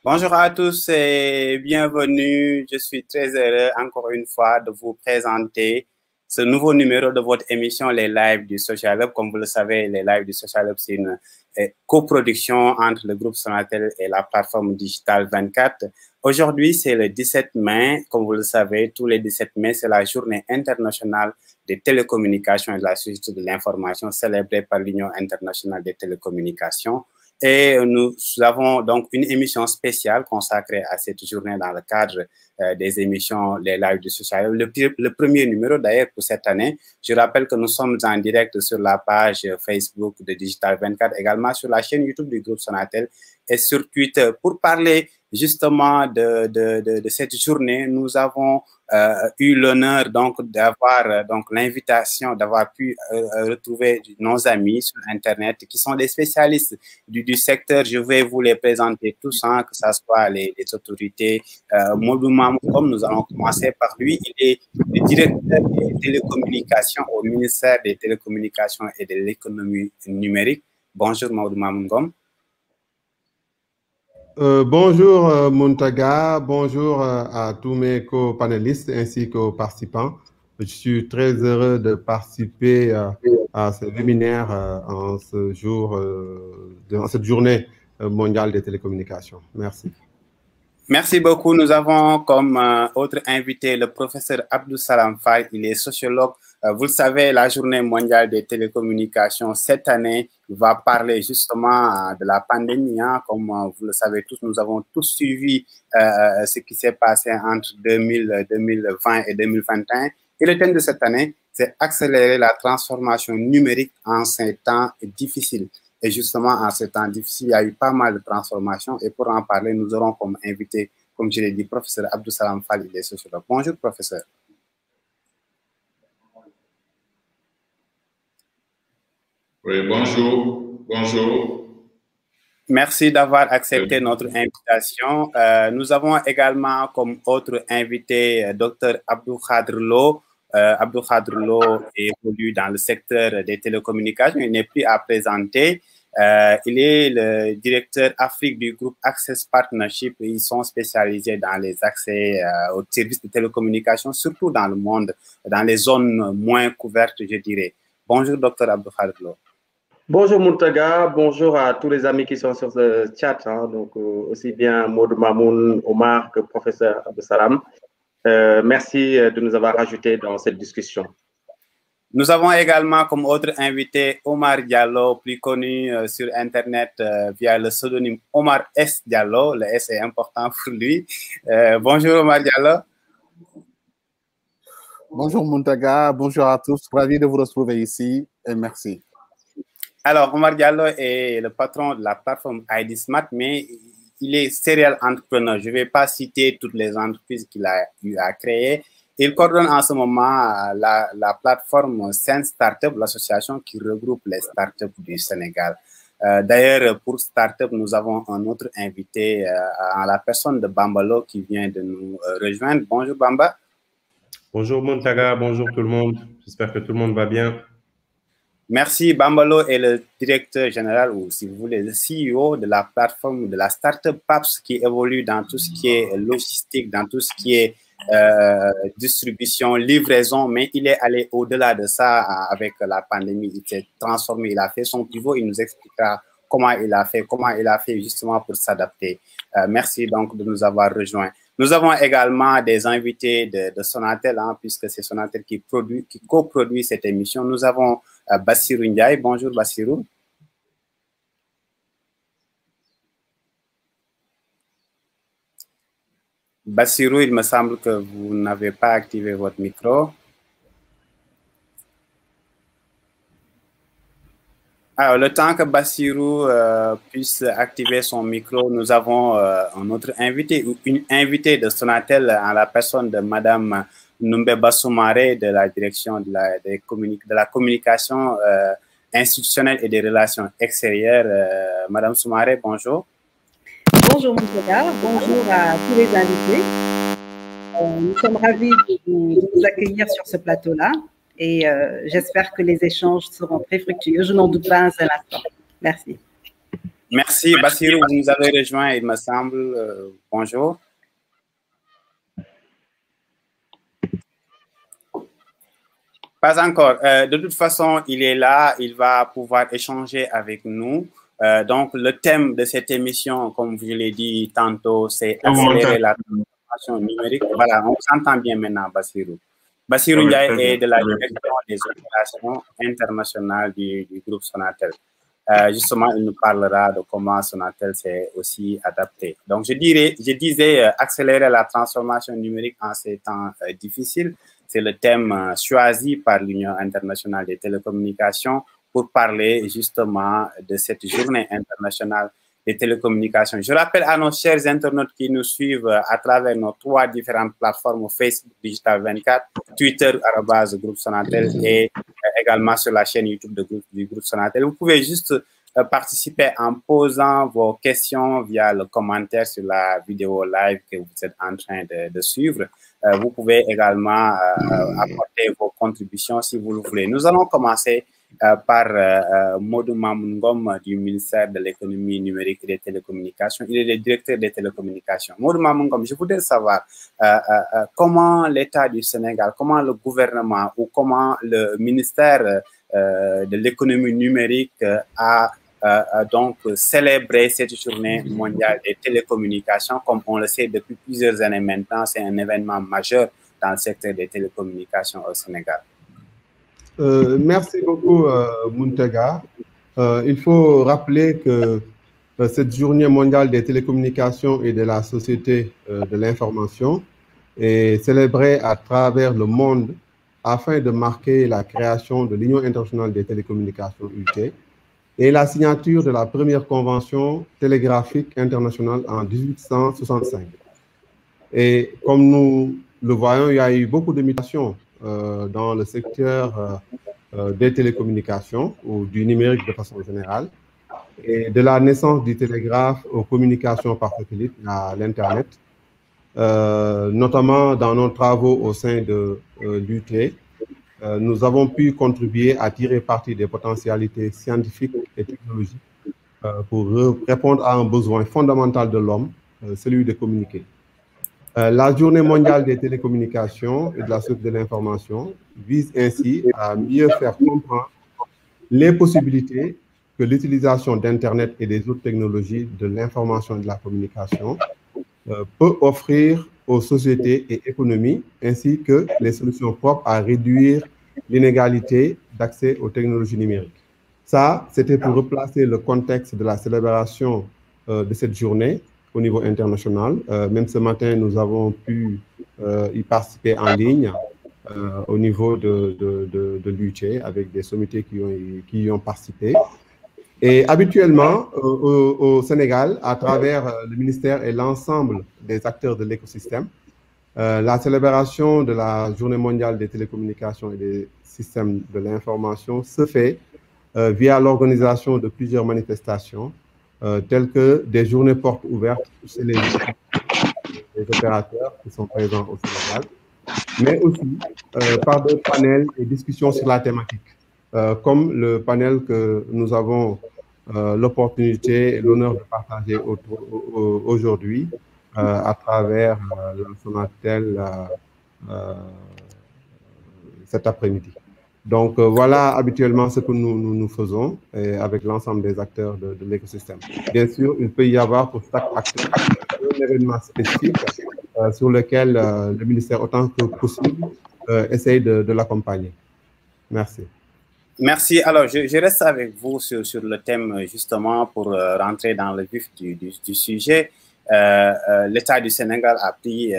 Bonjour à tous et bienvenue. Je suis très heureux encore une fois de vous présenter ce nouveau numéro de votre émission Les Lives du Social Hub. Comme vous le savez, les Lives du Social Hub, c'est une coproduction entre le groupe Sonatel et la plateforme Digital 24. Aujourd'hui, c'est le 17 mai. Comme vous le savez, tous les 17 mai, c'est la journée internationale des télécommunications et de la société de l'information célébrée par l'Union internationale des télécommunications. Et nous avons donc une émission spéciale consacrée à cette journée dans le cadre des émissions Les Lives du Social. Le premier numéro d'ailleurs pour cette année. Je rappelle que nous sommes en direct sur la page Facebook de Digital 24, également sur la chaîne YouTube du groupe Sonatel et sur Twitter. Pour parler justement de cette journée, nous avons eu l'honneur donc d'avoir l'invitation d'avoir pu retrouver nos amis sur Internet qui sont des spécialistes du secteur. Je vais vous les présenter tous, hein, que ce soit les autorités. Modou Mamoun, comme nous allons commencer par lui, il est le directeur des télécommunications au ministère des télécommunications et de l'économie numérique. Bonjour Modou Mamoun. Bonjour Muntaga, bonjour à tous mes co-panélistes ainsi qu'aux participants. Je suis très heureux de participer à ce webinaire en ce jour, dans cette journée mondiale des télécommunications. Merci. Merci beaucoup. Nous avons comme autre invité le professeur Abdou Salam Faye. Il est sociologue. Vous le savez, la journée mondiale des télécommunications cette année va parler justement de la pandémie. Hein. Comme vous le savez tous, nous avons tous suivi ce qui s'est passé entre 2020 et 2021. Et le thème de cette année, c'est accélérer la transformation numérique en ces temps difficiles. Et justement, en ce temps difficile, il y a eu pas mal de transformations. Et pour en parler, nous aurons comme invité, comme je l'ai dit, professeur Abdou Salam Faye, il est sociologue. Bonjour, professeur. Oui, bonjour. Bonjour. Merci d'avoir accepté notre invitation. Nous avons également comme autre invité Dr Abdou Khadr Lo. Abdou Khadr Lo évolue dans le secteur des télécommunications. Il n'est plus à présenter. Il est le directeur Afrique du groupe Access Partnership. Ils sont spécialisés dans les accès aux services de télécommunications, surtout dans le monde, dans les zones moins couvertes, je dirais. Bonjour, Dr Abdou Khadr Lo. Bonjour Mountaga, bonjour à tous les amis qui sont sur ce chat, donc aussi bien Maud Mamoun, Omar que professeur Abdessalam. Merci de nous avoir ajoutés dans cette discussion. Nous avons également comme autre invité Omar Diallo, plus connu sur Internet via le pseudonyme Omar S. Diallo. Le S est important pour lui. Bonjour Omar Diallo. Bonjour Mountaga, bonjour à tous. Ravi de vous retrouver ici et merci. Alors, Omar Diallo est le patron de la plateforme ID Smart, mais il est serial entrepreneur. Je ne vais pas citer toutes les entreprises qu'il a eu à créer. Il coordonne en ce moment la plateforme Sense Startup, l'association qui regroupe les startups du Sénégal. D'ailleurs, pour Startup, nous avons un autre invité en la personne de Bambalo qui vient de nous rejoindre. Bonjour Bamba. Bonjour Mountaga, bonjour tout le monde. J'espère que tout le monde va bien. Merci. Bambalo est le directeur général ou, si vous voulez, le CEO de la plateforme de la startup PAPS qui évolue dans tout ce qui est logistique, dans tout ce qui est distribution, livraison, mais il est allé au-delà de ça avec la pandémie. Il s'est transformé, il a fait son pivot, il nous expliquera comment il a fait justement pour s'adapter. Merci donc de nous avoir rejoints. Nous avons également des invités de Sonatel, puisque c'est Sonatel qui coproduit cette émission. Nous avons Bassirou Ndiaye. Bonjour Bassirou. Bassirou, il me semble que vous n'avez pas activé votre micro. Alors, le temps que Bassirou puisse activer son micro, nous avons un autre invité, une invitée de Sonatel en la personne de Madame Numbeba Soumaré de la direction de la communication institutionnelle et des relations extérieures. Madame Soumaré, bonjour. Bonjour Mountaga, bonjour à tous les invités. Nous sommes ravis de vous accueillir sur ce plateau-là. Et j'espère que les échanges seront très fructueux. Je n'en doute pas un seul instant. Merci. Merci. Bassirou, vous nous avez rejoint, il me semble. Bonjour. Pas encore. De toute façon, il est là. Il va pouvoir échanger avec nous. Donc, le thème de cette émission, comme je l'ai dit tantôt, c'est accélérer la transformation numérique. Voilà, on s'entend bien maintenant, Bassirou. Bassirou Ndiaye est de la direction des opérations internationales du groupe Sonatel. Justement, il nous parlera de comment Sonatel s'est aussi adapté. Donc, je disais accélérer la transformation numérique en ces temps difficiles. C'est le thème choisi par l'Union internationale des télécommunications pour parler justement de cette journée internationale des télécommunications. Je rappelle à nos chers internautes qui nous suivent à travers nos 3 différentes plateformes, Facebook Digital 24, Twitter, @groupe Sonatel et également sur la chaîne YouTube du groupe Sonatel. Vous pouvez juste participer en posant vos questions via le commentaire sur la vidéo live que vous êtes en train de suivre. Vous pouvez également apporter vos contributions si vous le voulez. Nous allons commencer par Modou Mamoun Ngom du ministère de l'économie numérique et des télécommunications. Il est le directeur des télécommunications. Modou Mamoun Ngom, je voudrais savoir comment l'État du Sénégal, comment le gouvernement ou comment le ministère de l'économie numérique a donc célébré cette journée mondiale des télécommunications. Comme on le sait depuis plusieurs années maintenant, c'est un événement majeur dans le secteur des télécommunications au Sénégal. Merci beaucoup, Mountaga. Il faut rappeler que cette journée mondiale des télécommunications et de la société de l'information est célébrée à travers le monde afin de marquer la création de l'Union internationale des télécommunications UT et la signature de la première convention télégraphique internationale en 1865. Et comme nous le voyons, il y a eu beaucoup de mutations dans le secteur des télécommunications ou du numérique de façon générale. et de la naissance du télégraphe aux communications par satellite à l'Internet, notamment dans nos travaux au sein de l'UT, nous avons pu contribuer à tirer parti des potentialités scientifiques et technologiques pour répondre à un besoin fondamental de l'homme, celui de communiquer. La Journée mondiale des télécommunications et de la société de l'information vise ainsi à mieux faire comprendre les possibilités que l'utilisation d'Internet et des autres technologies de l'information et de la communication peut offrir aux sociétés et économies, ainsi que les solutions propres à réduire l'inégalité d'accès aux technologies numériques. Ça, c'était pour replacer le contexte de la célébration de cette journée au niveau international. Même ce matin, nous avons pu y participer en ligne au niveau de l'UT avec des sommités qui y ont participé. Et habituellement, au Sénégal, à travers le ministère et l'ensemble des acteurs de l'écosystème, la célébration de la Journée mondiale des télécommunications et des systèmes de l'information se fait via l'organisation de plusieurs manifestations, telles que des journées portes ouvertes chez les opérateurs qui sont présents au Sénégal, mais aussi par des panels et discussions sur la thématique, comme le panel que nous avons l'opportunité et l'honneur de partager aujourd'hui à travers l'Insonatel cet après-midi. Donc voilà habituellement ce que nous faisons avec l'ensemble des acteurs de l'écosystème. Bien sûr, il peut y avoir pour chaque acteur un événement spécifique sur lequel le ministère, autant que possible, essaye de l'accompagner. Merci. Merci. Alors, je reste avec vous sur le thème, justement, pour rentrer dans le vif du sujet. L'État du Sénégal a pris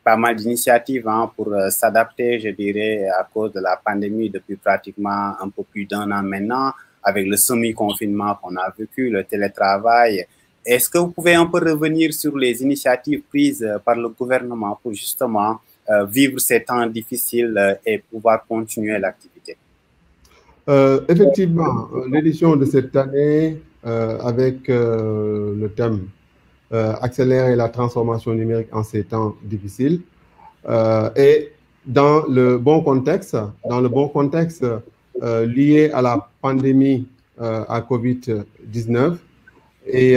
pas mal d'initiatives pour s'adapter, je dirais, à cause de la pandémie depuis pratiquement un peu plus d'1 an maintenant, avec le semi-confinement qu'on a vécu, le télétravail. Est-ce que vous pouvez un peu revenir sur les initiatives prises par le gouvernement pour justement vivre ces temps difficiles et pouvoir continuer l'activité? Effectivement, l'édition de cette année avec le thème accélérer la transformation numérique en ces temps difficiles et dans le bon contexte lié à la pandémie à Covid-19. Et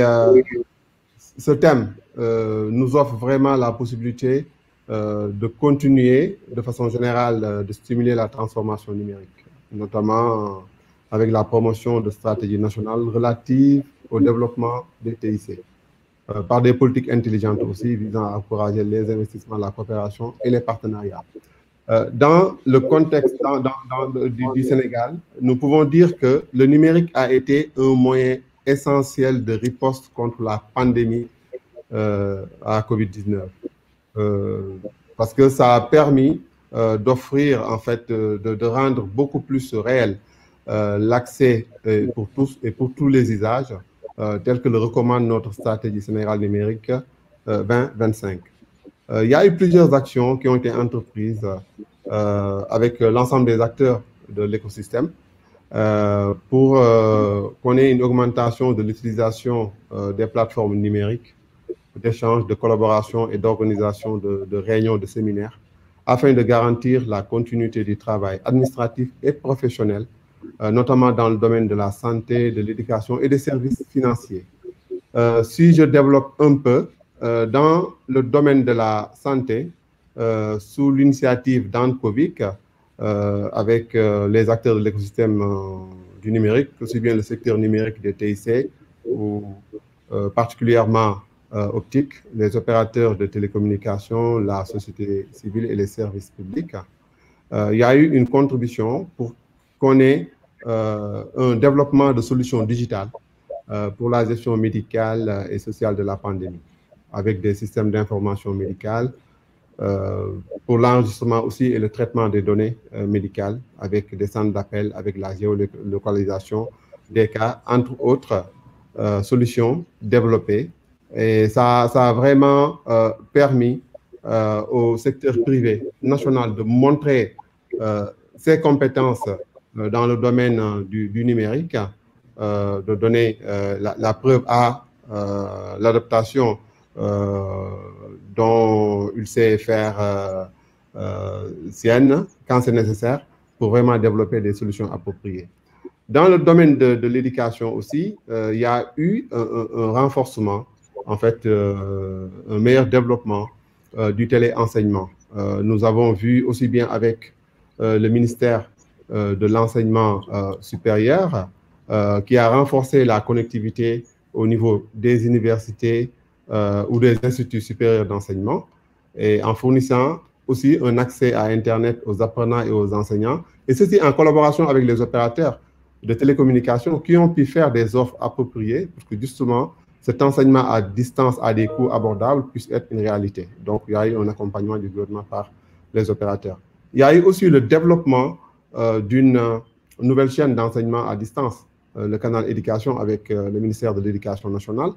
ce thème nous offre vraiment la possibilité de continuer de façon générale de stimuler la transformation numérique, notamment avec la promotion de stratégies nationales relatives au développement des TIC, par des politiques intelligentes aussi visant à encourager les investissements, la coopération et les partenariats. Dans le contexte du Sénégal, nous pouvons dire que le numérique a été un moyen essentiel de riposte contre la pandémie à Covid-19, parce que ça a permis d'offrir, en fait, de rendre beaucoup plus réel l'accès pour tous et pour tous les usages, tel que le recommande notre stratégie Sénégal numérique 2025. Il y a eu plusieurs actions qui ont été entreprises avec l'ensemble des acteurs de l'écosystème pour qu'on ait une augmentation de l'utilisation des plateformes numériques d'échange, de collaboration et d'organisation de réunions, de séminaires, afin de garantir la continuité du travail administratif et professionnel, notamment dans le domaine de la santé, de l'éducation et des services financiers. Si je développe un peu, dans le domaine de la santé, sous l'initiative d'Ancovic, avec les acteurs de l'écosystème du numérique, aussi bien le secteur numérique des TIC, ou particulièrement optique, les opérateurs de télécommunications, la société civile et les services publics, il y a eu une contribution pour qu'on ait un développement de solutions digitales pour la gestion médicale et sociale de la pandémie, avec des systèmes d'information médicale, pour l'enregistrement aussi et le traitement des données médicales, avec des centres d'appel, avec la géolocalisation des cas, entre autres solutions développées. Et ça a vraiment permis au secteur privé national de montrer ses compétences dans le domaine du numérique de donner la preuve à l'adaptation dont il sait faire sienne quand c'est nécessaire pour vraiment développer des solutions appropriées. Dans le domaine de l'éducation aussi, il y a eu un renforcement, en fait, un meilleur développement du téléenseignement. Nous avons vu aussi bien avec le ministère de l'enseignement supérieur qui a renforcé la connectivité au niveau des universités ou des instituts supérieurs d'enseignement et en fournissant aussi un accès à Internet aux apprenants et aux enseignants, et ceci en collaboration avec les opérateurs de télécommunications qui ont pu faire des offres appropriées pour que justement cet enseignement à distance à des coûts abordables puisse être une réalité. Donc, il y a eu un accompagnement du gouvernement par les opérateurs. Il y a eu aussi le développement d'une nouvelle chaîne d'enseignement à distance, le canal éducation avec le ministère de l'Éducation nationale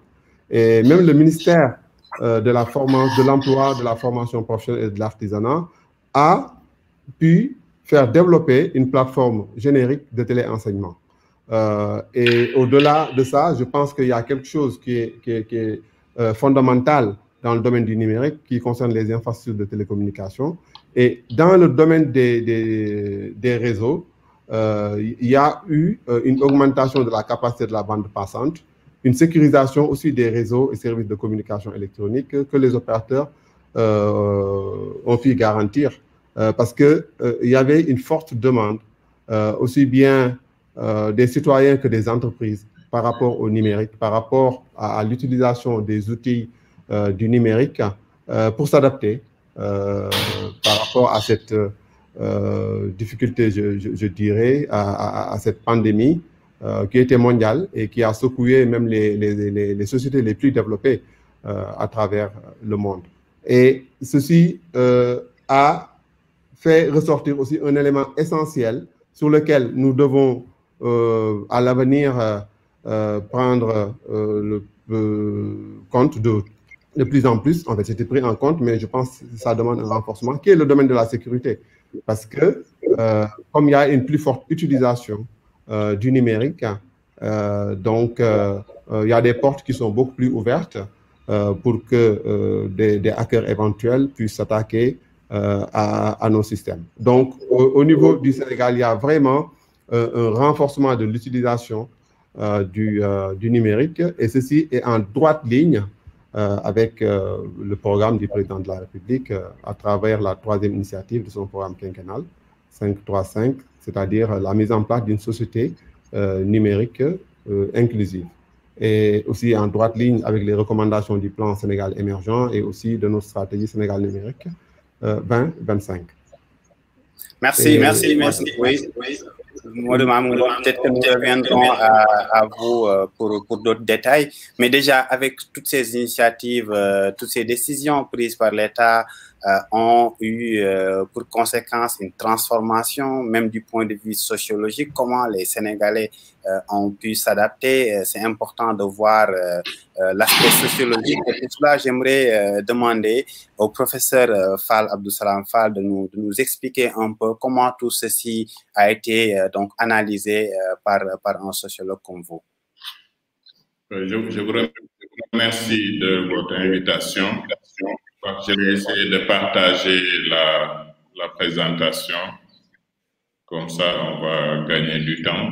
et même le ministère de l'emploi, de la formation professionnelle et de l'artisanat a pu faire développer une plateforme générique de téléenseignement. Et au-delà de ça, je pense qu'il y a quelque chose qui est fondamental dans le domaine du numérique qui concerne les infrastructures de télécommunication. Et dans le domaine des réseaux, il y a eu une augmentation de la capacité de la bande passante, une sécurisation aussi des réseaux et services de communication électronique que les opérateurs ont pu garantir parce qu'il y avait une forte demande, aussi bien des citoyens que des entreprises par rapport au numérique, par rapport à l'utilisation des outils du numérique pour s'adapter par rapport à cette difficulté, je dirais, à cette pandémie qui était mondiale et qui a secoué même les sociétés les plus développées à travers le monde. Et ceci a fait ressortir aussi un élément essentiel sur lequel nous devons à l'avenir prendre le compte de plus en plus. En fait, c'était pris en compte, mais je pense que ça demande un renforcement, qui est le domaine de la sécurité. Parce que comme il y a une plus forte utilisation du numérique, donc il y a des portes qui sont beaucoup plus ouvertes pour que des hackers éventuels puissent s'attaquer à nos systèmes. Donc, au niveau du Sénégal, il y a vraiment un renforcement de l'utilisation du numérique, et ceci est en droite ligne avec le programme du président de la République à travers la 3e initiative de son programme quinquennal 535, c'est-à-dire la mise en place d'une société numérique inclusive. Et aussi en droite ligne avec les recommandations du plan Sénégal émergent et aussi de notre stratégie Sénégal numérique 2025. Merci. Oui. Peut-être que nous reviendrons à vous pour d'autres détails. Mais déjà, avec toutes ces initiatives, toutes ces décisions prises par l'État ont eu pour conséquence une transformation, même du point de vue sociologique. Comment les Sénégalais ont pu s'adapter? C'est important de voir l'aspect sociologique. Et pour cela, j'aimerais demander au professeur Fall Abdou-Salam Fall de nous expliquer un peu comment tout ceci a été donc analysé par un sociologue comme vous. Je vous remercie de votre invitation. Je vais essayer de partager la présentation. Comme ça, on va gagner du temps.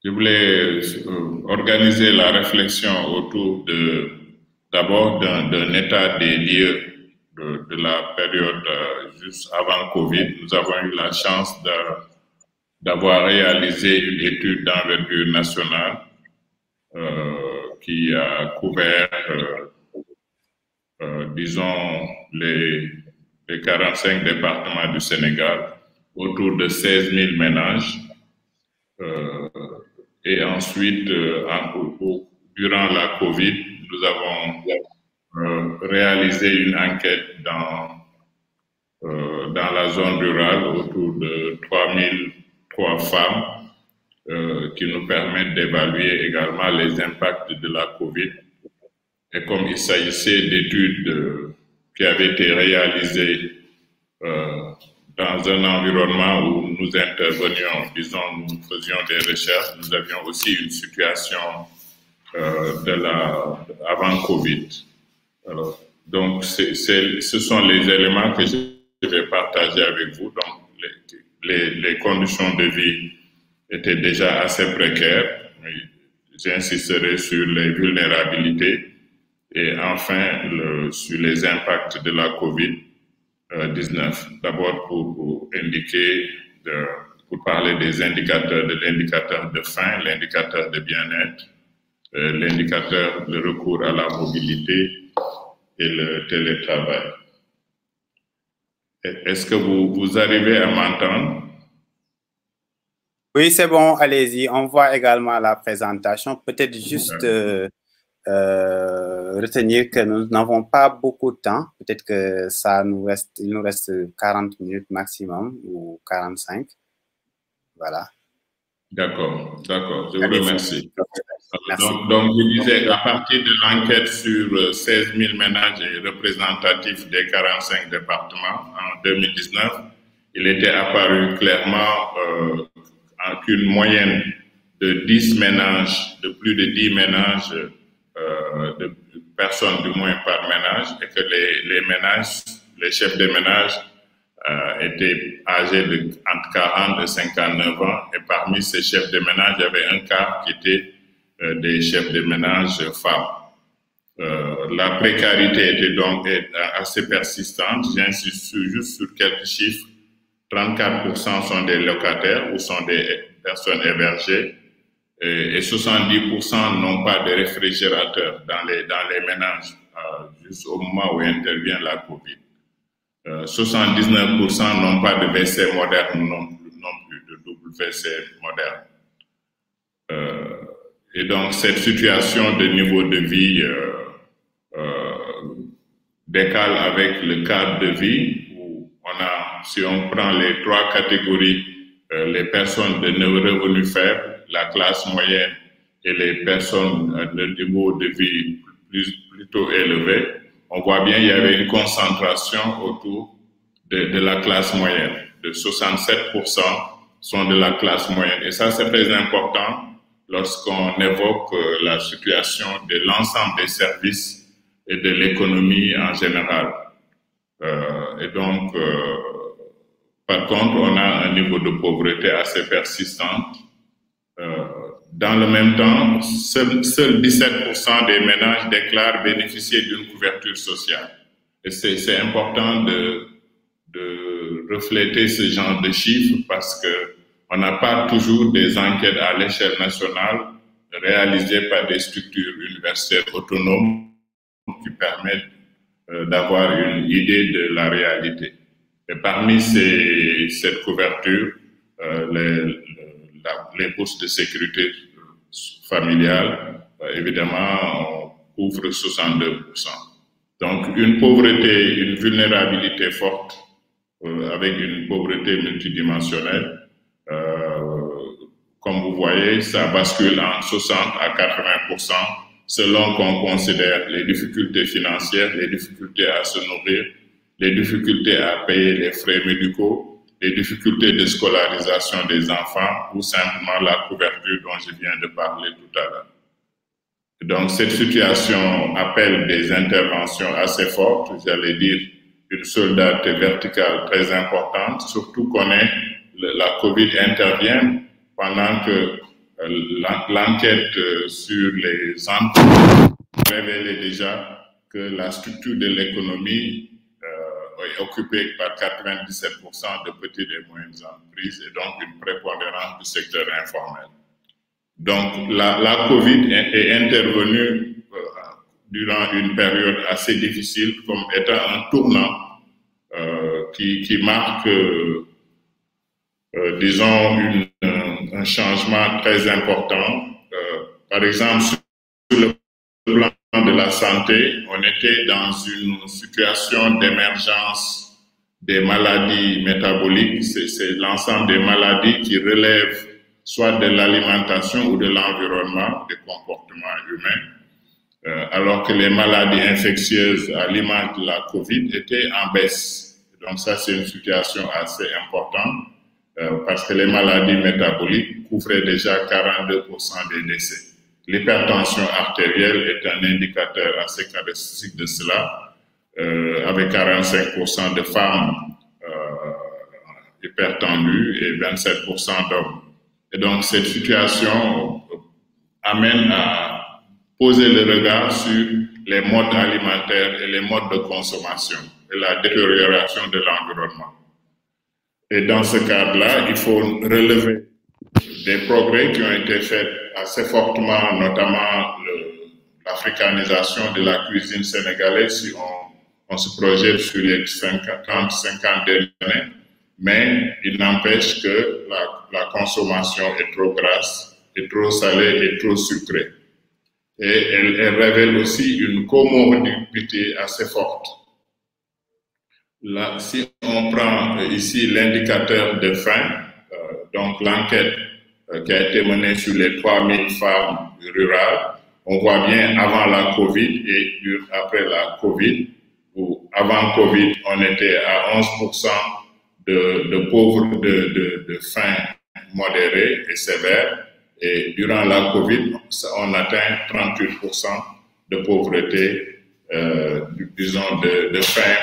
Je voulais organiser la réflexion autour d'abord d'un état des lieux de la période juste avant Covid. Nous avons eu la chance d'avoir réalisé une étude d'envergure nationale qui a couvert, disons, les 45 départements du Sénégal, autour de 16 000 ménages. Et ensuite, durant la Covid, nous avons réalisé une enquête dans la zone rurale autour de 3003 femmes qui nous permettent d'évaluer également les impacts de la Covid. Et comme il s'agissait d'études qui avaient été réalisées dans un environnement où nous intervenions, disons, nous faisions des recherches, nous avions aussi une situation avant Covid. Alors, donc, ce sont les éléments que je vais partager avec vous. Donc, les conditions de vie étaient déjà assez précaires. J'insisterai sur les vulnérabilités et enfin sur les impacts de la COVID-19. D'abord pour indiquer, pour parler des indicateurs, de l'indicateur de faim, l'indicateur de bien-être, l'indicateur de recours à la mobilité et le télétravail. Est-ce que vous arrivez à m'entendre? Oui, c'est bon, allez-y. On voit également la présentation. Peut-être juste retenir que nous n'avons pas beaucoup de temps. Peut-être que il nous reste 40 minutes maximum ou 45. Voilà. D'accord. Je vous remercie. Donc, je disais, à partir de l'enquête sur 16 000 ménages représentatifs des 45 départements en 2019, il était apparu clairement qu'une moyenne de 10 ménages, de plus de 10 ménages, de personnes du moins par ménage, et que les ménages, les chefs de ménage étaient âgés entre 40 et 59 ans, et parmi ces chefs de ménage, il y avait un quart qui était des chefs de ménage femmes. La précarité était donc assez persistante. J'insiste juste sur quelques chiffres. 34% sont des locataires ou sont des personnes hébergées et 70% n'ont pas de réfrigérateur dans les ménages juste au moment où intervient la COVID. 79% n'ont pas de WC moderne non plus, de double WC moderne. Et donc, cette situation de niveau de vie décale avec le cadre de vie où si on prend les trois catégories, les personnes de revenus faibles, la classe moyenne et les personnes de niveau de vie plutôt élevé, on voit bien qu'il y avait une concentration autour de la classe moyenne. De 67% sont de la classe moyenne. Et ça, c'est très important lorsqu'on évoque la situation de l'ensemble des services et de l'économie en général. Et donc, par contre, on a un niveau de pauvreté assez persistant. Dans le même temps, seuls 17% des ménages déclarent bénéficier d'une couverture sociale. Et c'est important de refléter ce genre de chiffres parce qu'on n'a pas toujours des enquêtes à l'échelle nationale réalisées par des structures universitaires autonomes qui permettent d'avoir une idée de la réalité. Et parmi cette couverture, les bourses de sécurité familiale, évidemment, couvrent 62%. Donc, une pauvreté, une vulnérabilité forte, avec une pauvreté multidimensionnelle. Comme vous voyez, ça bascule en 60 à 80% selon qu'on considère les difficultés financières, les difficultés à se nourrir, les difficultés à payer les frais médicaux, les difficultés de scolarisation des enfants ou simplement la couverture dont je viens de parler tout à l'heure. Donc, cette situation appelle des interventions assez fortes, j'allais dire une soldate verticale très importante, surtout qu'on la COVID intervient pendant que l'enquête sur les entreprises révélait déjà que la structure de l'économie est occupée par 97% de petites et moyennes entreprises et donc une prépondérance du secteur informel. Donc la COVID est intervenue durant une période assez difficile comme étant un tournant qui marque, disons, un changement très important. Par exemple, sur le plan de la santé, on était dans une situation d'émergence des maladies métaboliques. C'est l'ensemble des maladies qui relèvent soit de l'alimentation ou de l'environnement, des comportements humains, alors que les maladies infectieuses à l'image de la COVID étaient en baisse. Donc ça, c'est une situation assez importante parce que les maladies métaboliques couvraient déjà 42% des décès. L'hypertension artérielle est un indicateur assez caractéristique de cela, avec 45% de femmes hypertendues et 27% d'hommes. Et donc cette situation amène à poser le regard sur les modes alimentaires et les modes de consommation et la détérioration de l'environnement. Et dans ce cadre-là, il faut relever des progrès qui ont été faits assez fortement, notamment l'africanisation de la cuisine sénégalaise, si on se projette sur les 30-50 dernières années, mais il n'empêche que la consommation est trop grasse, est trop salée et trop sucrée. Et elle révèle aussi une comorbidité assez forte. Là, si on prend ici l'indicateur de faim, donc l'enquête qui a été menée sur les 3000 femmes rurales, on voit bien avant la COVID et après la COVID, où avant COVID, on était à 11% de pauvres de faim modérée et sévère. Et durant la COVID, on atteint 38% de pauvreté, disons, de faim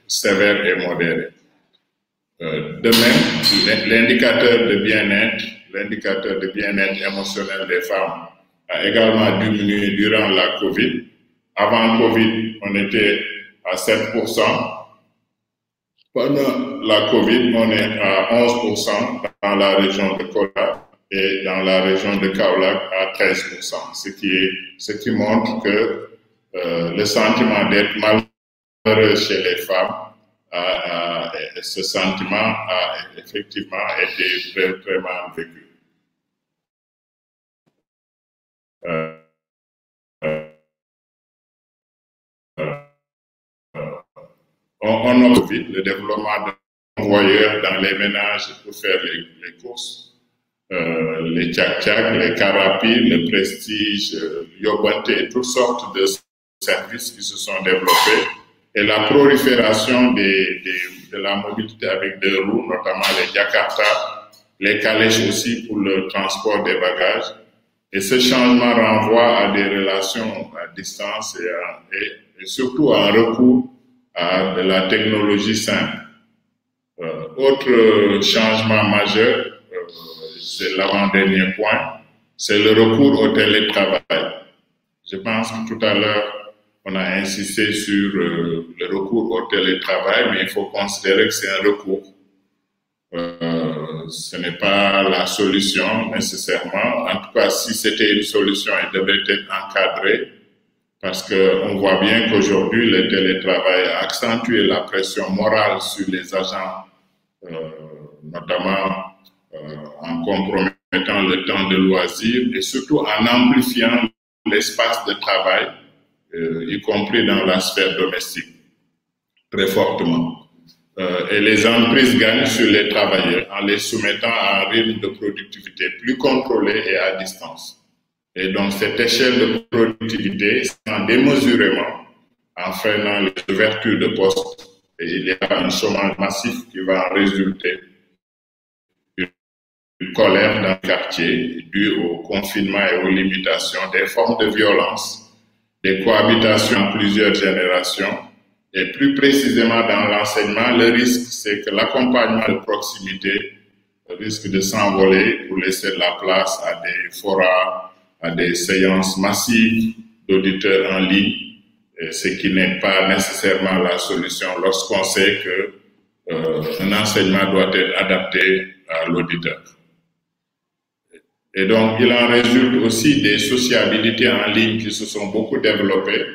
sévère et modérée. De même, l'indicateur de bien-être émotionnel des femmes a également diminué durant la COVID. Avant COVID, on était à 7%. Pendant la COVID, on est à 11% dans la région de Kolda et dans la région de Kaolack à 13%, ce qui montre que le sentiment d'être malheureux chez les femmes, ce sentiment a effectivement été très, très mal vécu. On observe le développement de convoyeurs dans les ménages pour faire les courses. Les tchak-tchak, les carapis, le prestige, Yobante, toutes sortes de services qui se sont développés. Et la prolifération de la mobilité avec deux roues, notamment les Jakarta, les calèches aussi pour le transport des bagages. Et ce changement renvoie à des relations à distance et surtout à un recours à de la technologie simple. Autre changement majeur, c'est l'avant-dernier point, c'est le recours au télétravail. Je pense que tout à l'heure, on a insisté sur le recours au télétravail, mais il faut considérer que c'est un recours. Ce n'est pas la solution nécessairement. En tout cas, si c'était une solution, elle devrait être encadrée parce qu'on voit bien qu'aujourd'hui, le télétravail a accentué la pression morale sur les agents, notamment en compromettant le temps de loisirs et surtout en amplifiant l'espace de travail, y compris dans la sphère domestique, très fortement. Et les entreprises gagnent sur les travailleurs en les soumettant à un rythme de productivité plus contrôlé et à distance. Et donc, cette échelle de productivité s'en démesurément en freinant les ouvertures de postes. Et il y a un chômage massif qui va en résulter. Une colère dans le quartier due au confinement et aux limitations, des formes de violence, des cohabitations en plusieurs générations. Et plus précisément dans l'enseignement, le risque, c'est que l'accompagnement de proximité risque de s'envoler pour laisser de la place à des forats, à des séances massives d'auditeurs en ligne, ce qui n'est pas nécessairement la solution lorsqu'on sait qu'un enseignement doit être adapté à l'auditeur. Et donc, il en résulte aussi des sociabilités en ligne qui se sont beaucoup développées,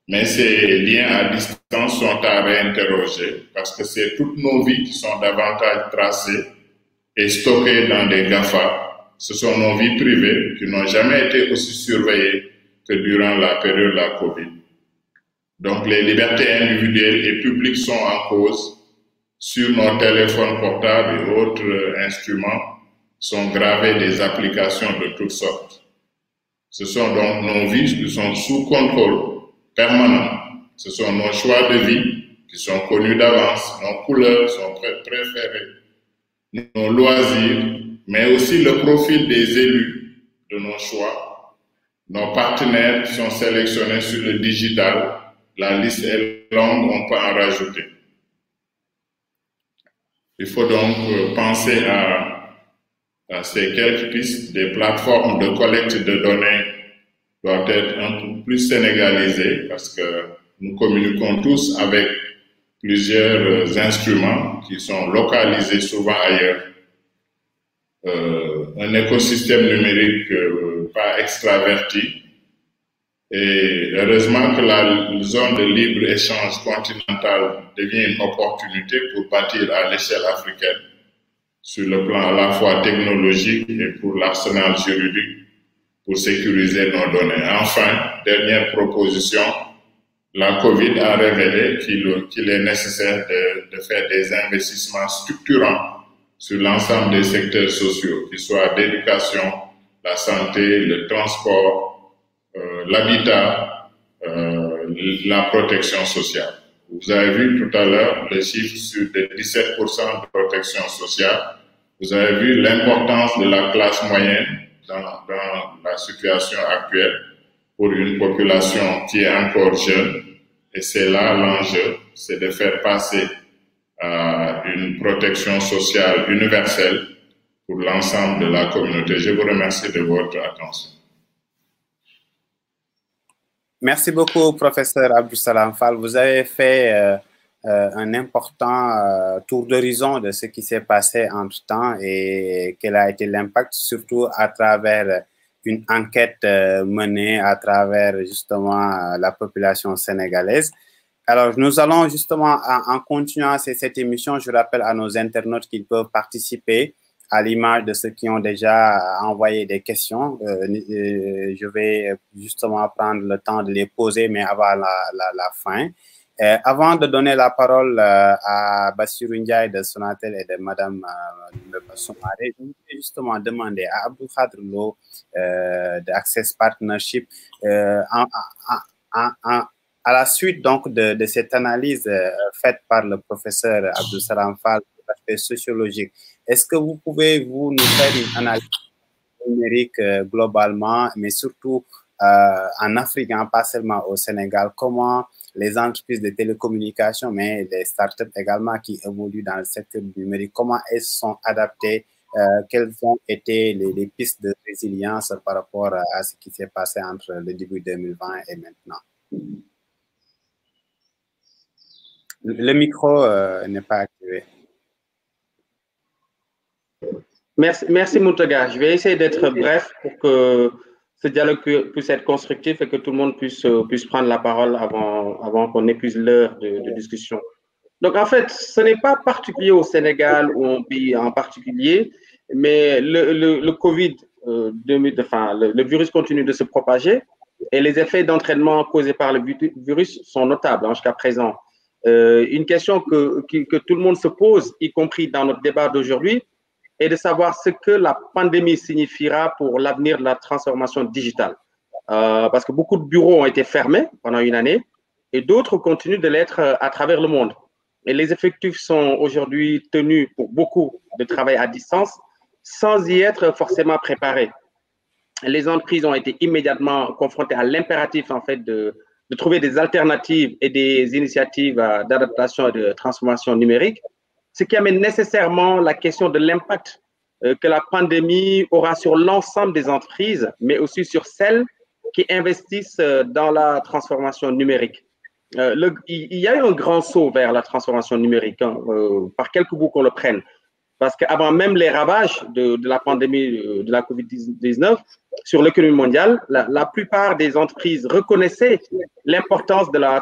mais ces liens à distance sont à réinterroger parce que c'est toutes nos vies qui sont davantage tracées et stockées dans des GAFA. Ce sont nos vies privées qui n'ont jamais été aussi surveillées que durant la période de la COVID. Donc, les libertés individuelles et publiques sont en cause. Sur nos téléphones portables et autres instruments sont gravées des applications de toutes sortes. Ce sont donc nos vies qui sont sous contrôle permanent. Ce sont nos choix de vie qui sont connus d'avance, nos couleurs sont préférées, nos loisirs, mais aussi le profil des élus de nos choix. Nos partenaires sont sélectionnés sur le digital. La liste est longue, on peut en rajouter. Il faut donc penser à ces quelques pistes. Des plateformes de collecte de données doivent être un peu plus sénégalisées parce que nous communiquons tous avec plusieurs instruments qui sont localisés souvent ailleurs. Un écosystème numérique pas extraverti. Et heureusement que la zone de libre-échange continentale devient une opportunité pour bâtir à l'échelle africaine, sur le plan à la fois technologique et pour l'arsenal juridique, pour sécuriser nos données. Enfin, dernière proposition, la COVID a révélé qu'il est nécessaire de faire des investissements structurants sur l'ensemble des secteurs sociaux, qu'ils soient d'éducation, la santé, le transport, l'habitat, la protection sociale. Vous avez vu tout à l'heure le chiffre sur de 17% de protection sociale. Vous avez vu l'importance de la classe moyenne dans la situation actuelle pour une population qui est encore jeune. Et c'est là l'enjeu, c'est de faire passer à une protection sociale universelle pour l'ensemble de la communauté. Je vous remercie de votre attention. Merci beaucoup, professeur Abdou-Salam Fall. Vous avez fait un important tour d'horizon de ce qui s'est passé entre-temps et quel a été l'impact, surtout à travers une enquête menée à travers justement la population sénégalaise. Alors, nous allons justement, en continuant cette émission, je rappelle à nos internautes qu'ils peuvent participer à l'image de ceux qui ont déjà envoyé des questions. Je vais justement prendre le temps de les poser, mais avant la fin. Avant de donner la parole à Bassirou Ndiaye de Sonatel et de Madame Soumaré, je vais justement demander à Abdou Khadr Lo de Access Partnership, à la suite donc de cette analyse faite par le professeur Abdou-Salam Fall, l'aspect sociologique, est-ce que vous pouvez nous faire une analyse numérique globalement, mais surtout en Afrique, hein, pas seulement au Sénégal, comment les entreprises de télécommunications, mais les startups également qui évoluent dans le secteur du numérique, comment elles sont adaptées, quelles ont été les pistes de résilience par rapport à ce qui s'est passé entre le début 2020 et maintenant? Le micro n'est pas activé. Merci Mountaga. Je vais essayer d'être bref pour que ce dialogue puisse être constructif et que tout le monde puisse prendre la parole avant qu'on épuise l'heure de discussion. Donc en fait, ce n'est pas particulier au Sénégal ou un pays en particulier, mais le Covid, le virus continue de se propager et les effets d'entraînement causés par le virus sont notables jusqu'à présent. Une question que tout le monde se pose, y compris dans notre débat d'aujourd'hui, est de savoir ce que la pandémie signifiera pour l'avenir de la transformation digitale. Parce que beaucoup de bureaux ont été fermés pendant une année et d'autres continuent de l'être à travers le monde. Et les effectifs sont aujourd'hui tenus pour beaucoup de travail à distance sans y être forcément préparés. Les entreprises ont été immédiatement confrontées à l'impératif en fait de trouver des alternatives et des initiatives d'adaptation et de transformation numérique, ce qui amène nécessairement la question de l'impact que la pandémie aura sur l'ensemble des entreprises, mais aussi sur celles qui investissent dans la transformation numérique. Il y a eu un grand saut vers la transformation numérique, hein, par quelque bout qu'on le prenne, parce qu'avant même les ravages de la pandémie de la COVID-19 sur l'économie mondiale, la plupart des entreprises reconnaissaient l'importance de la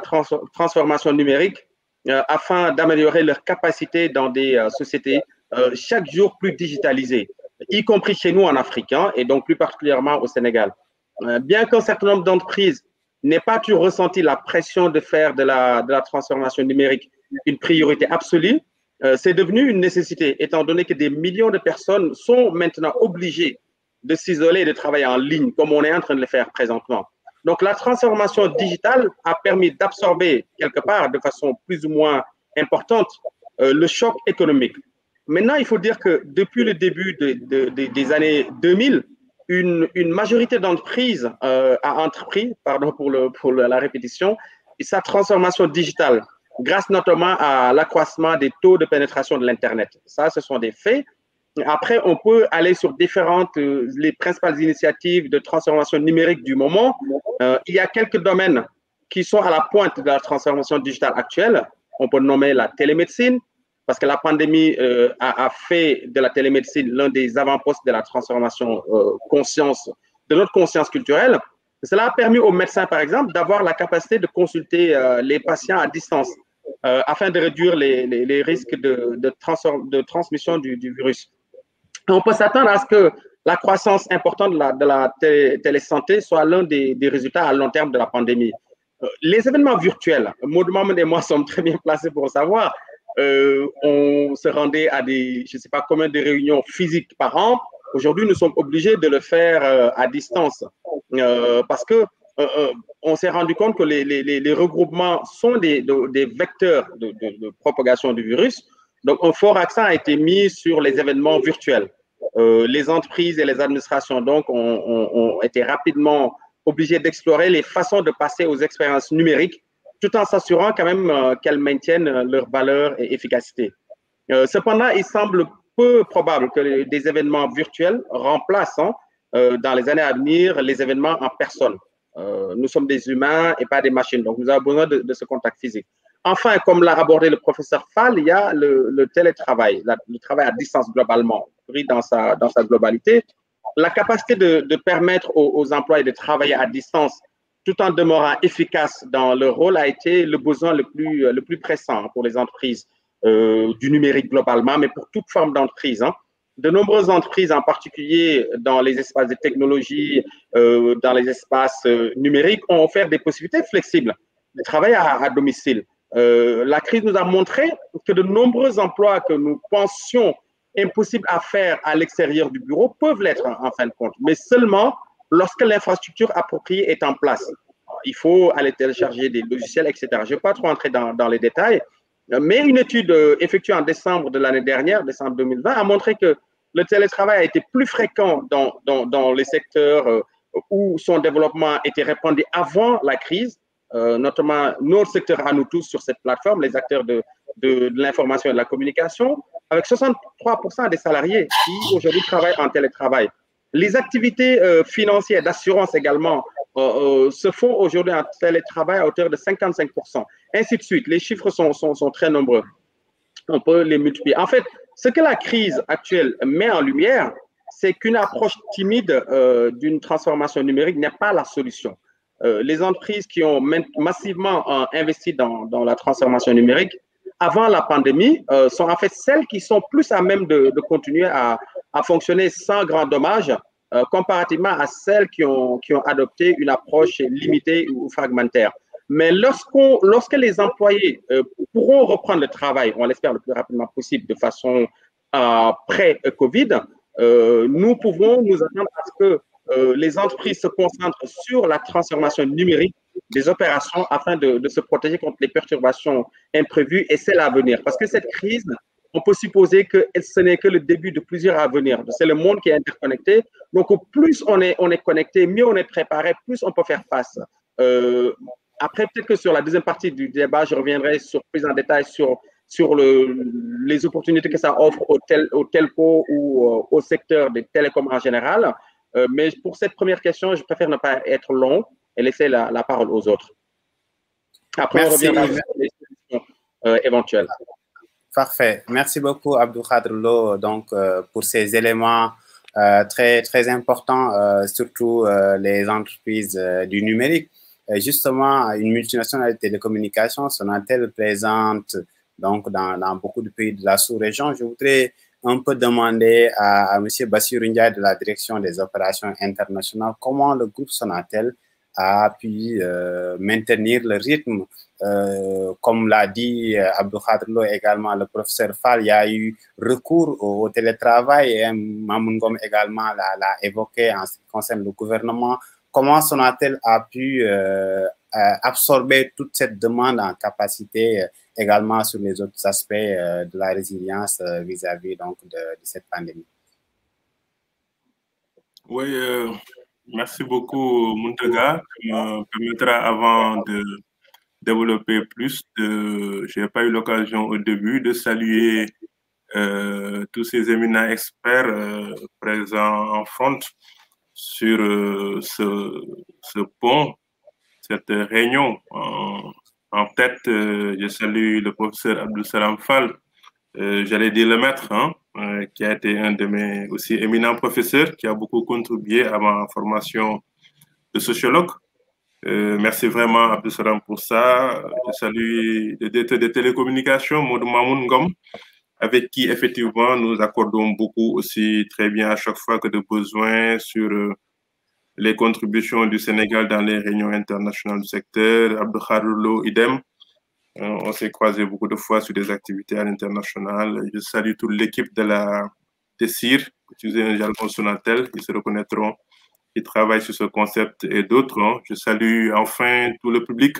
transformation numérique afin d'améliorer leur capacité dans des sociétés chaque jour plus digitalisées, y compris chez nous en Afrique, hein, et donc plus particulièrement au Sénégal. Bien qu'un certain nombre d'entreprises n'aient pas toujours ressenti la pression de faire de la transformation numérique une priorité absolue, c'est devenu une nécessité, étant donné que des millions de personnes sont maintenant obligées de s'isoler et de travailler en ligne, comme on est en train de le faire présentement. Donc, la transformation digitale a permis d'absorber quelque part, de façon plus ou moins importante, le choc économique. Maintenant, il faut dire que depuis le début des années 2000, une majorité d'entreprises a entrepris, pardon pour la répétition, sa transformation digitale, grâce notamment à l'accroissement des taux de pénétration de l'Internet. Ça, ce sont des faits. Après, on peut aller sur les principales initiatives de transformation numérique du moment. Il y a quelques domaines qui sont à la pointe de la transformation digitale actuelle. On peut nommer la télémédecine, parce que la pandémie a fait de la télémédecine l'un des avant-postes de la transformation de notre conscience culturelle. Cela a permis aux médecins, par exemple, d'avoir la capacité de consulter les patients à distance afin de réduire les risques de transmission du virus. On peut s'attendre à ce que la croissance importante de la télésanté soit l'un des résultats à long terme de la pandémie. Les événements virtuels, Maud Mamoun et moi sommes très bien placés pour le savoir. On se rendait à je ne sais pas combien de réunions physiques par an. Aujourd'hui, nous sommes obligés de le faire à distance parce que on s'est rendu compte que les regroupements sont des vecteurs de propagation du virus. Donc, un fort accent a été mis sur les événements virtuels. Les entreprises et les administrations, donc, ont été rapidement obligées d'explorer les façons de passer aux expériences numériques tout en s'assurant quand même qu'elles maintiennent leur valeur et efficacité. Cependant, il semble peu probable que des événements virtuels remplacent dans les années à venir les événements en personne. Nous sommes des humains et pas des machines, donc nous avons besoin de ce contact physique. Enfin, comme l'a abordé le professeur Fall, il y a le télétravail, le travail à distance globalement, pris dans sa globalité. La capacité de permettre aux employés de travailler à distance tout en demeurant efficaces dans leur rôle a été le besoin le plus pressant pour les entreprises du numérique globalement, mais pour toute forme d'entreprise. De nombreuses entreprises, en particulier dans les espaces de technologie, dans les espaces numériques, ont offert des possibilités flexibles de travail à domicile. La crise nous a montré que de nombreux emplois que nous pensions impossibles à faire à l'extérieur du bureau peuvent l'être en fin de compte, mais seulement lorsque l'infrastructure appropriée est en place. Il faut aller télécharger des logiciels, etc. Je ne vais pas trop entrer dans les détails, mais une étude effectuée en décembre de l'année dernière, décembre 2020, a montré que le télétravail a été plus fréquent dans les secteurs où son développement était répandu avant la crise, notamment notre secteur à nous tous sur cette plateforme, les acteurs de l'information et de la communication, avec 63% des salariés qui aujourd'hui travaillent en télétravail. Les activités financières d'assurance également se font aujourd'hui en télétravail à hauteur de 55%. Ainsi de suite, les chiffres sont très nombreux. On peut les multiplier. En fait, ce que la crise actuelle met en lumière, c'est qu'une approche timide d'une transformation numérique n'est pas la solution. Les entreprises qui ont massivement investi dans la transformation numérique avant la pandémie sont en fait celles qui sont plus à même de continuer à fonctionner sans grand dommage comparativement à celles qui ont adopté une approche limitée ou fragmentaire. Mais lorsque les employés pourront reprendre le travail, on l'espère le plus rapidement possible de façon pré-Covid, nous pouvons nous attendre à ce que les entreprises se concentrent sur la transformation numérique des opérations afin de se protéger contre les perturbations imprévues et celles à venir. Parce que cette crise, on peut supposer que ce n'est que le début de plusieurs à venir. C'est le monde qui est interconnecté. Donc, plus on est connecté, mieux on est préparé, plus on peut faire face. Après, peut-être que sur la deuxième partie du débat, je reviendrai plus en détail sur les opportunités que ça offre aux telcos ou au secteur des télécoms en général. Mais pour cette première question, je préfère ne pas être long et laisser la parole aux autres. Après, merci. On reviendra sur les solutions éventuelles. Parfait. Merci beaucoup, Abdou Khadr Lo, donc, pour ces éléments très, très importants, surtout les entreprises du numérique. Justement, une multinationale de télécommunications, Sonatel, présente donc, dans beaucoup de pays de la sous-région. Je voudrais un peu demander à M. Bassirou Ndiaye de la direction des opérations internationales comment le groupe Sonatel a pu maintenir le rythme. Comme l'a dit Abdou Khadr Lo également, le professeur Fall, il y a eu recours au télétravail et Mamoun Ngom également l'a évoqué en ce qui concerne le gouvernement. comment Sonatel a pu absorber toute cette demande en capacité également sur les autres aspects de la résilience vis-à-vis donc de cette pandémie. Oui, merci beaucoup Muntaga. Ça me permettra avant de développer plus, je n'ai pas eu l'occasion au début de saluer tous ces éminents experts présents en front sur ce pont, cette réunion. En tête, je salue le professeur Abdou Salam Fall, j'allais dire le maître, hein, qui a été un de mes aussi éminents professeurs, qui a beaucoup contribué à ma formation de sociologue. Merci vraiment Abdou Salam pour ça. Je salue le directeur des télécommunications, Modou Mamoun Ngom, avec qui effectivement nous accordons beaucoup aussi très bien à chaque fois que de besoin sur les contributions du Sénégal dans les réunions internationales du secteur. Abdou Kharoulo, idem. On s'est croisé beaucoup de fois sur des activités à l'international. Je salue toute l'équipe de la TESIR, utiliser un jargon Sonatel, ils se reconnaîtront, qui travaillent sur ce concept et d'autres. Hein. Je salue enfin tout le public,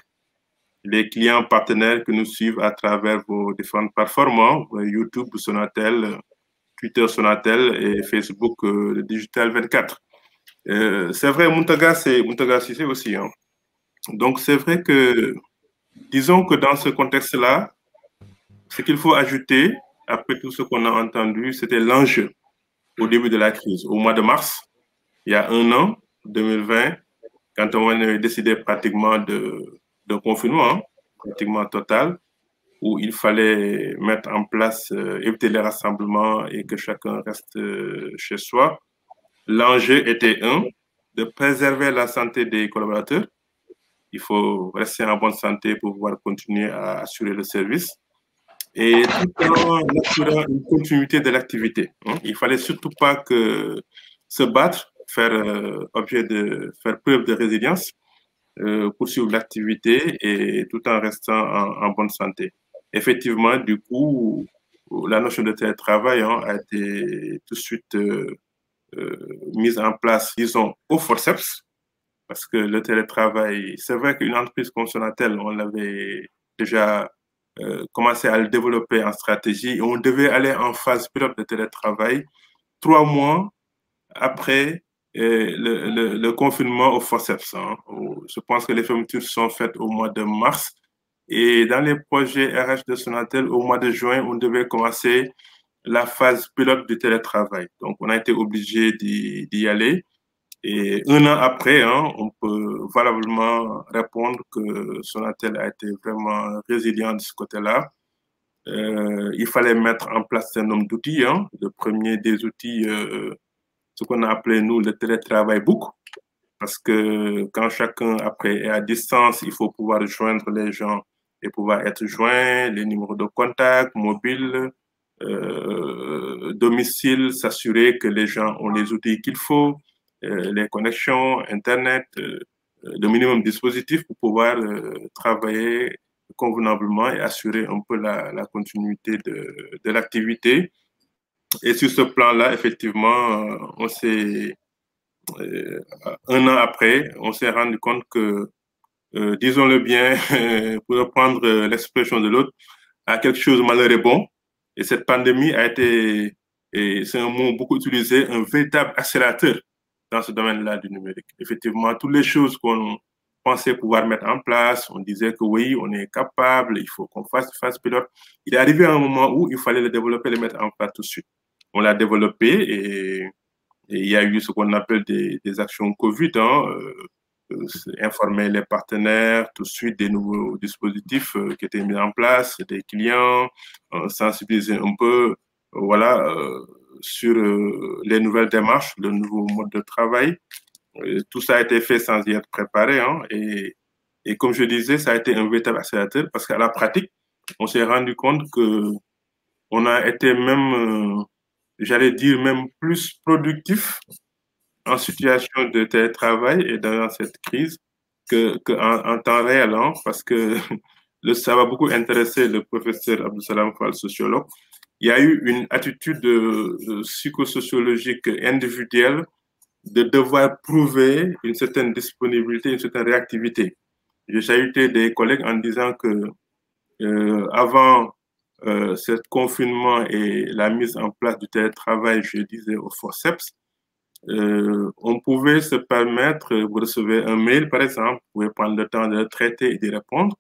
les clients partenaires qui nous suivent à travers vos différentes plateformes, YouTube Sonatel, Twitter Sonatel et Facebook Digital 24. C'est vrai, Muntaga Cissé aussi. Hein. Donc c'est vrai que, disons que dans ce contexte-là, ce qu'il faut ajouter, après tout ce qu'on a entendu, c'était l'enjeu au début de la crise. Au mois de mars, il y a un an, 2020, quand on a décidé pratiquement de confinement, hein, pratiquement total, où il fallait mettre en place, éviter les rassemblements et que chacun reste chez soi. L'enjeu était de préserver la santé des collaborateurs. Il faut rester en bonne santé pour pouvoir continuer à assurer le service. Et tout en assurant une continuité de l'activité. Hein. Il ne fallait surtout pas se battre, faire preuve de résilience, poursuivre l'activité et tout en restant en bonne santé. Effectivement, du coup, la notion de télétravail a été tout de suite mise en place, disons, au forceps, parce que le télétravail, c'est vrai qu'une entreprise comme Sonatel, on l'avait déjà commencé à le développer en stratégie et on devait aller en phase pilote de télétravail 3 mois après le confinement au forceps. Hein. Je pense que les fermetures sont faites au mois de mars et dans les projets RH de Sonatel, au mois de juin, on devait commencer la phase pilote du télétravail. Donc, on a été obligé d'y aller. Et un an après, hein, on peut valablement répondre que Sonatel a été vraiment résilient de ce côté-là. Il fallait mettre en place un nombre d'outils. Hein. Le premier des outils, ce qu'on a appelé, nous, le télétravail book. Parce que quand chacun, après, est à distance, il faut pouvoir joindre les gens et pouvoir être joint, les numéros de contact, mobile, domicile, s'assurer que les gens ont les outils qu'il faut, les connexions, Internet, le minimum de dispositifs pour pouvoir travailler convenablement et assurer un peu la continuité de l'activité. Et sur ce plan-là, effectivement, on s'est, un an après, on s'est rendu compte que, disons-le bien, pour reprendre l'expression de l'autre, à quelque chose de malheur est bon. Et cette pandémie a été, et c'est un mot beaucoup utilisé, un véritable accélérateur dans ce domaine-là du numérique. Effectivement, toutes les choses qu'on pensait pouvoir mettre en place, on disait que oui, on est capable, il faut qu'on fasse phase pilote. Il est arrivé à un moment où il fallait le développer, le mettre en place tout de suite. On l'a développé et il y a eu ce qu'on appelle des actions Covid, hein, informer les partenaires, tout de suite des nouveaux dispositifs qui étaient mis en place, des clients, sensibiliser un peu, voilà, sur les nouvelles démarches, le nouveau mode de travail. Tout ça a été fait sans y être préparé. Hein, et comme je disais, ça a été un véritable accélérateur parce qu'à la pratique, on s'est rendu compte qu'on a été même, j'allais dire, même plus productif en situation de télétravail et dans cette crise qu'en temps réel, hein, parce que ça va beaucoup intéresser le professeur Abdou Salam Fall, sociologue. Il y a eu une attitude psychosociologique individuelle de devoir prouver une certaine disponibilité, une certaine réactivité. J'ai chahuté des collègues en disant que avant ce confinement et la mise en place du télétravail, je disais au forceps, on pouvait se permettre, vous recevez un mail par exemple, vous pouvez prendre le temps de le traiter et d'y répondre.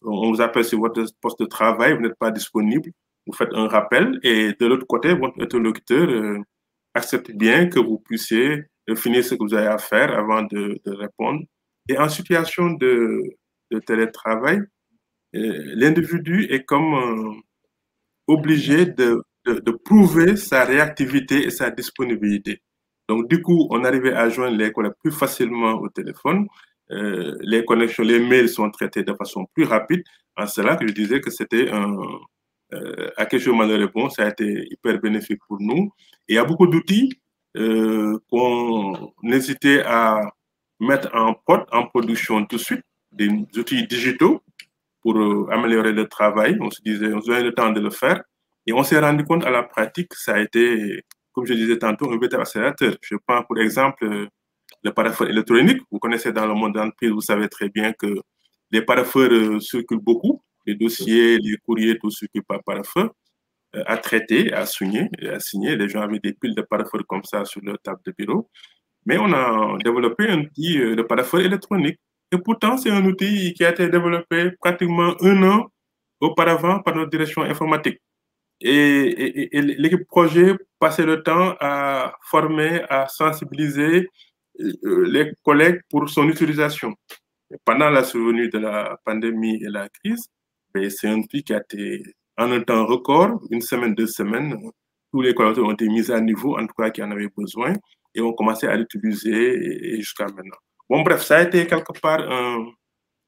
On vous appelle sur votre poste de travail, vous n'êtes pas disponible, vous faites un rappel et de l'autre côté, votre interlocuteur accepte bien que vous puissiez finir ce que vous avez à faire avant de répondre. Et en situation de télétravail, l'individu est comme obligé de prouver sa réactivité et sa disponibilité. Donc, du coup, on arrivait à joindre les collègues plus facilement au téléphone. Les connexions, les mails sont traités de façon plus rapide. En cela que je disais que c'était à quelque chose de réponse, ça a été hyper bénéfique pour nous. Et il y a beaucoup d'outils qu'on hésitait à mettre en production tout de suite, des outils digitaux pour améliorer le travail. On se disait, on se donnait le temps de le faire. Et on s'est rendu compte à la pratique, ça a été, comme je disais tantôt, un véritable accélérateur. Je prends pour exemple le parapheur électronique. Vous connaissez dans le monde d'entreprise, vous savez très bien que les parapheurs circulent beaucoup. Les dossiers, les courriers, tout circule par parapheur à traiter, à signer. Les gens avaient des piles de parapheurs comme ça sur leur table de bureau. Mais on a développé un outil de parapheur électronique. Et pourtant, c'est un outil qui a été développé pratiquement 1 an auparavant par notre direction informatique. Et l'équipe projet passait le temps à former, à sensibiliser les collègues pour son utilisation. Et pendant la survenue de la pandémie et la crise, c'est un outil qui a été, en un temps record, 1 semaine, 2 semaines, tous les collaborateurs ont été mis à niveau, en tout cas qui en avaient besoin, et ont commencé à l'utiliser jusqu'à maintenant. Bon, bref, ça a été quelque part un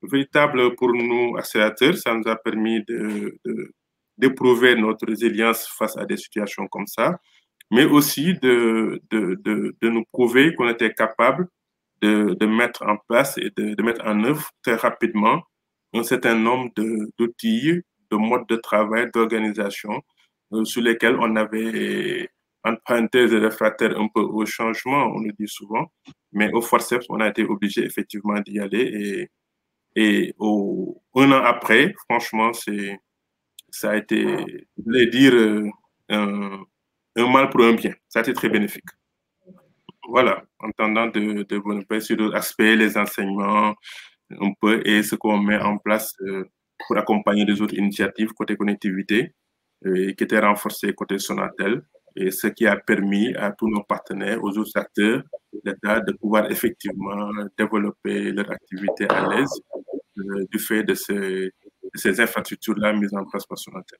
véritable pour nous accélérateur. Ça nous a permis d'éprouver notre résilience face à des situations comme ça, mais aussi de nous prouver qu'on était capable de mettre en place et de mettre en œuvre très rapidement un certain nombre d'outils, de modes de travail, d'organisation sur lesquels on avait, en parenthèse, réfractaire un peu au changement, on le dit souvent, mais au forceps, on a été obligé effectivement d'y aller. Et 1 an après, franchement, ça a été, je voulais dire, un mal pour un bien. Ça a été très bénéfique. Voilà, en tentant de développer sur d'autres aspects, les enseignements, un peu, et ce qu'on met en place pour accompagner les autres initiatives côté connectivité, qui étaient renforcées côté Sonatel, et ce qui a permis à tous nos partenaires, aux autres acteurs d'État, de pouvoir effectivement développer leur activité à l'aise du fait de ces infrastructures-là mises en place par Sonatel.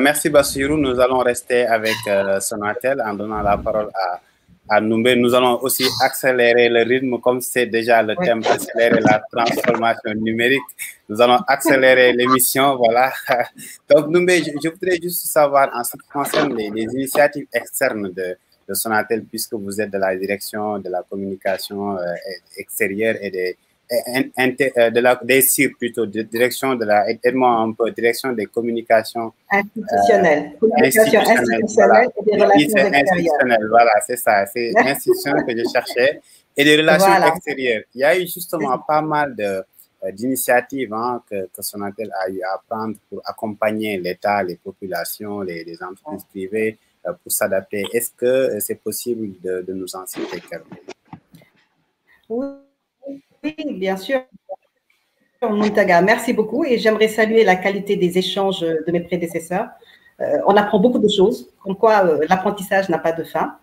Merci Bassirou. Nous allons rester avec Sonatel en donnant la parole à Noumbé. Nous allons aussi accélérer le rythme, comme c'est déjà le thème, accélérer la transformation numérique. Nous allons accélérer l'émission, voilà. Donc Noumbé, je voudrais juste savoir, en ce qui concerne les initiatives externes de Sonatel, puisque vous êtes de la direction de la communication extérieure et des CIR plutôt, direction de la, aide-moi un peu, direction des communications institutionnelles. Communication institutionnelle et des relations extérieures. Voilà, c'est ça, c'est institutionnel que je cherchais. Et des relations extérieures. Il y a eu justement pas mal d'initiatives que Sonatel a eu à prendre pour accompagner l'État, les populations, les entreprises privées pour s'adapter. Est-ce que c'est possible de nous en citer quelques-uns? Oui, bien sûr. Muntaga, merci beaucoup et j'aimerais saluer la qualité des échanges de mes prédécesseurs. On apprend beaucoup de choses, comme quoi l'apprentissage n'a pas de fin.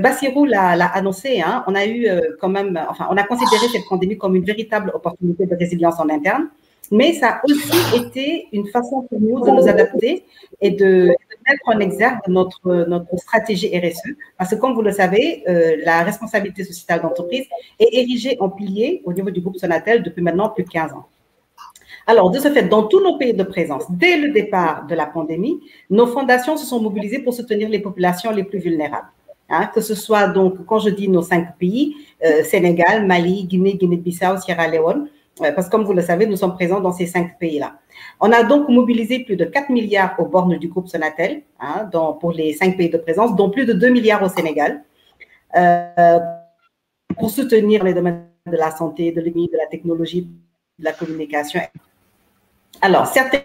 Bassirou l'a annoncé, hein, on a eu quand même, enfin, on a considéré cette pandémie comme une véritable opportunité de résilience en interne, mais ça a aussi été une façon pour nous de nous adapter et de mettre en exergue notre stratégie RSE. Parce que, comme vous le savez, la responsabilité sociétale d'entreprise est érigée en pilier au niveau du groupe Sonatel depuis maintenant plus de 15 ans. Alors, de ce fait, dans tous nos pays de présence, dès le départ de la pandémie, nos fondations se sont mobilisées pour soutenir les populations les plus vulnérables. Hein, que ce soit donc, quand je dis nos 5 pays, Sénégal, Mali, Guinée, Guinée-Bissau, Sierra Leone, parce que comme vous le savez, nous sommes présents dans ces 5 pays-là. On a donc mobilisé plus de 4 milliards aux bornes du groupe Sonatel, hein, pour les 5 pays de présence, dont plus de 2 milliards au Sénégal. pour soutenir les domaines de la santé, de l'économie, de la technologie, de la communication. Alors, certaines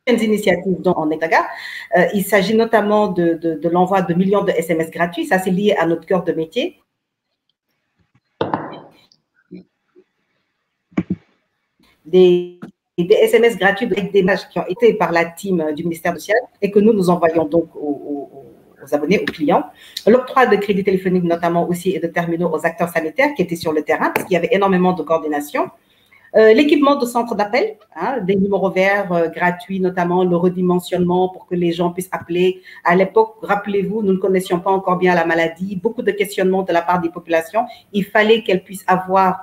initiatives dont on est il s'agit notamment de l'envoi de millions de SMS gratuits. Ça, c'est lié à notre cœur de métier. Des SMS gratuits avec des images qui ont été par la team du ministère social et que nous envoyons donc aux abonnés, aux clients. L'octroi de crédits téléphoniques notamment aussi et de terminaux aux acteurs sanitaires qui étaient sur le terrain parce qu'il y avait énormément de coordination. L'équipement de centres d'appel, des numéros verts gratuits, notamment le redimensionnement pour que les gens puissent appeler. À l'époque, rappelez-vous, nous ne connaissions pas encore bien la maladie, beaucoup de questionnements de la part des populations. Il fallait qu'elles puissent avoir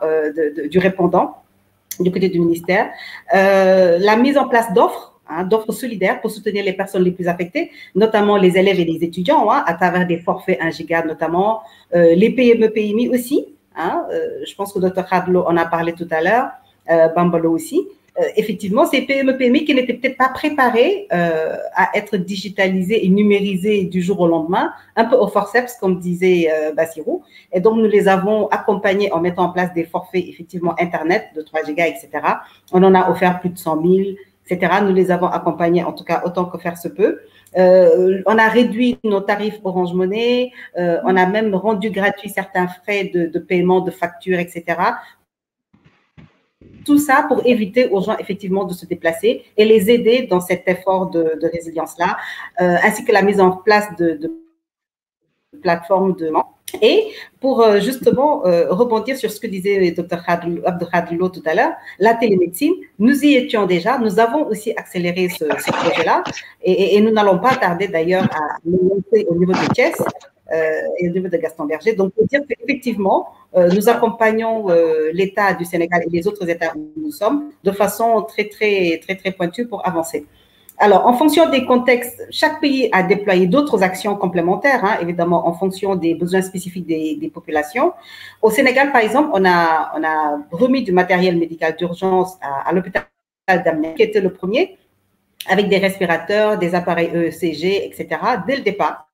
du répondant du côté du ministère. La mise en place d'offres, d'offres solidaires pour soutenir les personnes les plus affectées, notamment les élèves et les étudiants, à travers des forfaits 1 giga notamment, les PME, PMI aussi. Je pense que Dr Khadlo en a parlé tout à l'heure, Bambalo aussi. Effectivement, ces PME, PMI qui n'étaient peut-être pas préparés à être digitalisés et numérisés du jour au lendemain, un peu au forceps, comme disait Bassirou. Et donc, nous les avons accompagnés en mettant en place des forfaits, effectivement, Internet de 3 gigas, etc. On en a offert plus de 100 000, etc. Nous les avons accompagnés, en tout cas, autant que faire se peut. On a réduit nos tarifs Orange Money, on a même rendu gratuit certains frais de paiement, de factures, etc. Tout ça pour éviter aux gens effectivement de se déplacer et les aider dans cet effort de résilience-là, ainsi que la mise en place de plateformes de... Et pour justement rebondir sur ce que disait Dr Abdelhadlo tout à l'heure, la télémédecine, nous y étions déjà, nous avons aussi accéléré ce projet-là et nous n'allons pas tarder d'ailleurs à le lancer au niveau de Thiès et au niveau de Gaston Berger. Donc, pour dire qu'effectivement, nous accompagnons l'État du Sénégal et les autres États où nous sommes de façon très pointue pour avancer. Alors, en fonction des contextes, chaque pays a déployé d'autres actions complémentaires, évidemment, en fonction des besoins spécifiques des populations. Au Sénégal, par exemple, on a remis du matériel médical d'urgence à l'hôpital d'Amiens, qui était le premier, avec des respirateurs, des appareils ECG, etc., dès le départ.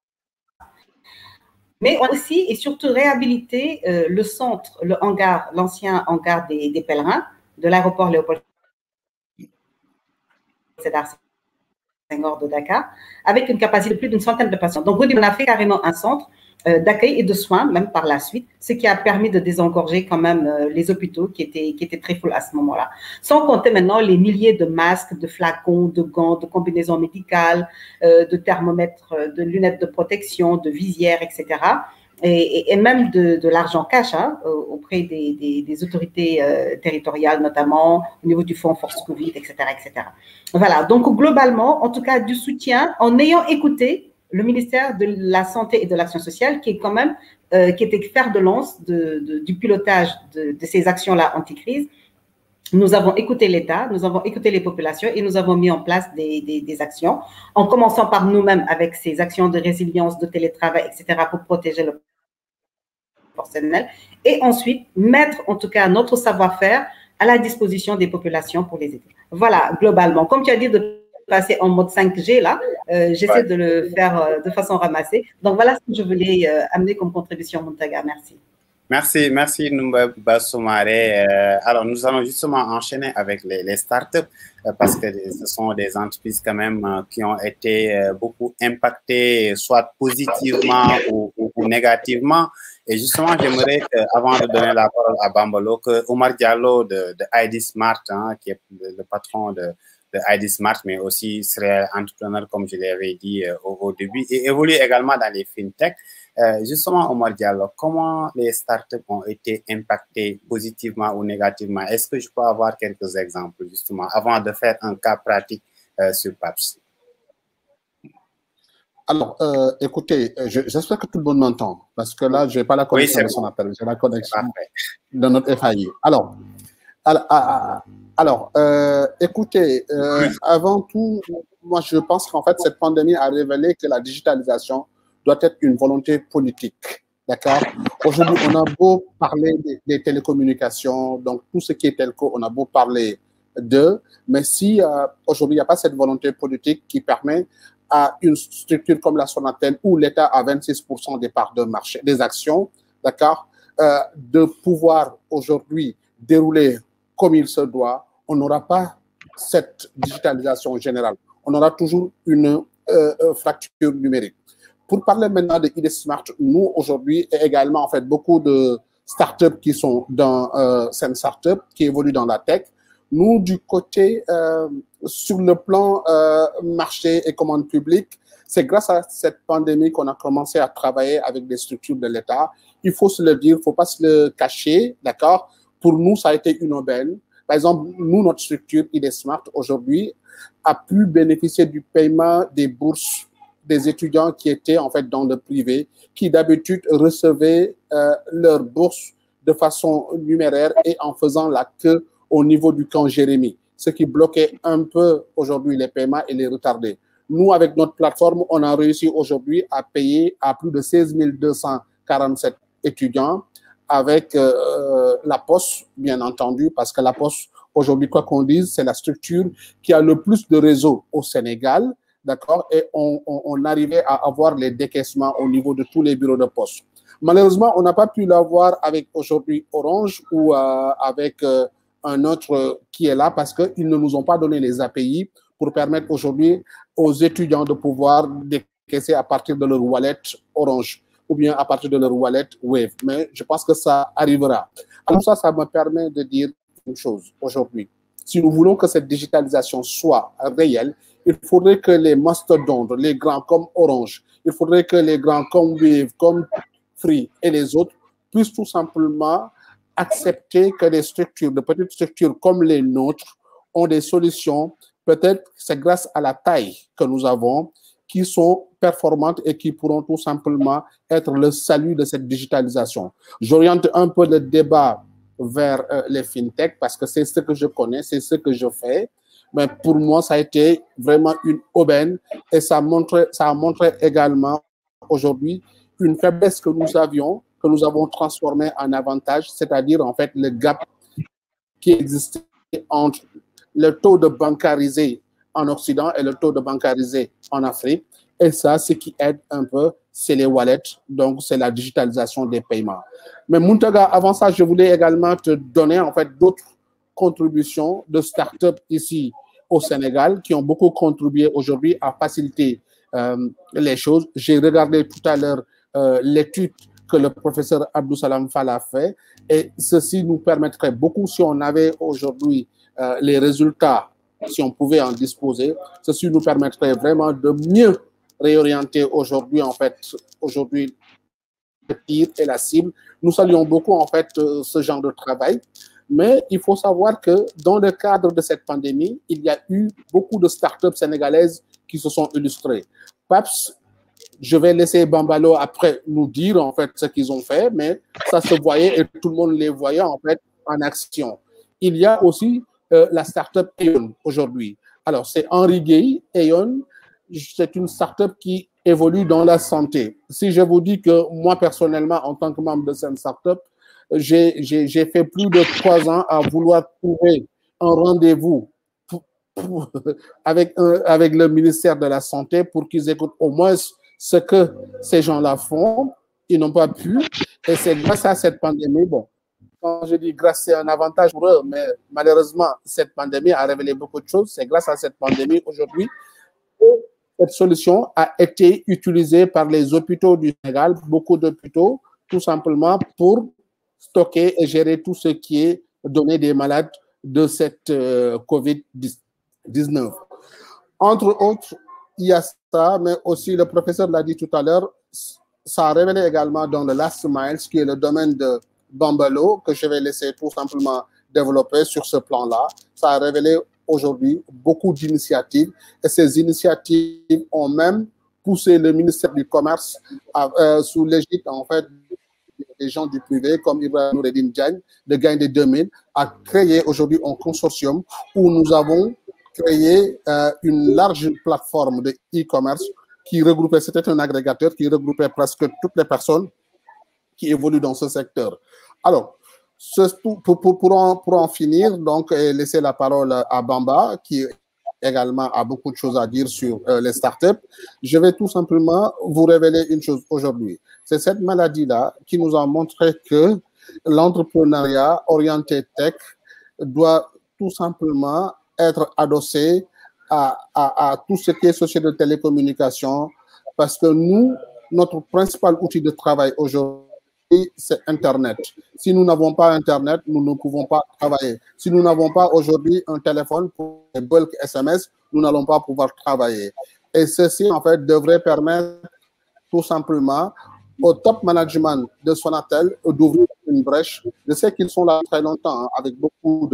Mais on a aussi et surtout réhabilité le centre, le hangar, l'ancien hangar des pèlerins de l'aéroport Léopold Sédar Senghor de Dakar, avec une capacité de plus d'une centaine de patients. Donc, on a fait carrément un centre d'accueil et de soins, même par la suite, ce qui a permis de désengorger quand même les hôpitaux qui étaient très full à ce moment-là. Sans compter maintenant les milliers de masques, de flacons, de gants, de combinaisons médicales, de thermomètres, de lunettes de protection, de visières, etc. Et même de l'argent cash auprès des autorités territoriales, notamment au niveau du fonds Force Covid, etc., etc. Voilà, donc globalement, en tout cas, du soutien en ayant écouté le ministère de la Santé et de l'Action sociale, qui est quand même, qui était fer de lance du pilotage de ces actions-là anti-crise. Nous avons écouté l'État, nous avons écouté les populations et nous avons mis en place des actions, en commençant par nous-mêmes avec ces actions de résilience, de télétravail, etc., pour protéger le personnel, et ensuite mettre en tout cas notre savoir-faire à la disposition des populations pour les aider. Voilà, globalement. Comme tu as dit de passer en mode 5G, là, j'essaie de le faire de façon ramassée. Donc, voilà ce que je voulais amener comme contribution, Montaga. Merci. Merci Numba Bassoumare. Alors, nous allons justement enchaîner avec les startups parce que ce sont des entreprises quand même qui ont été beaucoup impactées, soit positivement ou négativement. Et justement, j'aimerais, avant de donner la parole à Bambalo, que Omar Diallo de ID Smart, qui est le patron de ID Smart, mais aussi serait entrepreneur, comme je l'avais dit au début, et évolue également dans les fintech. Justement, Omar Diallo, comment les startups ont été impactées positivement ou négativement? Est-ce que je peux avoir quelques exemples, justement, avant de faire un cas pratique sur PAPS? Alors, écoutez, j'espère que tout le monde m'entend, parce que là, je n'ai pas la connexion de son appel, j'ai la connexion de notre FAI. Alors, écoutez, avant tout, moi, je pense qu'en fait, cette pandémie a révélé que la digitalisation doit être une volonté politique, d'accord? Aujourd'hui, on a beau parler des télécommunications, donc tout ce qui est telco, on a beau parler d'eux, mais si aujourd'hui, il n'y a pas cette volonté politique qui permet à une structure comme la Sonatel où l'État a 26% des parts de marché, des actions, d'accord, de pouvoir aujourd'hui dérouler comme il se doit, on n'aura pas cette digitalisation générale. On aura toujours une fracture numérique. Pour parler maintenant de ID Smart, nous aujourd'hui, et également en fait beaucoup de startups qui sont dans cette startup, qui évoluent dans la tech, nous du côté sur le plan marché et commande publique, c'est grâce à cette pandémie qu'on a commencé à travailler avec des structures de l'État. Il faut se le dire, il ne faut pas se le cacher, d'accord? Pour nous, ça a été une aubaine. Par exemple, nous, notre structure ID Smart aujourd'hui a pu bénéficier du paiement des bourses des étudiants qui étaient en fait dans le privé, qui d'habitude recevaient leurs bourses de façon numéraire et en faisant la queue au niveau du camp Jérémy, ce qui bloquait un peu aujourd'hui les paiements et les retardait. Nous, avec notre plateforme, on a réussi aujourd'hui à payer à plus de 16 247 étudiants avec la Poste, bien entendu, parce que la Poste, aujourd'hui, quoi qu'on dise, c'est la structure qui a le plus de réseaux au Sénégal, d'accord, et on arrivait à avoir les décaissements au niveau de tous les bureaux de poste. Malheureusement, on n'a pas pu l'avoir avec aujourd'hui Orange ou avec un autre qui est là parce qu'ils ne nous ont pas donné les API pour permettre aujourd'hui aux étudiants de pouvoir décaisser à partir de leur wallet Orange ou bien à partir de leur wallet Wave. Mais je pense que ça arrivera. Alors ça me permet de dire une chose aujourd'hui. Si nous voulons que cette digitalisation soit réelle, il faudrait que les mastodontes, les grands comme Orange, il faudrait que les grands comme Wave, comme Free et les autres puissent tout simplement accepter que des structures, de petites structures comme les nôtres, ont des solutions. Peut-être que c'est grâce à la taille que nous avons qui sont performantes et qui pourront tout simplement être le salut de cette digitalisation. J'oriente un peu le débat vers les fintech parce que c'est ce que je connais, c'est ce que je fais. Mais pour moi, ça a été vraiment une aubaine et ça a montré également aujourd'hui une faiblesse que nous avions, que nous avons transformé en avantage, c'est-à-dire en fait le gap qui existait entre le taux de bancarisé en Occident et le taux de bancarisé en Afrique. Et ça, ce qui aide un peu, c'est les wallets, donc c'est la digitalisation des paiements. Mais Mountaga, avant ça, je voulais également te donner en fait d'autres contributions de start-up ici au Sénégal qui ont beaucoup contribué aujourd'hui à faciliter les choses. J'ai regardé tout à l'heure l'étude que le professeur Abdou Salam Fall a fait et ceci nous permettrait beaucoup si on avait aujourd'hui les résultats, si on pouvait en disposer, ceci nous permettrait vraiment de mieux réorienter aujourd'hui en fait le tir et la cible. Nous saluons beaucoup en fait ce genre de travail. Mais il faut savoir que dans le cadre de cette pandémie, il y a eu beaucoup de startups sénégalaises qui se sont illustrées. PAPS, je vais laisser Bambalo après nous dire en fait ce qu'ils ont fait, mais ça se voyait et tout le monde les voyait en fait en action. Il y a aussi la startup Aeon aujourd'hui. Alors c'est Henri Gueye, Aeon, c'est une startup qui évolue dans la santé. Si je vous dis que moi personnellement, en tant que membre de cette startup, j'ai fait plus de 3 ans à vouloir trouver un rendez-vous avec le ministère de la Santé pour qu'ils écoutent au moins ce que ces gens-là font. Ils n'ont pas pu. Et c'est grâce à cette pandémie, bon, quand je dis grâce, c'est un avantage pour eux, mais malheureusement, cette pandémie a révélé beaucoup de choses. C'est grâce à cette pandémie aujourd'hui que cette solution a été utilisée par les hôpitaux du Sénégal, beaucoup d'hôpitaux, tout simplement pour stocker et gérer tout ce qui est donné des malades de cette COVID-19. Entre autres, il y a ça, mais aussi le professeur l'a dit tout à l'heure, ça a révélé également dans le Last Mile, qui est le domaine de Bambalo, que je vais laisser tout simplement développer sur ce plan-là. Ça a révélé aujourd'hui beaucoup d'initiatives et ces initiatives ont même poussé le ministère du Commerce sous l'égide en fait des gens du privé comme Ibrahim Noureddine Diagne de Gagne des 2000 a créé aujourd'hui un consortium où nous avons créé une large plateforme de e-commerce qui regroupait, c'était un agrégateur qui regroupait presque toutes les personnes qui évoluent dans ce secteur. Alors, pour en finir, donc, et laisser la parole à Bamba, qui est également a beaucoup de choses à dire sur les startups. Je vais tout simplement vous révéler une chose aujourd'hui. C'est cette maladie-là qui nous a montré que l'entrepreneuriat orienté tech doit tout simplement être adossé à tout ce qui est société de télécommunication, parce que nous, notre principal outil de travail aujourd'hui, c'est Internet. Si nous n'avons pas Internet, nous ne pouvons pas travailler. Si nous n'avons pas aujourd'hui un téléphone pour les bulk SMS, nous n'allons pas pouvoir travailler. Et ceci, en fait, devrait permettre tout simplement au top management de Sonatel d'ouvrir une brèche. Je sais qu'ils sont là très longtemps, hein, avec beaucoup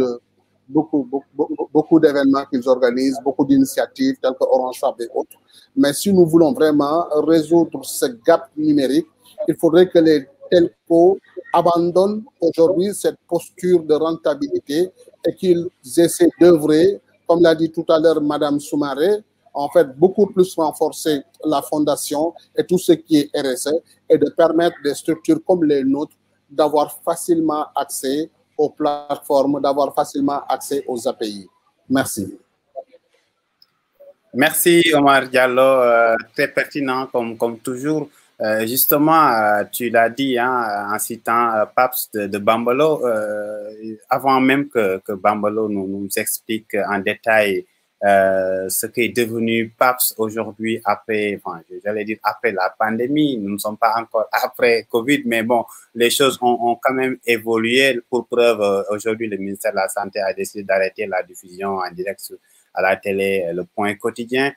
d'événements qu'ils organisent, beaucoup d'initiatives telles que Orange Fab et autres. Mais si nous voulons vraiment résoudre ce gap numérique, il faudrait que les telcos abandonnent aujourd'hui cette posture de rentabilité et qu'ils essaient d'œuvrer, comme l'a dit tout à l'heure Madame Soumaré, en fait, beaucoup plus renforcer la fondation et tout ce qui est RSE et de permettre des structures comme les nôtres d'avoir facilement accès aux plateformes, d'avoir facilement accès aux API. Merci. Merci Omar Diallo, très pertinent comme toujours. Justement, tu l'as dit hein, en citant Paps de Bambalo, avant même que Bambalo nous explique en détail ce qui est devenu Paps aujourd'hui après, enfin, j'allais dire après la pandémie. Nous ne sommes pas encore après Covid, mais bon, les choses ont quand même évolué. Pour preuve, aujourd'hui, le ministère de la Santé a décidé d'arrêter la diffusion en direct à la télé, le Point Quotidien.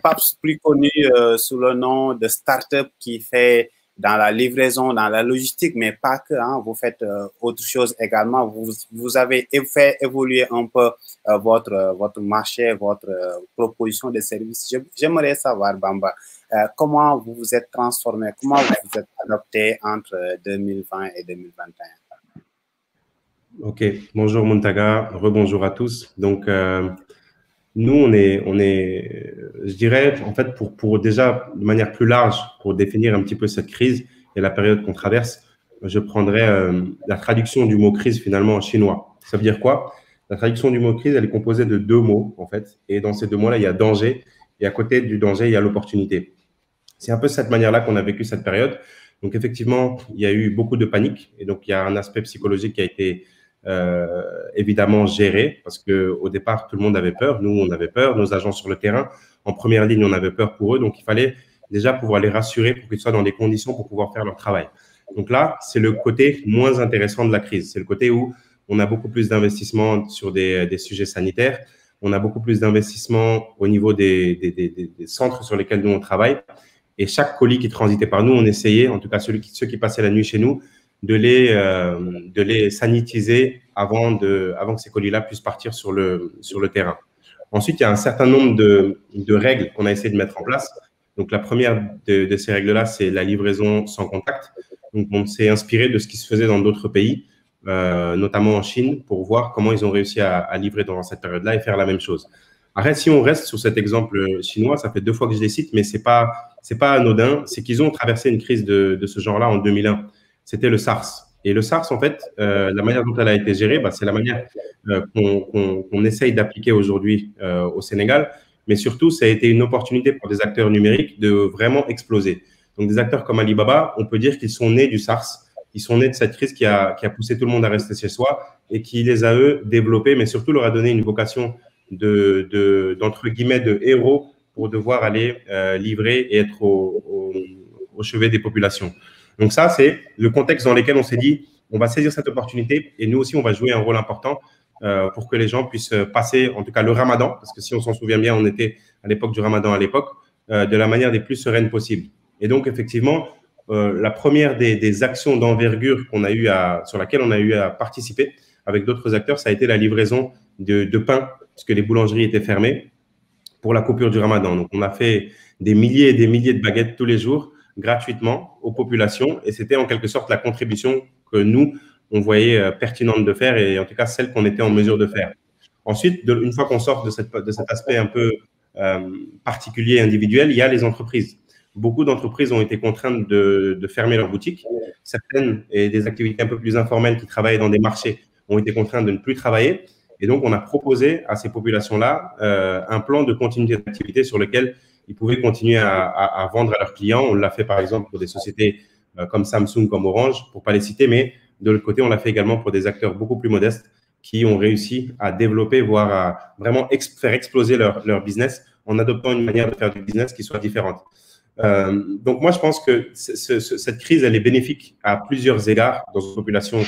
Paps, plus connu sous le nom de start-up qui fait dans la livraison, dans la logistique, mais pas que, hein, vous faites autre chose également. Vous avez fait évoluer un peu votre marché, votre proposition de services. J'aimerais savoir, Bamba, comment vous vous êtes transformé, comment vous vous êtes adapté entre 2020 et 2021? Ok, bonjour Muntaga, rebonjour à tous. Donc, nous, on est, je dirais, en fait, pour déjà, de manière plus large, pour définir un petit peu cette crise et la période qu'on traverse, je prendrais la traduction du mot crise finalement en chinois. Ça veut dire quoi? La traduction du mot crise, elle est composée de deux mots, en fait. Et dans ces deux mots-là, il y a danger. Et à côté du danger, il y a l'opportunité. C'est un peu cette manière-là qu'on a vécu cette période. Donc, effectivement, il y a eu beaucoup de panique. Et donc, il y a un aspect psychologique qui a été évidemment géré, parce qu'au départ, tout le monde avait peur. Nous, on avait peur. Nos agents sur le terrain, en première ligne, on avait peur pour eux. Donc, il fallait déjà pouvoir les rassurer pour qu'ils soient dans des conditions pour pouvoir faire leur travail. Donc là, c'est le côté moins intéressant de la crise. C'est le côté où on a beaucoup plus d'investissements sur des sujets sanitaires. On a beaucoup plus d'investissements au niveau des centres sur lesquels nous, on travaille. Et chaque colis qui transitait par nous, on essayait, en tout cas ceux qui passaient la nuit chez nous, de les sanitiser avant que ces colis-là puissent partir sur le terrain. Ensuite, il y a un certain nombre de règles qu'on a essayé de mettre en place. Donc, la première de ces règles-là, c'est la livraison sans contact. Donc, on s'est inspiré de ce qui se faisait dans d'autres pays, notamment en Chine, pour voir comment ils ont réussi à livrer dans cette période-là et faire la même chose. Après, si on reste sur cet exemple chinois, ça fait 2 fois que je les cite, mais c'est pas anodin. C'est qu'ils ont traversé une crise de ce genre-là en 2001. C'était le SARS. Et le SARS, en fait, la manière dont elle a été gérée, c'est la manière qu'on essaye d'appliquer aujourd'hui au Sénégal. Mais surtout, ça a été une opportunité pour des acteurs numériques de vraiment exploser. Donc, des acteurs comme Alibaba, on peut dire qu'ils sont nés du SARS. Ils sont nés de cette crise qui a poussé tout le monde à rester chez soi et qui les a, eux, développés, mais surtout leur a donné une vocation d'entre guillemets, de héros pour devoir aller livrer et être au chevet des populations. Donc ça, c'est le contexte dans lequel on s'est dit, on va saisir cette opportunité et nous aussi, on va jouer un rôle important pour que les gens puissent passer, en tout cas le ramadan, parce que si on s'en souvient bien, on était à l'époque du ramadan à l'époque, de la manière des plus sereines possible. Et donc, effectivement, la première des actions d'envergure sur laquelle on a eu à participer avec d'autres acteurs, ça a été la livraison de pain, puisque les boulangeries étaient fermées pour la coupure du ramadan. Donc, on a fait des milliers et des milliers de baguettes tous les jours, gratuitement aux populations, et c'était en quelque sorte la contribution que nous, on voyait pertinente de faire, et en tout cas celle qu'on était en mesure de faire. Ensuite, une fois qu'on sort de cet aspect un peu particulier, individuel, il y a les entreprises. Beaucoup d'entreprises ont été contraintes de fermer leurs boutiques. Certaines, et des activités un peu plus informelles qui travaillaient dans des marchés, ont été contraintes de ne plus travailler. Et donc, on a proposé à ces populations-là un plan de continuité d'activité sur lequel ils pouvaient continuer à vendre à leurs clients. On l'a fait, par exemple, pour des sociétés comme Samsung, comme Orange, pour ne pas les citer, mais de l'autre côté, on l'a fait également pour des acteurs beaucoup plus modestes qui ont réussi à développer, voire à vraiment faire exploser leur business en adoptant une manière de faire du business qui soit différente. Donc, moi, je pense que cette crise, elle est bénéfique à plusieurs égards dans une population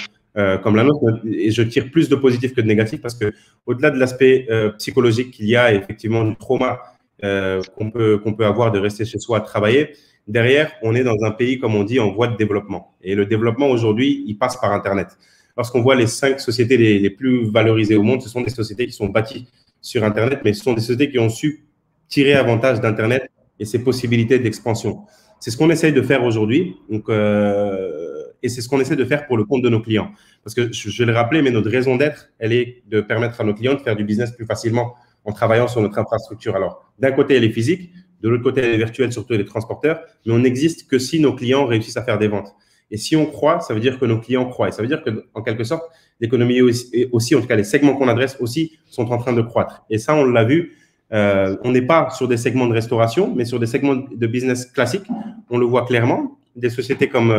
comme la nôtre. Et je tire plus de positif que de négatif parce qu'au-delà de l'aspect psychologique qu'il y a, effectivement, du trauma qu'on peut avoir de rester chez soi à travailler, derrière, on est dans un pays, comme on dit, en voie de développement. Et le développement, aujourd'hui, il passe par Internet. Lorsqu'on voit les 5 sociétés les plus valorisées au monde, ce sont des sociétés qui sont bâties sur Internet, mais ce sont des sociétés qui ont su tirer avantage d'Internet et ses possibilités d'expansion. C'est ce qu'on essaye de faire aujourd'hui, et c'est ce qu'on essaie de faire pour le compte de nos clients. Parce que, je vais le rappeler, mais notre raison d'être, elle est de permettre à nos clients de faire du business plus facilement en travaillant sur notre infrastructure. Alors, d'un côté, elle est physique, de l'autre côté, elle est virtuelle, surtout les transporteurs, mais on n'existe que si nos clients réussissent à faire des ventes. Et si on croit, ça veut dire que nos clients croient. Et ça veut dire qu'en quelque sorte, l'économie aussi, en tout cas les segments qu'on adresse aussi, sont en train de croître. Et ça, on l'a vu, on n'est pas sur des segments de restauration, mais sur des segments de business classiques. On le voit clairement. Des sociétés comme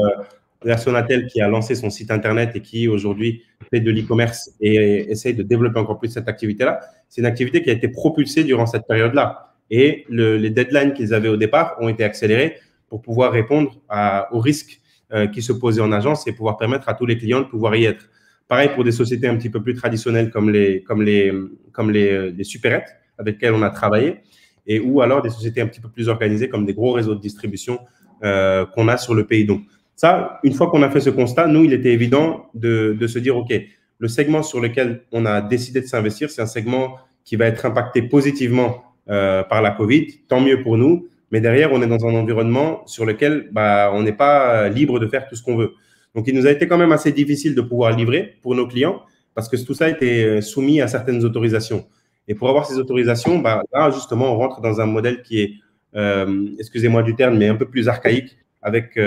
la Sonatel qui a lancé son site Internet et qui aujourd'hui fait de l'e-commerce et essaye de développer encore plus cette activité-là, c'est une activité qui a été propulsée durant cette période-là. Et les deadlines qu'ils avaient au départ ont été accélérés pour pouvoir répondre aux risques qui se posaient en agence et pouvoir permettre à tous les clients de pouvoir y être. Pareil pour des sociétés un petit peu plus traditionnelles comme les supérettes avec lesquelles on a travaillé, ou alors des sociétés un petit peu plus organisées comme des gros réseaux de distribution qu'on a sur le pays. Donc ça, une fois qu'on a fait ce constat, nous, il était évident de se dire, OK, le segment sur lequel on a décidé de s'investir, c'est un segment qui va être impacté positivement par la Covid, tant mieux pour nous. Mais derrière, on est dans un environnement sur lequel on n'est pas libre de faire tout ce qu'on veut. Donc, il nous a été quand même assez difficile de pouvoir livrer pour nos clients parce que tout ça était soumis à certaines autorisations. Et pour avoir ces autorisations, là, justement, on rentre dans un modèle qui est, excusez-moi du terme, mais un peu plus archaïque avec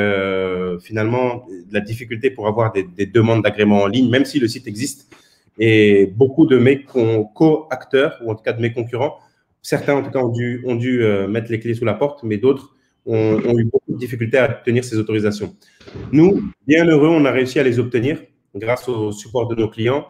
finalement de la difficulté pour avoir des demandes d'agrément en ligne, même si le site existe. Et beaucoup de mes co-acteurs, ou en tout cas de mes concurrents, certains, en tout cas, ont dû mettre les clés sous la porte, mais d'autres ont eu beaucoup de difficultés à obtenir ces autorisations. Nous, bien heureux, on a réussi à les obtenir grâce au support de nos clients.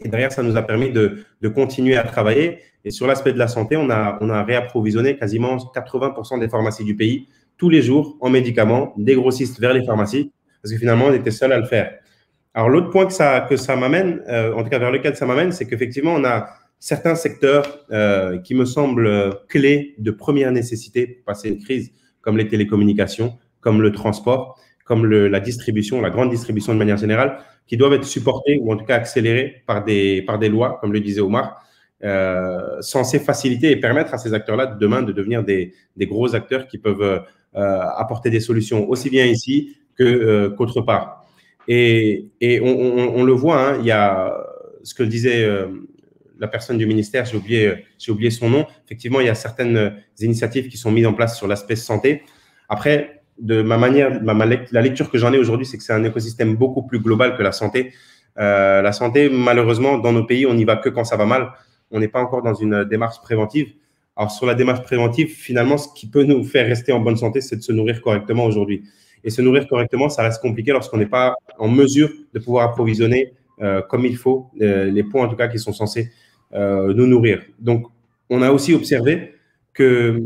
Et derrière, ça nous a permis de continuer à travailler. Et sur l'aspect de la santé, on a réapprovisionné quasiment 80% des pharmacies du pays tous les jours en médicaments, des grossistes vers les pharmacies, parce que finalement, on était seul à le faire. Alors, l'autre point que ça m'amène, en tout cas vers lequel ça m'amène, c'est qu'effectivement, on a certains secteurs qui me semblent clés de première nécessité pour passer une crise, comme les télécommunications, comme le transport, comme la distribution, la grande distribution de manière générale, qui doivent être supportés ou en tout cas accélérés par des lois, comme le disait Omar, censées faciliter et permettre à ces acteurs-là de demain de devenir des gros acteurs qui peuvent apporter des solutions aussi bien ici qu'autre part. Et on le voit, hein, il y a ce que disait la personne du ministère, j'ai oublié son nom. Effectivement, il y a certaines initiatives qui sont mises en place sur l'aspect santé. Après, de ma manière, la lecture que j'en ai aujourd'hui, c'est que c'est un écosystème beaucoup plus global que la santé. La santé, malheureusement, dans nos pays, on n'y va que quand ça va mal. On n'est pas encore dans une démarche préventive. Alors, sur la démarche préventive, finalement, ce qui peut nous faire rester en bonne santé, c'est de se nourrir correctement aujourd'hui. Et se nourrir correctement, ça reste compliqué lorsqu'on n'est pas en mesure de pouvoir approvisionner comme il faut les points, en tout cas, qui sont censés nous nourrir. Donc, on a aussi observé que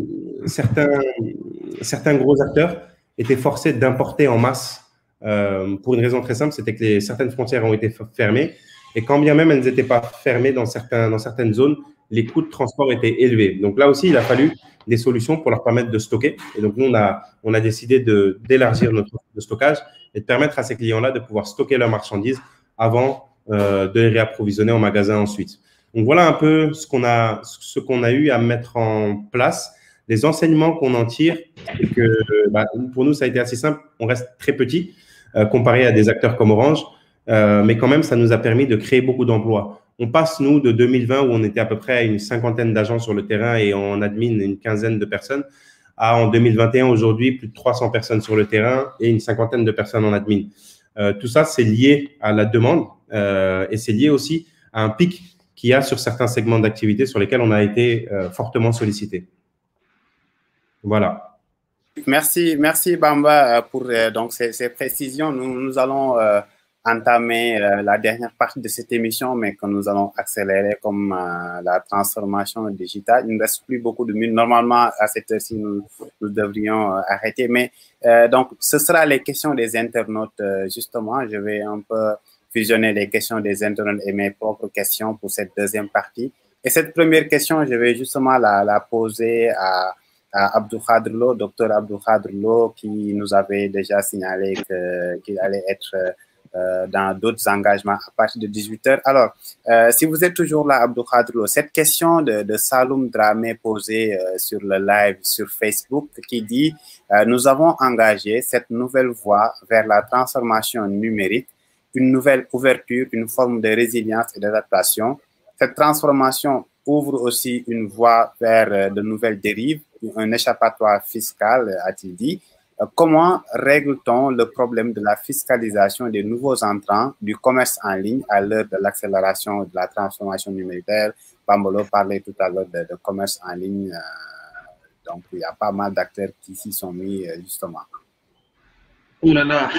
certains gros acteurs étaient forcés d'importer en masse pour une raison très simple, c'était que certaines frontières ont été fermées et quand bien même elles n'étaient pas fermées dans certaines zones, les coûts de transport étaient élevés. Donc là aussi, il a fallu des solutions pour leur permettre de stocker. Et donc, nous, on a décidé d'élargir notre offre de stockage et de permettre à ces clients-là de pouvoir stocker leurs marchandises avant de les réapprovisionner en magasin ensuite. Donc, voilà un peu ce qu'on a eu à mettre en place. Les enseignements qu'on en tire, c'est que pour nous, ça a été assez simple. On reste très petit comparé à des acteurs comme Orange, mais quand même, ça nous a permis de créer beaucoup d'emplois. On passe, nous, de 2020, où on était à peu près à une 50aine d'agents sur le terrain et en admin, une 15aine de personnes, à en 2021, aujourd'hui, plus de 300 personnes sur le terrain et une 50aine de personnes en admin. Tout ça, c'est lié à la demande et c'est lié aussi à un pic qu'il y a sur certains segments d'activité sur lesquels on a été fortement sollicité. Voilà. Merci Bamba pour donc ces précisions. Nous allons entamer la dernière partie de cette émission, mais que nous allons accélérer comme la transformation digitale. Il ne reste plus beaucoup de minutes. Normalement, à cette heure-ci, nous devrions arrêter. Mais donc, ce sera les questions des internautes. Justement, je vais un peu fusionner les questions des internautes et mes propres questions pour cette deuxième partie. Et cette première question, je vais justement la poser à Abdou Khadr Lo, docteur Abdou Khadr Lo, qui nous avait déjà signalé qu'il allait être dans d'autres engagements à partir de 18h. Alors, si vous êtes toujours là, Abdou Khadr Lo, cette question de Saloum Dramé posée sur le live sur Facebook qui dit nous avons engagé cette nouvelle voie vers la transformation numérique, une nouvelle ouverture, une forme de résilience et d'adaptation. Cette transformation ouvre aussi une voie vers de nouvelles dérives, un échappatoire fiscal, a-t-il dit. Comment règle-t-on le problème de la fiscalisation des nouveaux entrants du commerce en ligne à l'heure de l'accélération de la transformation numérique? Bambolo parlait tout à l'heure de commerce en ligne, donc il y a pas mal d'acteurs qui s'y sont mis justement. Oh là là,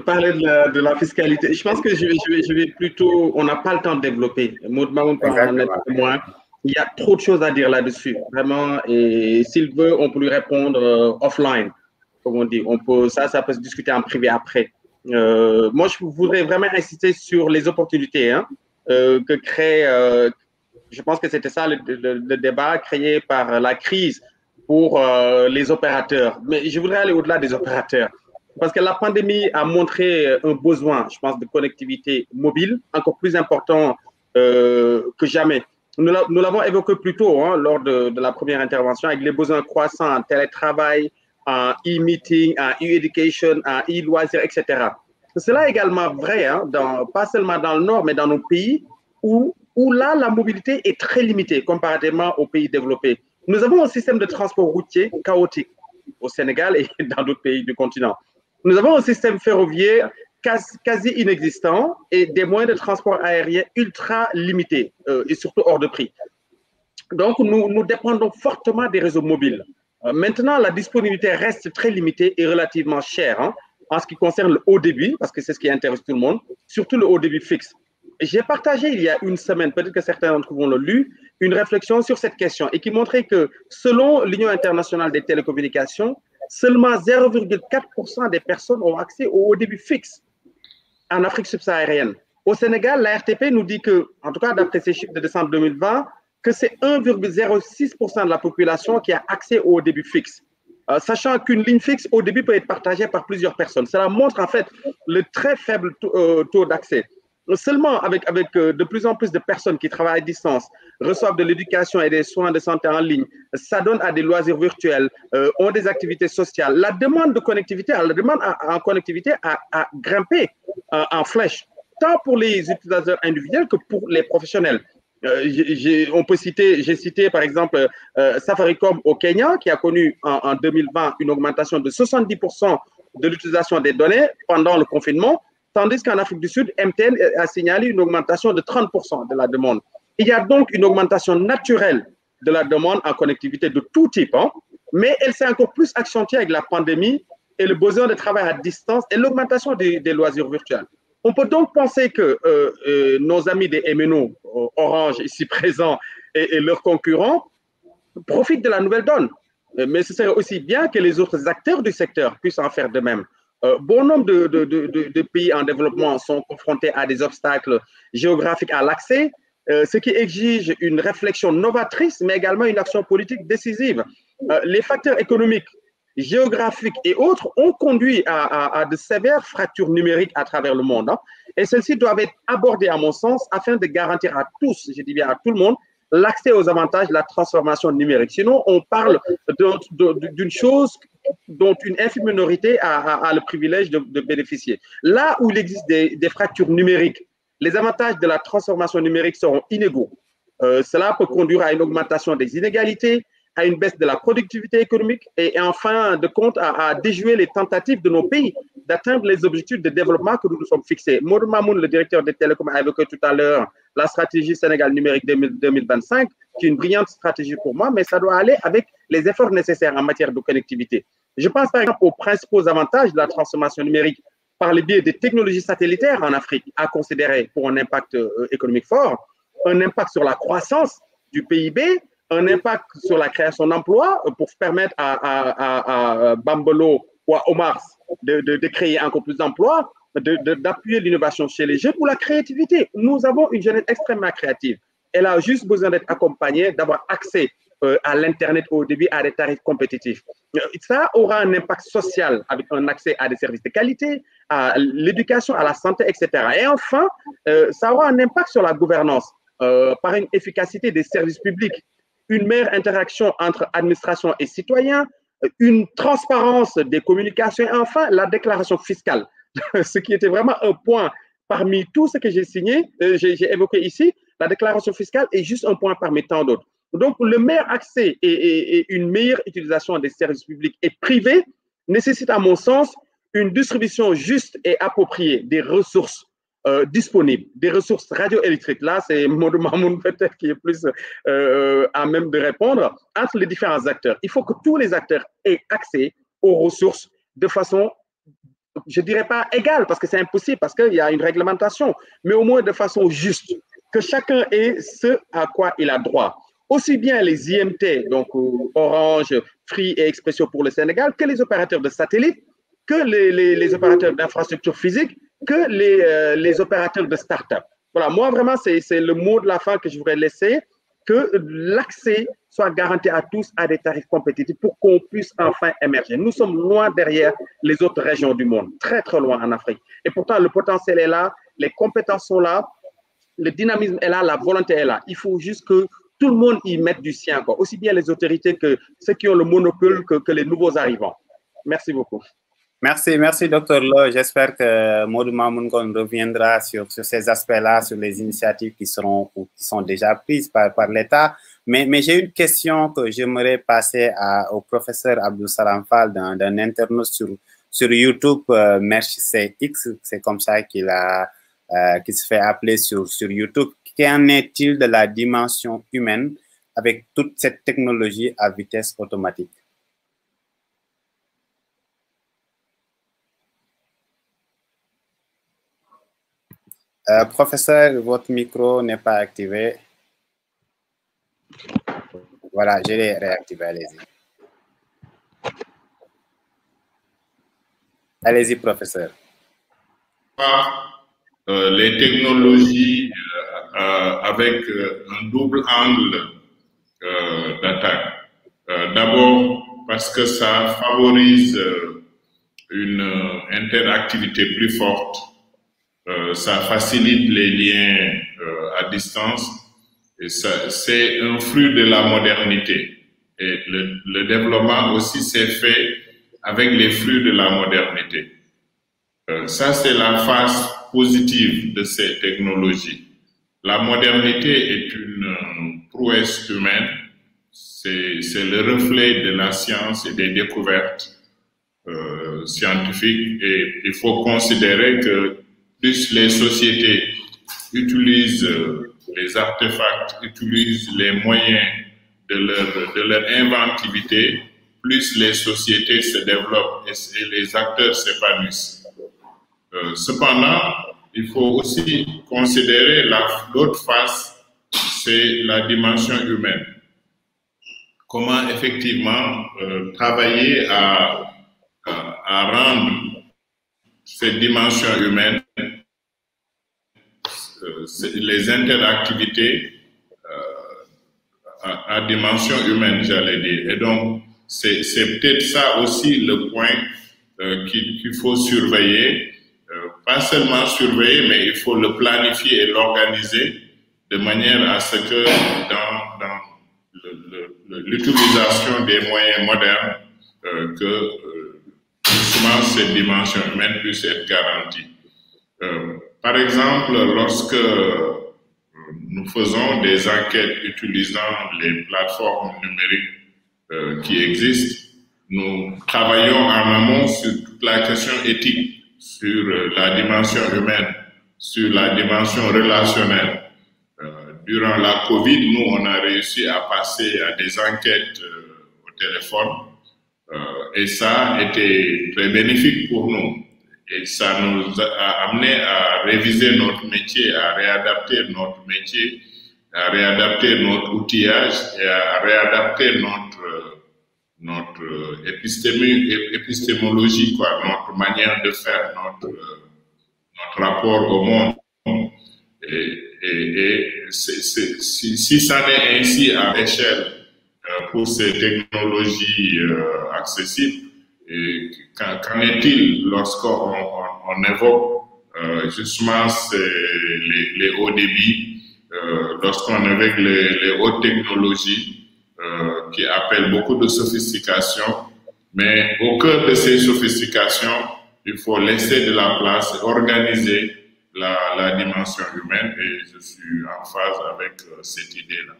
parler de la fiscalité. Je pense que je vais plutôt, on n'a pas le temps de développer. Maud Mamoun parle en être moins. Il y a trop de choses à dire là-dessus, vraiment. Et s'il veut, on peut lui répondre offline, comme on dit. Ça peut se discuter en privé après. Moi, je voudrais vraiment insister sur les opportunités que crée. Je pense que c'était ça le débat créé par la crise pour les opérateurs. Mais je voudrais aller au-delà des opérateurs. Parce que la pandémie a montré un besoin, je pense, de connectivité mobile encore plus important que jamais. Nous l'avons évoqué plus tôt lors de la première intervention avec les besoins croissants en télétravail, en e-meeting, en e-education, en e-loisirs, etc. Cela est également vrai, pas seulement dans le Nord, mais dans nos pays où là, la mobilité est très limitée comparativement aux pays développés. Nous avons un système de transport routier chaotique au Sénégal et dans d'autres pays du continent. Nous avons un système ferroviaire quasi inexistant et des moyens de transport aérien ultra limités et surtout hors de prix. Donc, nous dépendons fortement des réseaux mobiles. Maintenant, la disponibilité reste très limitée et relativement chère en ce qui concerne le haut débit, parce que c'est ce qui intéresse tout le monde, surtout le haut débit fixe. J'ai partagé il y a une semaine, peut-être que certains d'entre vous l'ont lu, une réflexion sur cette question et qui montrait que selon l'Union internationale des télécommunications, seulement 0,4% des personnes ont accès au haut débit fixe en Afrique subsaharienne. Au Sénégal, la RTP nous dit que, en tout cas d'après ces chiffres de décembre 2020, que c'est 1,06% de la population qui a accès au haut débit fixe. Sachant qu'une ligne fixe au débit peut être partagée par plusieurs personnes. Cela montre en fait le très faible taux d'accès. Seulement avec de plus en plus de personnes qui travaillent à distance, reçoivent de l'éducation et des soins de santé en ligne, s'adonnent à des loisirs virtuels, ont des activités sociales. La demande de connectivité, la demande en connectivité a grimpé en flèche, tant pour les utilisateurs individuels que pour les professionnels. J'ai cité par exemple Safaricom au Kenya qui a connu en 2020 une augmentation de 70% de l'utilisation des données pendant le confinement. Tandis qu'en Afrique du Sud, MTN a signalé une augmentation de 30% de la demande. Il y a donc une augmentation naturelle de la demande en connectivité de tout type, mais elle s'est encore plus accentuée avec la pandémie et le besoin de travail à distance et l'augmentation des loisirs virtuels. On peut donc penser que nos amis des MNO, Orange ici présents, et leurs concurrents profitent de la nouvelle donne. Mais ce serait aussi bien que les autres acteurs du secteur puissent en faire de même. Bon nombre de pays en développement sont confrontés à des obstacles géographiques à l'accès, ce qui exige une réflexion novatrice, mais également une action politique décisive. Les facteurs économiques, géographiques et autres ont conduit à de sévères fractures numériques à travers le monde. Et celles-ci doivent être abordées, à mon sens, afin de garantir à tous, je dis bien à tout le monde, l'accès aux avantages de la transformation numérique. Sinon, on parle d'une chose dont une infime minorité a le privilège de bénéficier. Là où il existe des fractures numériques, les avantages de la transformation numérique seront inégaux. Cela peut conduire à une augmentation des inégalités, à une baisse de la productivité économique et en fin de compte à déjouer les tentatives de nos pays d'atteindre les objectifs de développement que nous nous sommes fixés. Maud Mamoun, le directeur des télécoms, a évoqué tout à l'heure la stratégie Sénégal numérique 2025, qui est une brillante stratégie pour moi, mais ça doit aller avec les efforts nécessaires en matière de connectivité. Je pense par exemple aux principaux avantages de la transformation numérique par le biais des technologies satellitaires en Afrique, à considérer pour un impact économique fort, un impact sur la croissance du PIB, un impact sur la création d'emplois pour permettre à Bambolo ou à Omar de créer encore plus d'emplois, d'appuyer l'innovation chez les jeunes ou la créativité. Nous avons une jeunesse extrêmement créative. Elle a juste besoin d'être accompagnée, d'avoir accès à l'Internet au début à des tarifs compétitifs. Ça aura un impact social avec un accès à des services de qualité, à l'éducation, à la santé, etc. Et enfin, ça aura un impact sur la gouvernance par une efficacité des services publics, une meilleure interaction entre administration et citoyens, une transparence des communications et enfin la déclaration fiscale, ce qui était vraiment un point parmi tout ce que j'ai signé, j'ai évoqué ici. La déclaration fiscale est juste un point parmi tant d'autres. Donc, le meilleur accès et une meilleure utilisation des services publics et privés nécessite, à mon sens, une distribution juste et appropriée des ressources disponibles, des ressources radioélectriques. Là, c'est Maud Mamoun peut-être qui est plus à même de répondre, entre les différents acteurs. Il faut que tous les acteurs aient accès aux ressources de façon, je ne dirais pas égale, parce que c'est impossible, parce qu'il y a une réglementation, mais au moins de façon juste, que chacun ait ce à quoi il a droit. Aussi bien les IMT, donc Orange, Free et Expression pour le Sénégal, que les opérateurs de satellites, que les opérateurs d'infrastructures physiques, que les opérateurs de start-up. Voilà, moi vraiment, c'est le mot de la fin que je voudrais laisser, que l'accès soit garanti à tous à des tarifs compétitifs pour qu'on puisse enfin émerger. Nous sommes loin derrière les autres régions du monde, très très loin en Afrique. Et pourtant, le potentiel est là, les compétences sont là, le dynamisme est là, la volonté est là. Il faut juste que tout le monde y mette du sien, quoi. Aussi bien les autorités que ceux qui ont le monopole que les nouveaux arrivants. Merci beaucoup. Merci, Dr Lo. J'espère que Maud Mamoun reviendra sur ces aspects-là, sur les initiatives qui sont déjà prises par l'État. Mais j'ai une question que j'aimerais passer au professeur Abdou-Salam Fall d'un internaute sur YouTube, Merch CX, c'est comme ça qu'il se fait appeler sur YouTube. Qu'en est-il de la dimension humaine avec toute cette technologie à vitesse automatique? Professeur, votre micro n'est pas activé. Voilà, je l'ai réactivé, allez-y. Allez-y, professeur. Les technologies avec un double angle d'attaque. D'abord, parce que ça favorise une interactivité plus forte. Ça facilite les liens à distance et c'est un fruit de la modernité. Et le développement aussi s'est fait avec les fruits de la modernité. Ça, c'est la face positive de ces technologies. La modernité est une prouesse humaine, c'est le reflet de la science et des découvertes scientifiques et il faut considérer que plus les sociétés utilisent les artefacts, utilisent les moyens de leur inventivité, plus les sociétés se développent et les acteurs s'épanouissent. Cependant, il faut aussi considérer l'autre face, c'est la dimension humaine. Comment effectivement travailler à rendre cette dimension humaine, les interactivités à dimension humaine, j'allais dire. Et donc, c'est peut-être ça aussi le point qu'il faut surveiller. Pas seulement surveiller, mais il faut le planifier et l'organiser de manière à ce que dans l'utilisation des moyens modernes, que justement cette dimension humaine puisse être garantie. Par exemple, lorsque nous faisons des enquêtes utilisant les plateformes numériques qui existent. Nous travaillons en amont sur toute la question éthique, sur la dimension humaine, sur la dimension relationnelle. Durant la COVID, nous, on a réussi à passer à des enquêtes au téléphone et ça a été très bénéfique pour nous. Et ça nous a amené à réviser notre métier, à réadapter notre métier, à réadapter notre outillage et à réadapter notre épistémologie, quoi, notre manière de faire, notre rapport au monde. Et si ça n'est ainsi à l'échelle pour ces technologies accessibles, qu'en est-il lorsqu'on évoque justement les hauts débits, lorsqu'on évoque les hautes technologies qui appellent beaucoup de sophistication, mais au cœur de ces sophistications, il faut laisser de la place, organiser la dimension humaine, et je suis en phase avec cette idée-là.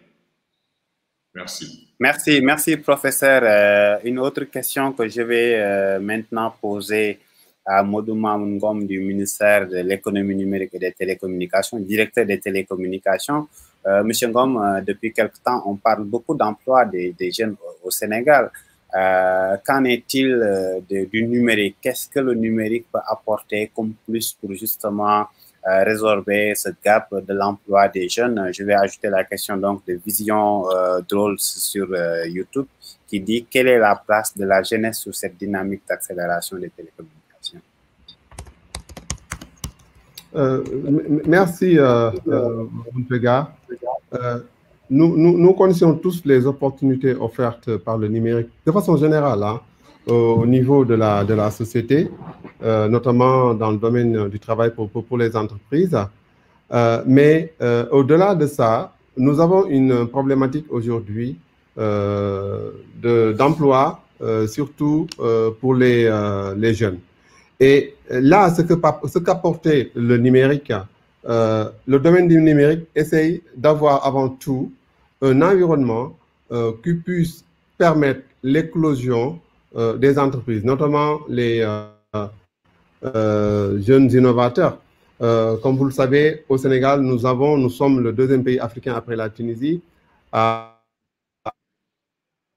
Merci. Merci, professeur. Une autre question que je vais maintenant poser à Modou Mamoun Ngom du ministère de l'économie numérique et des télécommunications, directeur des télécommunications. Monsieur Ngom, depuis quelque temps, on parle beaucoup d'emploi des jeunes au Sénégal. Qu'en est-il du numérique? Qu'est-ce que le numérique peut apporter comme plus pour justement résorber ce gap de l'emploi des jeunes? Je vais ajouter la question donc de Vision Drôle sur YouTube qui dit quelle est la place de la jeunesse sur cette dynamique d'accélération des télécommunications? Merci, Montega. Nous connaissons tous les opportunités offertes par le numérique de façon générale au niveau de la société, notamment dans le domaine du travail pour les entreprises. Mais au-delà de ça, nous avons une problématique aujourd'hui d'emploi, surtout pour les jeunes. Et là, ce qu'apportait le numérique, le domaine du numérique essaye d'avoir avant tout un environnement qui puisse permettre l'éclosion des entreprises, notamment les jeunes innovateurs. Comme vous le savez, au Sénégal, nous sommes le deuxième pays africain après la Tunisie à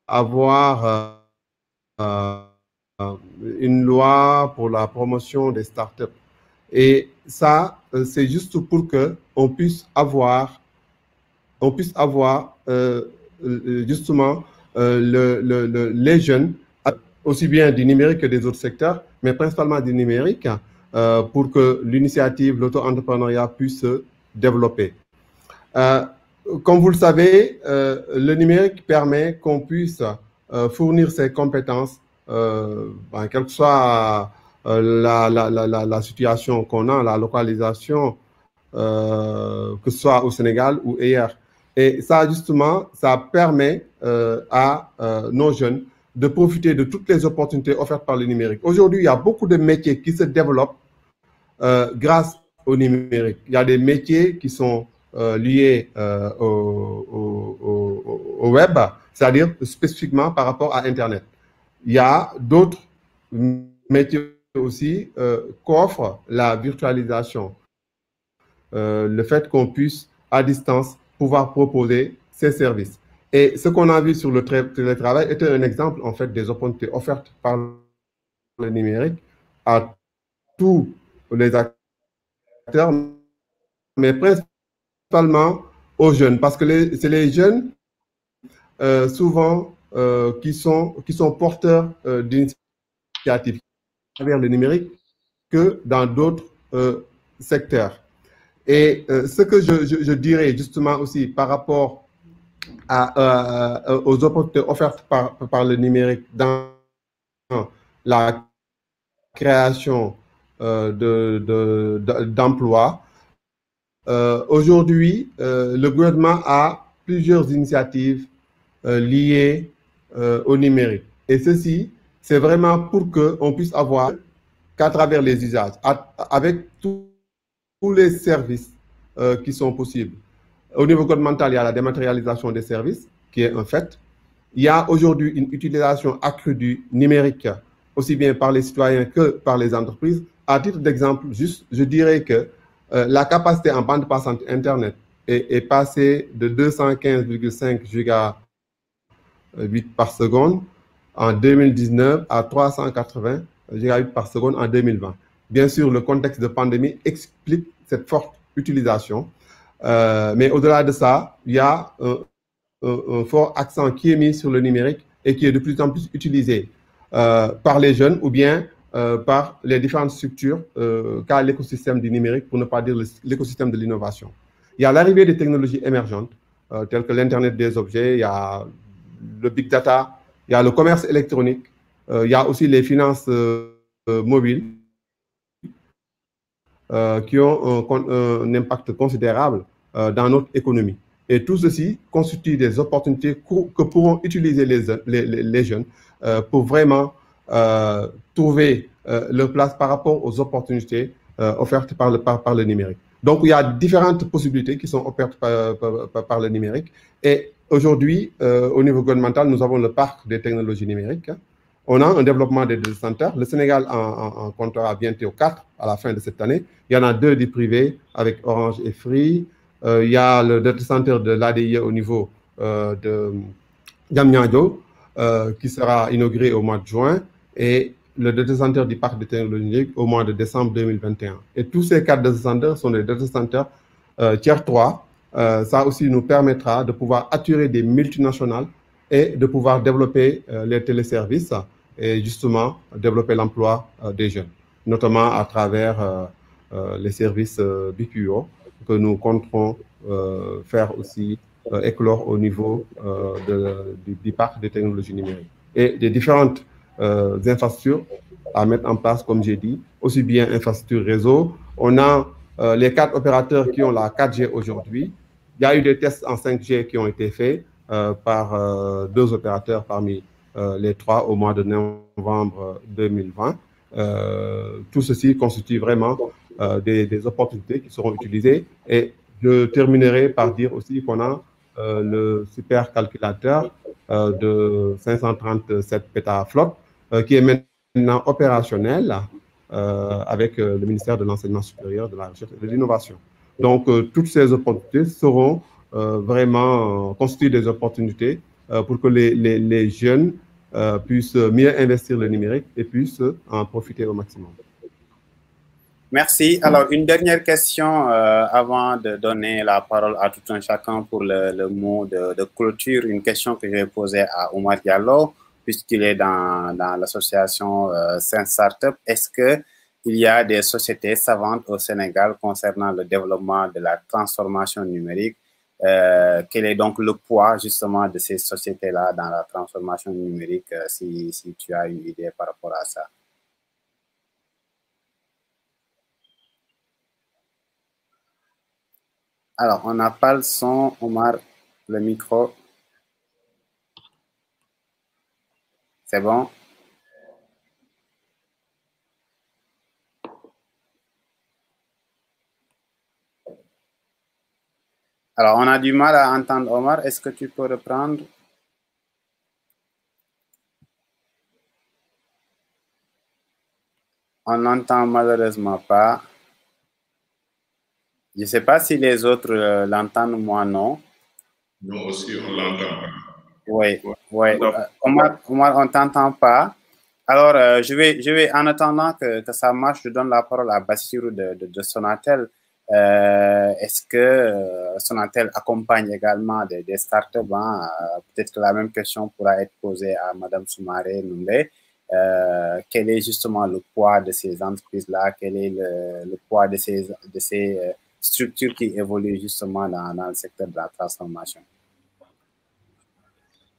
avoir une loi pour la promotion des startups. Et ça, c'est juste pour qu'on puisse avoir justement les jeunes, aussi bien du numérique que des autres secteurs, mais principalement du numérique, pour que l'initiative, l'auto-entrepreneuriat puisse se développer. Comme vous le savez, le numérique permet qu'on puisse fournir ses compétences, quelle que soit la situation qu'on a, la localisation, que ce soit au Sénégal ou ailleurs. Et ça, justement, ça permet à nos jeunes de profiter de toutes les opportunités offertes par le numérique. Aujourd'hui, il y a beaucoup de métiers qui se développent grâce au numérique. Il y a des métiers qui sont liés au web, c'est-à-dire spécifiquement par rapport à Internet. Il y a d'autres métiers aussi qu'offre la virtualisation. Le fait qu'on puisse, à distance, pouvoir proposer ces services. Et ce qu'on a vu sur le télétravail était un exemple, en fait, des opportunités offertes par le numérique à tous les acteurs, mais principalement aux jeunes, parce que c'est les jeunes, souvent, qui sont porteurs d'initiatives à travers le numérique que dans d'autres secteurs. Et ce que je dirais justement aussi par rapport aux opportunités offertes par le numérique dans la création d'emplois, aujourd'hui, le gouvernement a plusieurs initiatives liées au numérique. Et ceci, c'est vraiment pour qu'on puisse avoir, qu'à travers les usages, avec tous les services qui sont possibles. Au niveau gouvernemental, il y a la dématérialisation des services, qui est un fait. il y a aujourd'hui une utilisation accrue du numérique, aussi bien par les citoyens que par les entreprises. À titre d'exemple, juste, je dirais que la capacité en bande passante Internet est passée de 215,5 gigabits par seconde en 2019 à 380 gigabits par seconde en 2020. Bien sûr, le contexte de pandémie explique cette forte utilisation, mais au-delà de ça, il y a un fort accent qui est mis sur le numérique et qui est de plus en plus utilisé par les jeunes ou bien par les différentes structures qu'a l'écosystème du numérique, pour ne pas dire l'écosystème de l'innovation. Il y a l'arrivée des technologies émergentes, telles que l'Internet des objets, il y a le big data, il y a le commerce électronique, il y a aussi les finances mobiles qui ont un impact considérable dans notre économie. Et tout ceci constitue des opportunités que pourront utiliser les jeunes pour vraiment trouver leur place par rapport aux opportunités offertes par le numérique. Donc, il y a différentes possibilités qui sont offertes par le numérique. Et aujourd'hui, au niveau gouvernemental, nous avons le parc des technologies numériques. On a un développement des data centers. Le Sénégal en comptera bientôt 4 à la fin de cette année. Il y en a 2 du privé avec Orange et Free. Il y a le data center de l'ADIE au niveau de Diamniadio qui sera inauguré au mois de juin et le data center du parc de technologie au mois de décembre 2021. Et tous ces 4 data centers sont des data centers tiers 3. Ça aussi nous permettra de pouvoir attirer des multinationales et de pouvoir développer les téléservices et justement développer l'emploi des jeunes, notamment à travers les services BPO que nous compterons faire aussi éclore au niveau du parc des technologies numériques et des différentes infrastructures à mettre en place, comme j'ai dit, aussi bien infrastructures réseau. On a les 4 opérateurs qui ont la 4G aujourd'hui. Il y a eu des tests en 5G qui ont été faits par 2 opérateurs parmi les 3 au mois de novembre 2020. Tout ceci constitue vraiment des opportunités qui seront utilisées. Et je terminerai par dire aussi qu'on a le supercalculateur de 537 pétaflops qui est maintenant opérationnel avec le ministère de l'Enseignement supérieur, de la Recherche et de l'Innovation. Donc, toutes ces opportunités seront vraiment constituer des opportunités pour que les jeunes puissent mieux investir le numérique et puissent en profiter au maximum. Merci. Alors, une dernière question avant de donner la parole à tout un chacun pour le mot de clôture. Une question que j'ai posée à Omar Diallo, puisqu'il est dans l'association Saint Startup. Est-ce qu'il y a des sociétés savantes au Sénégal concernant le développement de la transformation numérique? Quel est donc le poids justement de ces sociétés-là dans la transformation numérique, si tu as une idée par rapport à ça? Alors, on n'a pas le son, Omar, le micro. C'est bon? Alors, on a du mal à entendre Omar. Est-ce que tu peux reprendre? On n'entend malheureusement pas. Je ne sais pas si les autres l'entendent, moi non. Nous aussi, on l'entend. Oui. Omar, on ne t'entend pas. Alors, je vais, en attendant que ça marche, je donne la parole à Bassirou de Sonatel. Est-ce que Sonatel accompagne également des startups? Peut-être que la même question pourra être posée à Mme Soumaré Noumbe. Quel est justement le poids de ces entreprises-là? Quel est le poids de ces structures qui évoluent justement dans le secteur de la transformation?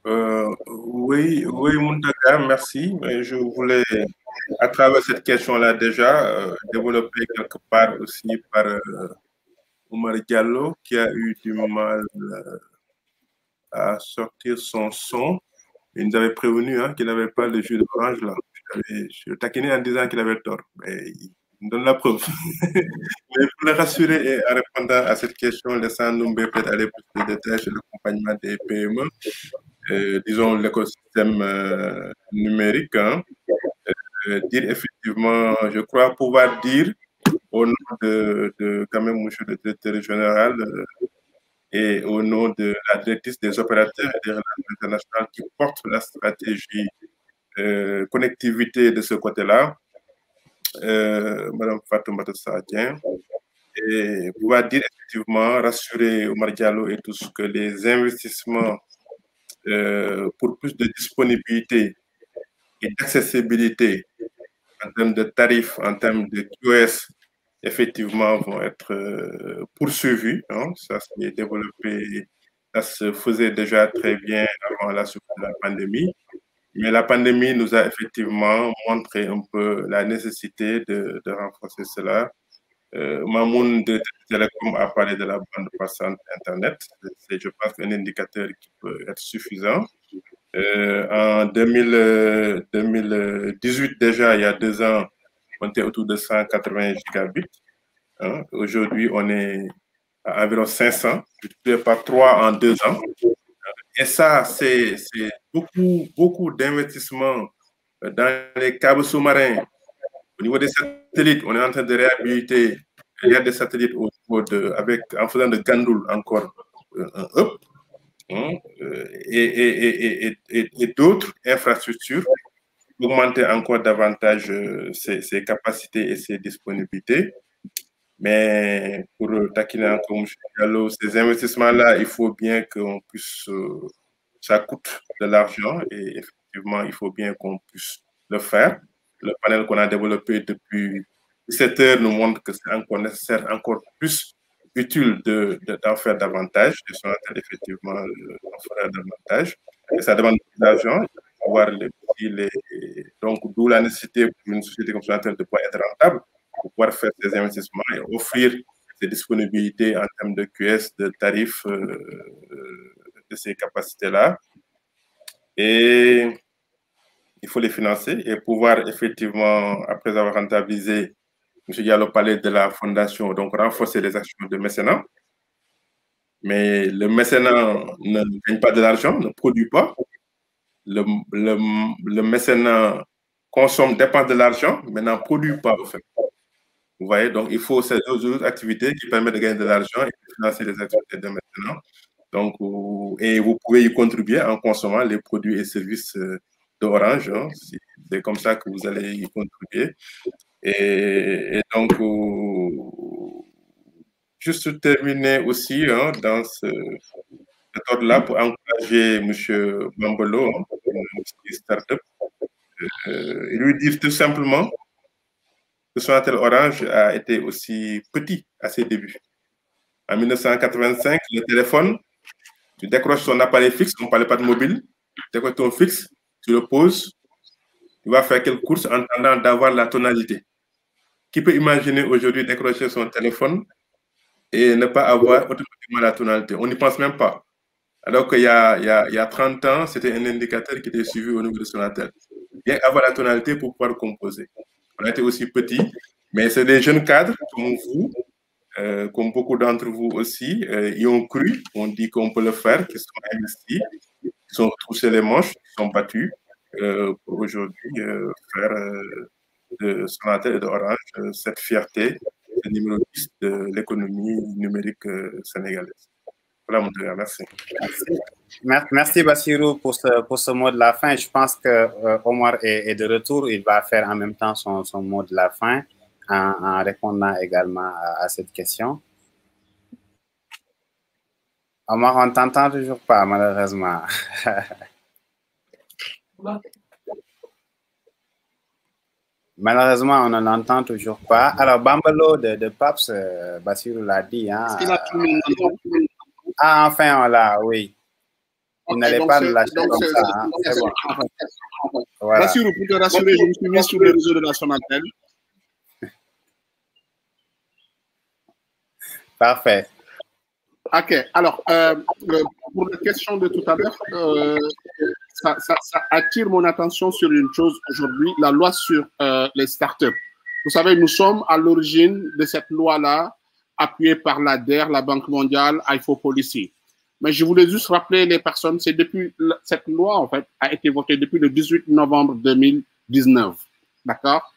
Oui, Mountaga, merci. Je voulais, à travers cette question-là déjà, développer quelque part aussi par Omar Diallo, qui a eu du mal à sortir son son. Il nous avait prévenu qu'il n'avait pas le jus d'orange là. Je le taquinais en disant qu'il avait tort. Mais il me donne la preuve. Mais pour le rassurer et en répondant à cette question, laissant Noumbe peut-être aller plus de détails sur l'accompagnement des PME. disons, l'écosystème numérique, hein, dire effectivement, je crois pouvoir dire au nom de quand même, monsieur le directeur général, et au nom de la directrice des opérateurs et des relations internationales qui porte la stratégie connectivité de ce côté-là, Madame Fatoumata Saadien, et pouvoir dire effectivement, rassurer Omar Diallo et tous que les investissements pour plus de disponibilité et d'accessibilité en termes de tarifs, en termes de QoS, effectivement, vont être poursuivis. Hein. Ça s'est développé, ça se faisait déjà très bien avant la suite de la pandémie. Mais la pandémie nous a effectivement montré un peu la nécessité de renforcer cela. Mamoun de Télécom a parlé de la bande passante Internet. C'est, je pense, un indicateur qui peut être suffisant. En 2018, déjà, il y a 2 ans, on était autour de 180 gigabits. Hein. Aujourd'hui, on est à environ 500, multiplié par 3 en 2 ans. Et ça, c'est beaucoup d'investissements dans les câbles sous-marins. Au niveau des satellites, on est en train de réhabiliter. Il y a des satellites au niveau en faisant de Gandoul encore un up. Hein, et d'autres infrastructures, augmenter encore davantage ses capacités et ses disponibilités. Mais pour taquiner encore M. Diallo, ces investissements-là, il faut bien qu'on puisse... ça coûte de l'argent et effectivement, il faut bien qu'on puisse le faire. Le panel qu'on a développé depuis 17 heures nous montre que c'est encore nécessaire, encore plus utile d'en faire davantage. De Sonatel, effectivement, en fera davantage. Et ça demande de l'argent. Donc, d'où la nécessité pour une société comme Sonatel de pouvoir être rentable, pour pouvoir faire ces investissements et offrir ces disponibilités en termes de QS, de tarifs, de ces capacités-là. Et il faut les financer et pouvoir effectivement, après avoir rentabilisé, M. Diallo parlait de la fondation, donc renforcer les actions de mécénat. Mais le mécénat ne gagne pas de l'argent, ne produit pas. Le mécénat consomme, dépense de l'argent, mais n'en produit pas, en fait. Vous voyez, donc il faut ces autres activités qui permettent de gagner de l'argent et de financer les activités de mécénat. Donc, et vous pouvez y contribuer en consommant les produits et services d'Orange. Hein. C'est comme ça que vous allez y contribuer. Et donc, juste terminer aussi hein, dans cet ordre-là pour encourager M. Bambolo, hein, start-up, et lui dire tout simplement que Sonatel Orange a été aussi petit à ses débuts. En 1985, le téléphone, tu décroches son appareil fixe, on ne parlait pas de mobile, tu décroches ton fixe, tu le poses, tu vas faire quelques courses en attendant d'avoir la tonalité. Qui peut imaginer aujourd'hui décrocher son téléphone et ne pas avoir automatiquement la tonalité? On n'y pense même pas. Alors qu'il y a 30 ans, c'était un indicateur qui était suivi au niveau de Sonatel. Bien avoir la tonalité pour pouvoir composer. On a été aussi petits, mais c'est des jeunes cadres comme vous, comme beaucoup d'entre vous aussi, y ont cru, on dit qu'on peut le faire, qui sont investis, qui sont troussés les manches, qui sont battus pour aujourd'hui faire de Sonatel et d'Orange cette fierté, le numéro 10 de l'économie numérique sénégalaise. Voilà, mon frère, merci. Merci Bassirou pour ce mot de la fin. Je pense que Omar est de retour. Il va faire en même temps son mot de la fin en répondant également à cette question. Omar, on ne t'entend toujours pas, malheureusement. Malheureusement, on ne l'entend toujours pas. Alors, Bambalo de Paps, Bassirou l'a dit. Hein, ah, enfin, on l'a, oui. Vous n'allez pas nous lâcher comme ça. Hein. C'est bon. Voilà. Bassirou, pour te rassurer, je me suis mis sur le réseau de la Sonatel. Parfait. Ok, alors, pour la question de tout à l'heure, ça attire mon attention sur une chose aujourd'hui, la loi sur les startups. Vous savez, nous sommes à l'origine de cette loi-là, appuyée par l'ADER, la Banque mondiale, IFO Policy. Mais je voulais juste rappeler les personnes, c'est depuis cette loi, en fait, a été votée depuis le 18 novembre 2019. D'accord?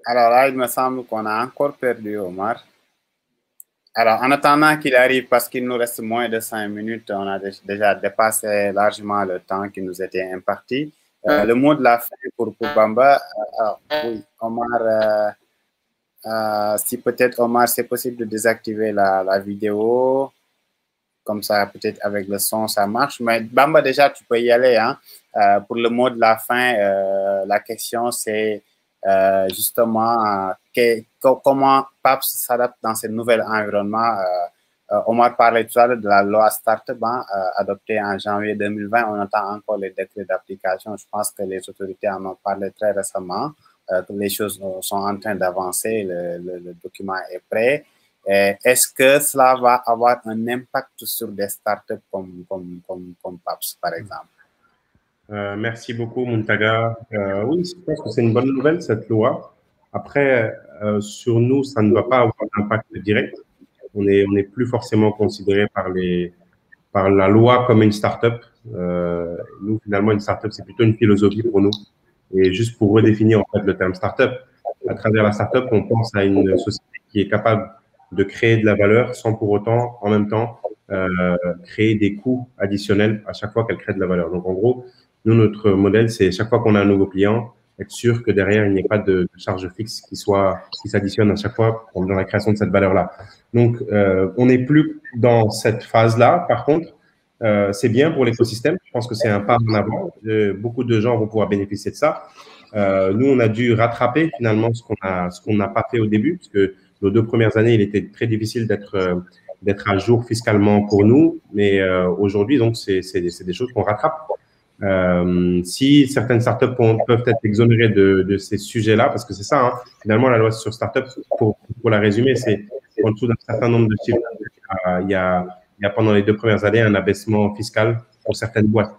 Alors là, il me semble qu'on a encore perdu Omar. Alors, en attendant qu'il arrive, parce qu'il nous reste moins de 5 minutes, on a déjà dépassé largement le temps qui nous était imparti. Le mot de la fin pour Bamba, oui, Omar, si peut-être Omar, c'est possible de désactiver la vidéo, comme ça peut-être avec le son ça marche, mais Bamba déjà tu peux y aller, hein. Pour le mot de la fin, la question c'est justement comment PAPS s'adapte dans ce nouvel environnement. Omar parlait tout à l'heure de la loi Startup adoptée en janvier 2020. On attend encore les décrets d'application. Je pense que les autorités en ont parlé très récemment, que les choses sont en train d'avancer, le document est prêt. Est-ce que cela va avoir un impact sur des startups comme PAPS, par exemple? Merci beaucoup, Muntaga. Oui, je pense que c'est une bonne nouvelle, cette loi. Après, sur nous, ça ne va pas avoir d'impact direct. On n'est plus forcément considéré par la loi comme une start-up. Nous, finalement, une start-up, c'est plutôt une philosophie pour nous. Et juste pour redéfinir en fait le terme start-up, à travers la start-up, on pense à une société qui est capable de créer de la valeur sans pour autant, en même temps, créer des coûts additionnels à chaque fois qu'elle crée de la valeur. Donc, en gros, nous, notre modèle, c'est chaque fois qu'on a un nouveau client, être sûr que derrière, il n'y ait pas de charge fixe qui s'additionne à chaque fois dans la création de cette valeur-là. Donc, on n'est plus dans cette phase-là. Par contre, c'est bien pour l'écosystème. Je pense que c'est un pas en avant. Beaucoup de gens vont pouvoir bénéficier de ça. Nous, on a dû rattraper finalement ce qu'on n'a pas fait au début, parce que nos 2 premières années, il était très difficile d'être à jour fiscalement pour nous. Mais aujourd'hui, donc, c'est des choses qu'on rattrape. Si certaines startups peuvent être exonérées de ces sujets-là, parce que c'est ça, hein, finalement, la loi sur startup, pour la résumer, c'est en dessous d'un certain nombre de chiffres, il y a pendant les 2 premières années un abaissement fiscal pour certaines boîtes.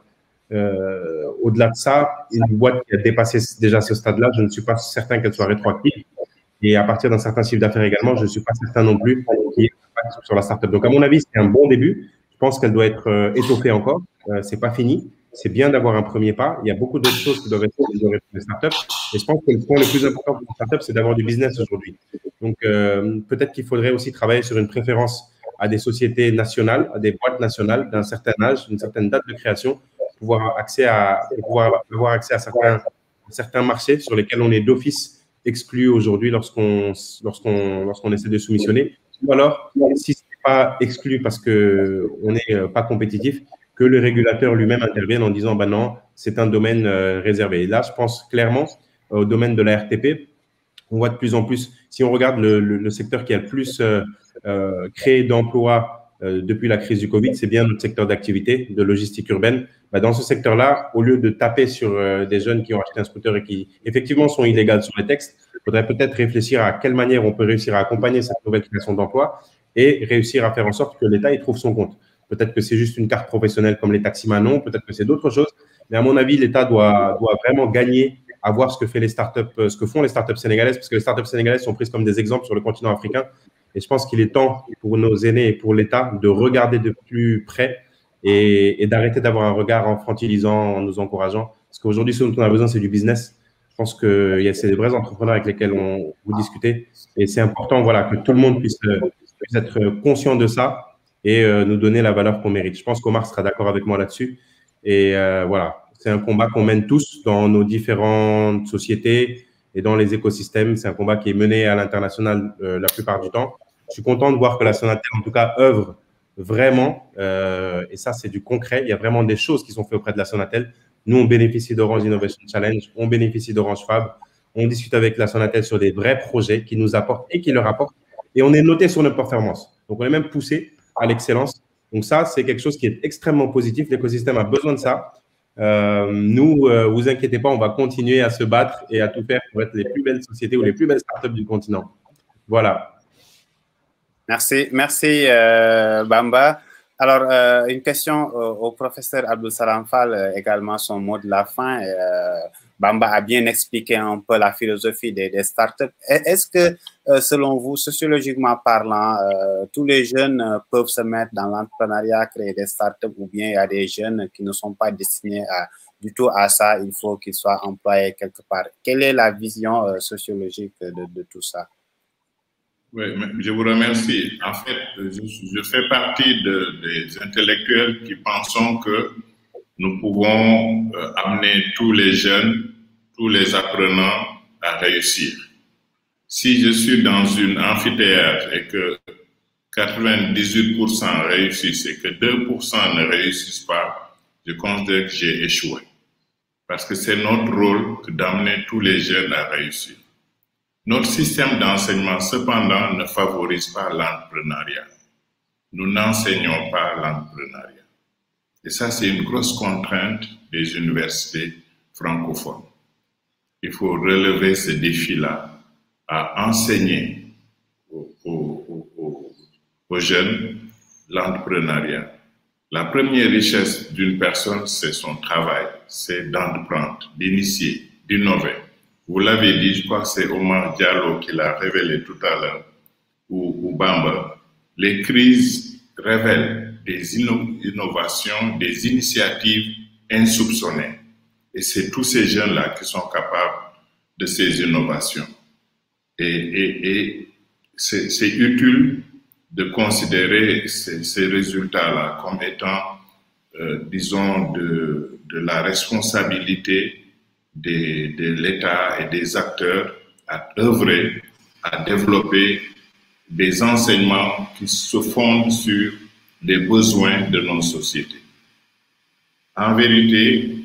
Au-delà de ça, une boîte qui a dépassé déjà ce stade-là, je ne suis pas certain qu'elle soit rétroactive. Et à partir d'un certain chiffre d'affaires également, je ne suis pas certain non plus qu'il y ait un impact sur la startup. Donc, à mon avis, c'est un bon début. Je pense qu'elle doit être étoffée encore. C'est pas fini. C'est bien d'avoir un premier pas. Il y a beaucoup d'autres choses qui doivent être améliorées pour les startups. Et je pense que le point le plus important pour les startups, c'est d'avoir du business aujourd'hui. Donc, peut-être qu'il faudrait aussi travailler sur une préférence à des sociétés nationales, à des boîtes nationales d'un certain âge, d'une certaine date de création, pour avoir accès à certains marchés sur lesquels on est d'office exclu aujourd'hui lorsqu'on essaie de soumissionner. Ou alors, si ce n'est pas exclu parce qu'on n'est pas compétitif, que le régulateur lui-même intervienne en disant ben non, c'est un domaine réservé. Et là, je pense clairement au domaine de la RTP. On voit de plus en plus, si on regarde le secteur qui a le plus créé d'emplois depuis la crise du Covid, c'est bien notre secteur d'activité, de logistique urbaine. Bah, dans ce secteur-là, au lieu de taper sur des jeunes qui ont acheté un scooter et qui, effectivement, sont illégaux sur les textes, il faudrait peut-être réfléchir à quelle manière on peut réussir à accompagner cette nouvelle création d'emplois et réussir à faire en sorte que l'État y trouve son compte. Peut-être que c'est juste une carte professionnelle comme les taximans, peut-être que c'est d'autres choses. Mais à mon avis, l'État doit vraiment gagner à voir ce que font les startups sénégalaises, parce que les startups sénégalaises sont prises comme des exemples sur le continent africain. Et je pense qu'il est temps pour nos aînés et pour l'État de regarder de plus près et d'arrêter d'avoir un regard infantilisant en nous encourageant. Parce qu'aujourd'hui, ce dont on a besoin, c'est du business. Je pense que c'est des vrais entrepreneurs avec lesquels vous discutez. Et c'est important voilà, que tout le monde puisse être conscient de ça et nous donner la valeur qu'on mérite. Je pense qu'Omar sera d'accord avec moi là-dessus. Et voilà, c'est un combat qu'on mène tous dans nos différentes sociétés et dans les écosystèmes. C'est un combat qui est mené à l'international la plupart du temps. Je suis content de voir que la Sonatel, en tout cas, œuvre vraiment. Et ça, c'est du concret. Il y a vraiment des choses qui sont faites auprès de la Sonatel. Nous, on bénéficie d'Orange Innovation Challenge. On bénéficie d'Orange Fab. On discute avec la Sonatel sur des vrais projets qui nous apportent et qui leur apportent. Et on est noté sur notre performance. Donc, on est même poussé à l'excellence. Donc, ça, c'est quelque chose qui est extrêmement positif. L'écosystème a besoin de ça. Nous, vous inquiétez pas, on va continuer à se battre et à tout faire pour être les plus belles sociétés ou les plus belles startups du continent. Voilà. Merci, Bamba. Alors, une question au professeur Abdou Salam Fall, également son mot de la fin. Bamba a bien expliqué un peu la philosophie des startups. Est-ce que, selon vous, sociologiquement parlant, tous les jeunes peuvent se mettre dans l'entrepreneuriat, créer des startups, ou bien il y a des jeunes qui ne sont pas destinés du tout à ça, il faut qu'ils soient employés quelque part? Quelle est la vision sociologique de tout ça? Oui, je vous remercie. En fait, je fais partie des intellectuels qui pensent que nous pouvons amener tous les jeunes, tous les apprenants à réussir. Si je suis dans une amphithéâtre et que 98% réussissent et que 2% ne réussissent pas, je considère que j'ai échoué. Parce que c'est notre rôle d'amener tous les jeunes à réussir. Notre système d'enseignement, cependant, ne favorise pas l'entrepreneuriat. Nous n'enseignons pas l'entrepreneuriat. Et ça, c'est une grosse contrainte des universités francophones. Il faut relever ce défi-là, à enseigner aux jeunes l'entrepreneuriat. La première richesse d'une personne, c'est son travail, c'est d'entreprendre, d'initier, d'innover. Vous l'avez dit, je crois que c'est Omar Diallo qui l'a révélé tout à l'heure, ou Bamba. Les crises révèlent des innovations, des initiatives insoupçonnées. Et c'est tous ces jeunes-là qui sont capables de ces innovations. Et c'est utile de considérer ces résultats-là comme étant, disons, de la responsabilité de l'État et des acteurs à œuvrer, à développer des enseignements qui se fondent sur les besoins de nos sociétés. En vérité,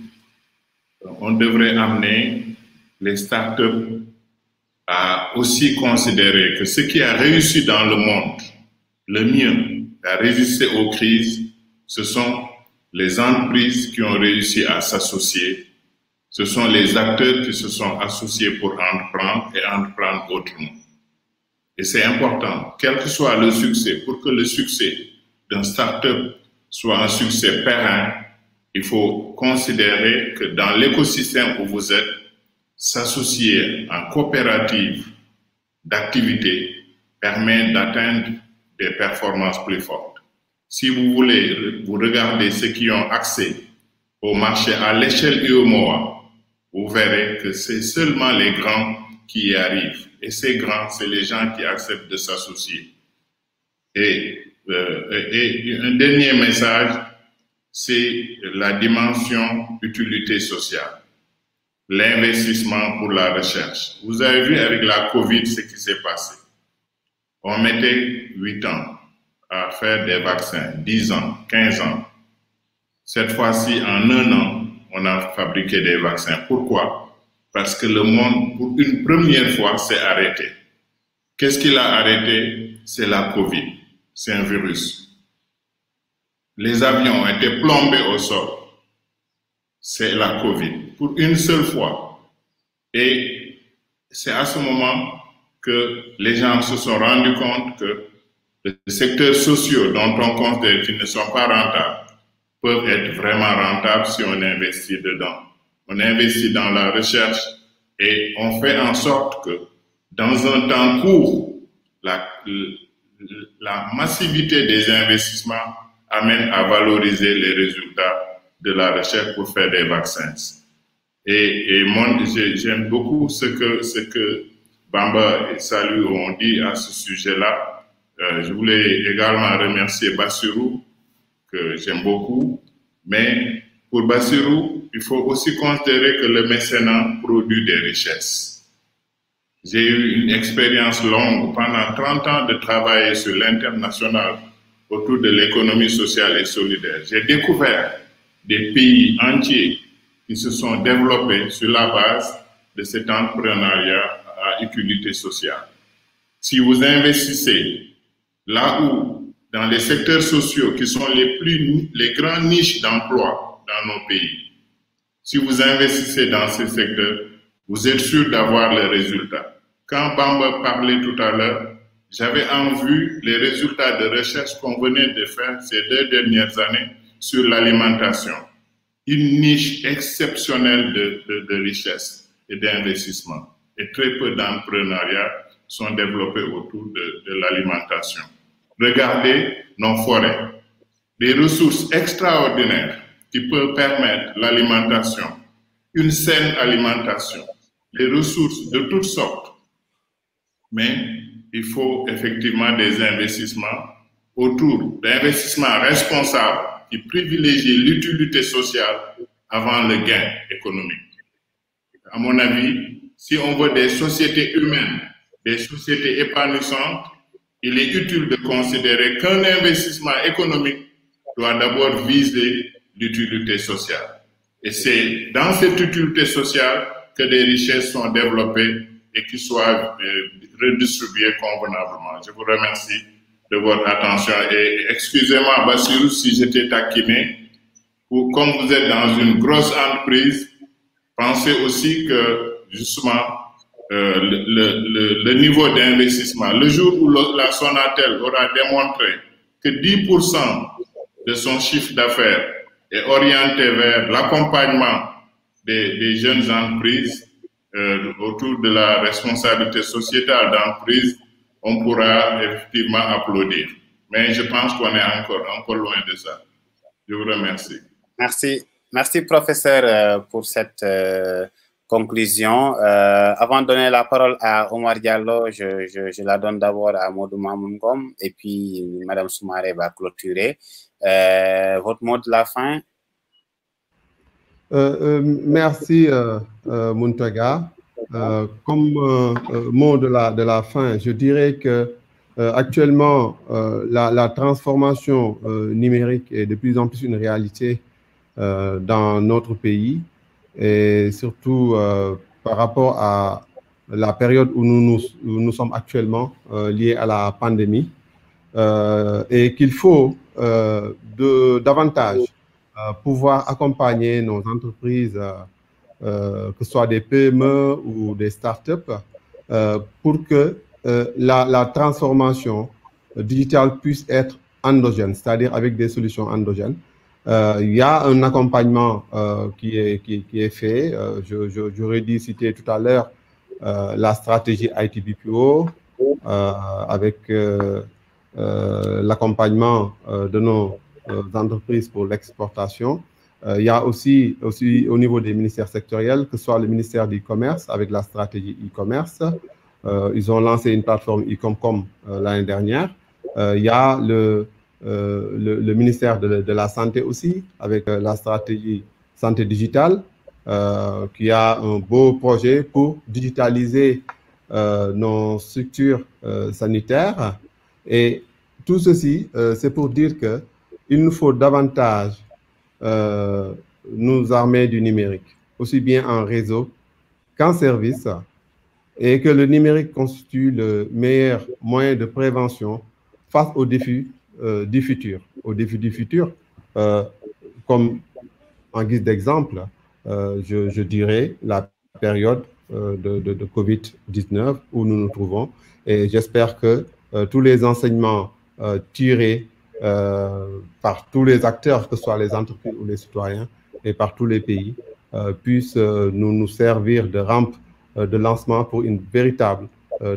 on devrait amener les startups à aussi considérer que ce qui a réussi dans le monde, le mieux à résister aux crises, ce sont les entreprises qui ont réussi à s'associer. Ce sont les acteurs qui se sont associés pour entreprendre et entreprendre autrement. Et c'est important, quel que soit le succès, pour que le succès d'un start-up soit un succès pérenne, il faut considérer que dans l'écosystème où vous êtes, s'associer en coopérative d'activité permet d'atteindre des performances plus fortes. Si vous voulez, vous regardez ceux qui ont accès au marché à l'échelle UEMOA, vous verrez que c'est seulement les grands qui y arrivent. Et ces grands, c'est les gens qui acceptent de s'associer. Et un dernier message, c'est la dimension utilité sociale, l'investissement pour la recherche. Vous avez vu avec la COVID ce qui s'est passé. On mettait 8 ans à faire des vaccins, 10 ans, 15 ans. Cette fois-ci, en 1 an, on a fabriqué des vaccins. Pourquoi? Parce que le monde, pour une première fois, s'est arrêté. Qu'est-ce qui l'a arrêté? C'est la COVID. C'est un virus. Les avions ont été plombés au sol. C'est la COVID. Pour une seule fois. Et c'est à ce moment que les gens se sont rendus compte que les secteurs sociaux dont on considère qu'ils ne sont pas rentables peuvent être vraiment rentables si on investit dedans. On investit dans la recherche et on fait en sorte que dans un temps court, la massivité des investissements amène à valoriser les résultats de la recherche pour faire des vaccins. Et moi, j'aime beaucoup ce que Bamba et Salou ont dit à ce sujet-là. Je voulais également remercier Bassirou, que j'aime beaucoup. Mais pour Bassirou, il faut aussi considérer que le mécénat produit des richesses. J'ai eu une expérience longue, pendant 30 ans, de travailler sur l'international autour de l'économie sociale et solidaire. J'ai découvert des pays entiers qui se sont développés sur la base de cet entrepreneuriat à utilité sociale. Si vous investissez là où, dans les secteurs sociaux qui sont les grandes niches d'emploi dans nos pays, si vous investissez dans ces secteurs, vous êtes sûr d'avoir les résultats. Quand Bamba parlait tout à l'heure, j'avais en vue les résultats de recherche qu'on venait de faire ces 2 dernières années sur l'alimentation. une niche exceptionnelle de richesse et d'investissement. Et très peu d'entrepreneuriat sont développés autour de l'alimentation. Regardez nos forêts, des ressources extraordinaires qui peuvent permettre l'alimentation, une saine alimentation, des ressources de toutes sortes. Mais il faut effectivement des investissements autour d'investissements responsables qui privilégient l'utilité sociale avant le gain économique. À mon avis, si on veut des sociétés humaines, des sociétés épanouissantes, il est utile de considérer qu'un investissement économique doit d'abord viser l'utilité sociale. Et c'est dans cette utilité sociale que des richesses sont développées et qui soient redistribuées convenablement. Je vous remercie de votre attention et excusez-moi, Bassirou, si j'étais taquiné. Comme vous êtes dans une grosse entreprise, pensez aussi que justement le niveau d'investissement, le jour où la Sonatel aura démontré que 10% de son chiffre d'affaires est orienté vers l'accompagnement des jeunes entreprises autour de la responsabilité sociétale d'entreprise, on pourra effectivement applaudir. Mais je pense qu'on est encore loin de ça. Je vous remercie. Merci. Merci, professeur, pour cette conclusion. Avant de donner la parole à Omar Diallo, je la donne d'abord à Modou Mamoun Ngom et puis Madame Soumaré va clôturer. Votre mot de la fin? Merci, Muntaga. Comme mot de la fin, je dirais que actuellement, la transformation numérique est de plus en plus une réalité dans notre pays et surtout par rapport à la période où nous sommes actuellement liés à la pandémie et qu'il faut davantage pouvoir accompagner nos entreprises, que ce soit des PME ou des startups, pour que la transformation digitale puisse être endogène, c'est-à-dire avec des solutions endogènes. Il y a un accompagnement qui est fait. J'aurais dû citer tout à l'heure la stratégie IT-BPO avec l'accompagnement de nos entreprises pour l'exportation. Il y a aussi au niveau des ministères sectoriels, que ce soit le ministère du Commerce avec la stratégie e-commerce. Ils ont lancé une plateforme e-comcom l'année dernière. Il y a le ministère de la Santé aussi, avec la stratégie santé digitale, qui a un beau projet pour digitaliser nos structures sanitaires. Et tout ceci, c'est pour dire qu'il nous faut davantage nous armer du numérique, aussi bien en réseau qu'en service, et que le numérique constitue le meilleur moyen de prévention face aux défis du futur. Aux défis du futur, comme en guise d'exemple, je dirais la période de Covid-19 où nous nous trouvons. Et j'espère que tous les enseignements tirés par tous les acteurs, que ce soit les entreprises ou les citoyens, et par tous les pays, puissent nous servir de rampe de lancement pour une véritable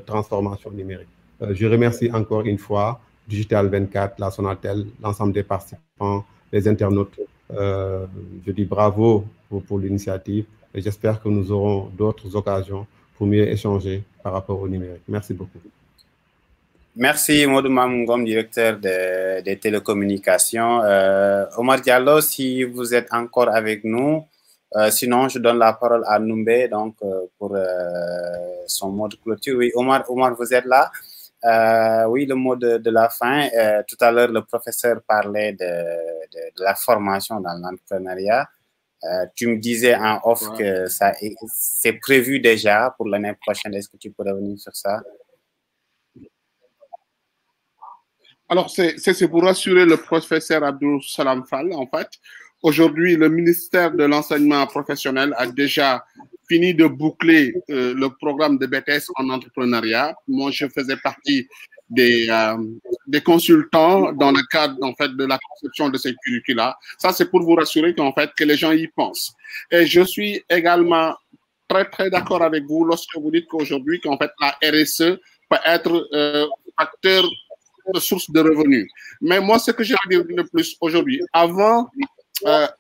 transformation numérique. Je remercie encore une fois Digital 24, la Sonatel, l'ensemble des participants, les internautes. Je dis bravo pour l'initiative et j'espère que nous aurons d'autres occasions pour mieux échanger par rapport au numérique. Merci beaucoup. Merci Modou Mamoun Ngom, directeur des télécommunications. Omar Diallo, si vous êtes encore avec nous, sinon je donne la parole à Noumbé donc, pour son mot de clôture. Oui, Omar, vous êtes là? Oui, le mot de la fin. Tout à l'heure, le professeur parlait de la formation dans l'entrepreneuriat. Tu me disais en off que c'est prévu déjà pour l'année prochaine. Est-ce que tu peux revenir sur ça? Alors, c'est pour rassurer le professeur Abdou Salam Fall, en fait. Aujourd'hui, le ministère de l'enseignement professionnel a déjà fini de boucler le programme de BTS en entrepreneuriat. Moi, je faisais partie des consultants dans le cadre en fait de la conception de ces curricula. Ça, c'est pour vous rassurer qu'en fait que les gens y pensent. Et je suis également très d'accord avec vous lorsque vous dites qu'aujourd'hui qu'en fait la RSE peut être facteur de source de revenus. Mais moi, ce que j'ai à dire de plus aujourd'hui, avant,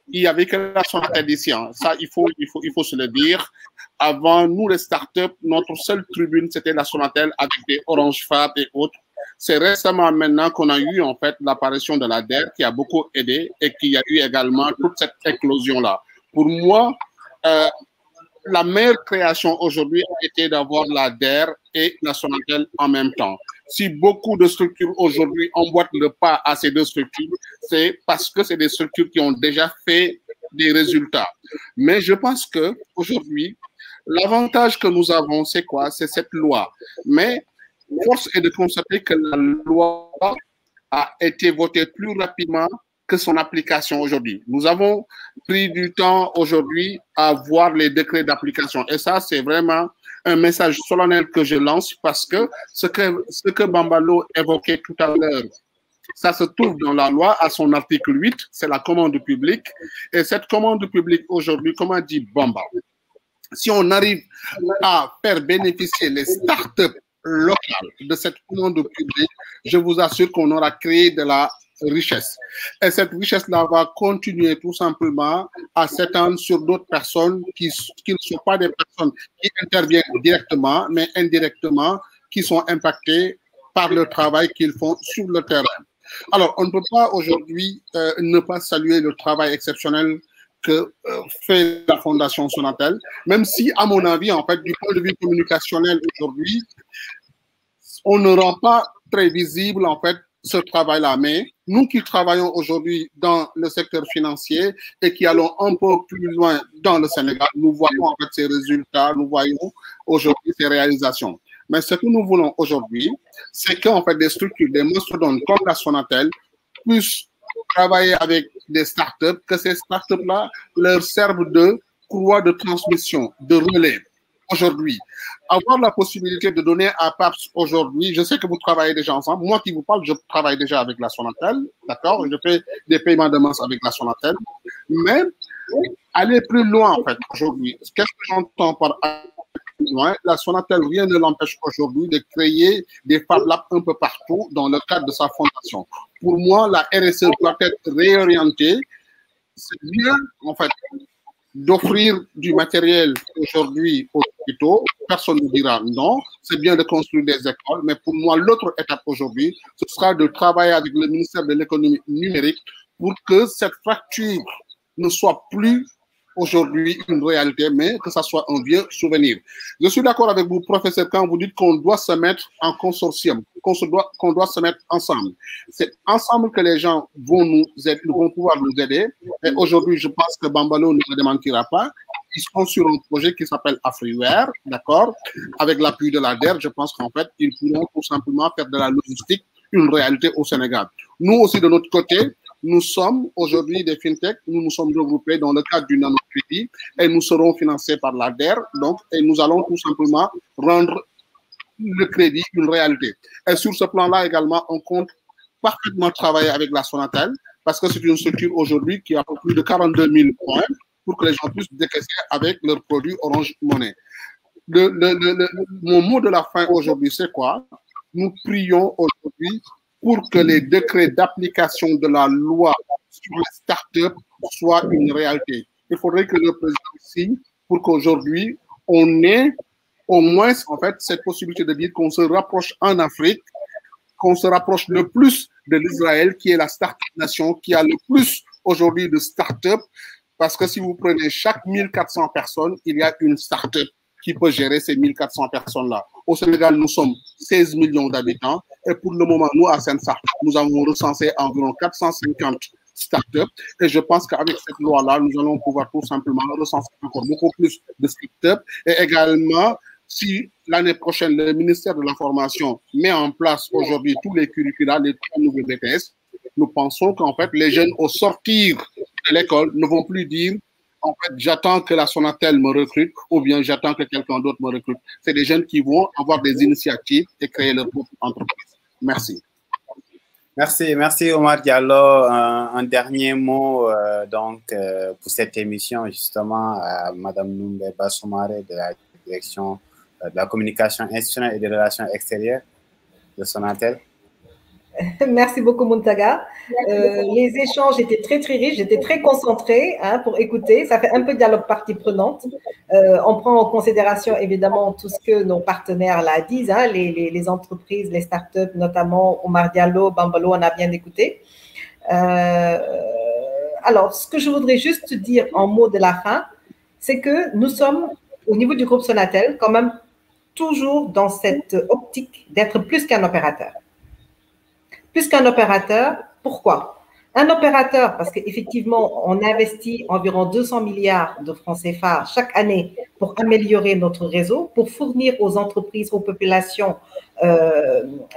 il y avait que la Sonatel ici. Hein. Ça, il faut se le dire. Avant, nous, les startups, notre seule tribune, c'était la Sonatel avec des Orange Fab et autres. C'est récemment maintenant qu'on a eu en fait l'apparition de la DER qui a beaucoup aidé et qui a eu également toute cette éclosion-là. Pour moi, la meilleure création aujourd'hui a été d'avoir la DER et la Sonatel en même temps. Si beaucoup de structures aujourd'hui emboîtent le pas à ces deux structures, c'est parce que c'est des structures qui ont déjà fait des résultats. Mais je pense que aujourd'hui, l'avantage que nous avons, c'est quoi? C'est cette loi. Mais force est de constater que la loi a été votée plus rapidement que son application aujourd'hui. Nous avons pris du temps aujourd'hui à voir les décrets d'application. Et ça, c'est vraiment un message solennel que je lance parce que ce que Bambalo évoquait tout à l'heure, ça se trouve dans la loi à son article 8, c'est la commande publique. Et cette commande publique aujourd'hui, comme a dit Bamba, si on arrive à faire bénéficier les startups locales de cette commande publique, je vous assure qu'on aura créé de la richesse. Et cette richesse-là va continuer tout simplement à s'étendre sur d'autres personnes qui ne sont pas des personnes qui interviennent directement, mais indirectement, qui sont impactées par le travail qu'ils font sur le terrain. Alors, on ne peut pas aujourd'hui ne pas saluer le travail exceptionnel que fait la Fondation Sonatel, même si, à mon avis, en fait, du point de vue communicationnel aujourd'hui, on ne rend pas très visible, en fait, ce travail-là. Mais nous qui travaillons aujourd'hui dans le secteur financier et qui allons un peu plus loin dans le Sénégal, nous voyons en fait ces résultats, nous voyons aujourd'hui ces réalisations. Mais ce que nous voulons aujourd'hui, c'est qu'en fait des structures, des mastodontes comme la Sonatel puissent travailler avec des startups, que ces startups-là leur servent de courroie de transmission, de relais. Aujourd'hui, avoir la possibilité de donner à PAPS aujourd'hui, je sais que vous travaillez déjà ensemble. Moi qui vous parle, je travaille déjà avec la Sonatel, d'accord? Je fais des paiements de masse avec la Sonatel. Mais aller plus loin, en fait, aujourd'hui, qu'est-ce que j'entends par aller plus loin? La Sonatel, rien ne l'empêche aujourd'hui de créer des Fab Labs un peu partout dans le cadre de sa fondation. Pour moi, la RSE doit être réorientée. C'est bien, en fait, d'offrir du matériel aujourd'hui aux hôpitaux. Personne ne dira non. C'est bien de construire des écoles. Mais pour moi, l'autre étape aujourd'hui, ce sera de travailler avec le ministère de l'économie numérique pour que cette fracture ne soit plus aujourd'hui une réalité, mais que ça soit un vieux souvenir. Je suis d'accord avec vous, professeur, quand vous dites qu'on doit se mettre en consortium, qu'on doit se mettre ensemble. C'est ensemble que les gens vont nous aider, vont pouvoir nous aider. Et aujourd'hui, je pense que Bambalo ne me démentira pas. Ils sont sur un projet qui s'appelle Afriware, d'accord? Avec l'appui de la DER, je pense qu'en fait, ils pourront tout simplement faire de la logistique une réalité au Sénégal. Nous aussi, de notre côté, nous sommes aujourd'hui des fintechs, nous nous sommes regroupés dans le cadre du nanocrédit et nous serons financés par la DER, donc, et nous allons tout simplement rendre le crédit une réalité. Et sur ce plan-là également, on compte parfaitement travailler avec la Sonatel parce que c'est une structure aujourd'hui qui a plus de 42 000 points pour que les gens puissent décaisser avec leurs produits Orange Money. Mon mot de la fin aujourd'hui, c'est quoi? Nous prions aujourd'hui pour que les décrets d'application de la loi sur les startups soient une réalité. Il faudrait que le président signe pour qu'aujourd'hui, on ait au moins en fait cette possibilité de dire qu'on se rapproche en Afrique, qu'on se rapproche le plus de l'Israël, qui est la startup nation, qui a le plus aujourd'hui de startups, parce que si vous prenez chaque 1400 personnes, il y a une startup qui peut gérer ces 1400 personnes-là. Au Sénégal, nous sommes 16 millions d'habitants et pour le moment, nous, à Sensart, nous avons recensé environ 450 startups et je pense qu'avec cette loi-là, nous allons pouvoir tout simplement recenser encore beaucoup plus de startups et également, si l'année prochaine, le ministère de l'Information met en place aujourd'hui tous les curricula, les 3 nouveaux BTS, nous pensons qu'en fait, les jeunes au sortir de l'école ne vont plus dire en fait, j'attends que la Sonatel me recrute ou bien j'attends que quelqu'un d'autre me recrute. C'est des jeunes qui vont avoir des initiatives et créer leur propre entreprise. Merci. Merci Omar Diallo. Un dernier mot pour cette émission justement à Madame Numbe Bassoumare de la direction de la communication institutionnelle et des relations extérieures de Sonatel. Merci beaucoup, Muntaga. Les échanges étaient très, très riches. J'étais très concentrée pour écouter. Ça fait un peu dialogue partie prenante. On prend en considération, évidemment, tout ce que nos partenaires là disent, les entreprises, les startups, notamment Omar Diallo, Bambalo, on a bien écouté. Alors, ce que je voudrais juste dire en mot de la fin, c'est que nous sommes, au niveau du groupe Sonatel, quand même toujours dans cette optique d'être plus qu'un opérateur. Plus qu'un opérateur, pourquoi? Un opérateur, parce qu'effectivement, on investit environ 200 milliards de francs CFA chaque année pour améliorer notre réseau, pour fournir aux entreprises, aux populations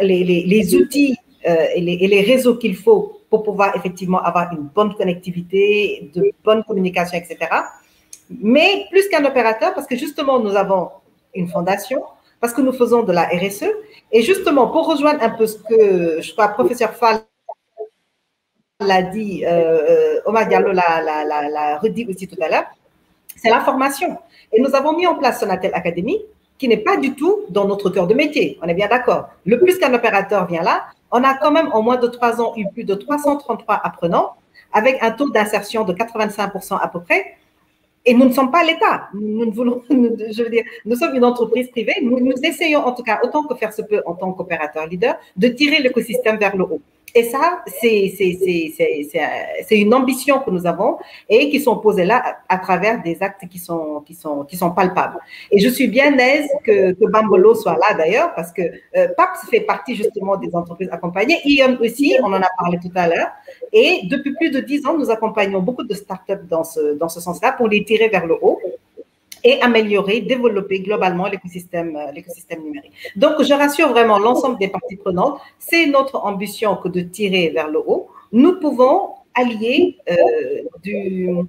les outils et les réseaux qu'il faut pour pouvoir effectivement avoir une bonne connectivité, de bonnes communications, etc. Mais plus qu'un opérateur, parce que justement, nous avons une fondation, parce que nous faisons de la RSE. Et justement, pour rejoindre un peu ce que je crois professeur Fall l'a dit, Omar Diallo l'a redit aussi tout à l'heure, c'est la formation. Et nous avons mis en place Sonatel Academy, qui n'est pas du tout dans notre cœur de métier. On est bien d'accord. Le plus qu'un opérateur vient là, on a quand même en moins de 3 ans eu plus de 333 apprenants, avec un taux d'insertion de 85% à peu près. Et nous ne sommes pas l'État. Nous sommes une entreprise privée. Nous essayons, en tout cas, autant que faire se peut en tant qu'opérateur leader, de tirer l'écosystème vers le haut. Et ça, c'est une ambition que nous avons et qui sont posées là à travers des actes qui sont palpables. Et je suis bien aise que Bambolo soit là d'ailleurs, parce que PAPS fait partie justement des entreprises accompagnées. ION aussi, on en a parlé tout à l'heure. Et depuis plus de 10 ans, nous accompagnons beaucoup de startups dans ce sens-là pour les tirer vers le haut et améliorer, développer globalement l'écosystème numérique. Donc, je rassure vraiment l'ensemble des parties prenantes. C'est notre ambition que de tirer vers le haut. Nous pouvons allier de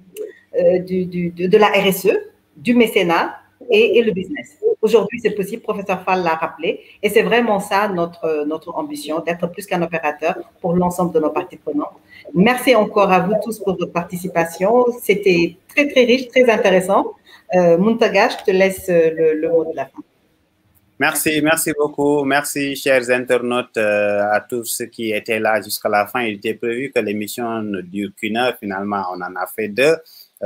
la RSE, du mécénat et le business. Aujourd'hui, c'est possible, professeur Fall l'a rappelé, et c'est vraiment ça notre ambition, d'être plus qu'un opérateur pour l'ensemble de nos parties prenantes. Merci encore à vous tous pour votre participation. C'était très, très riche, très intéressant. Muntaga, je te laisse le mot de la fin. Merci beaucoup. Merci, chers internautes, à tous ceux qui étaient là jusqu'à la fin. Il était prévu que l'émission ne dure qu'une heure. Finalement, on en a fait 2.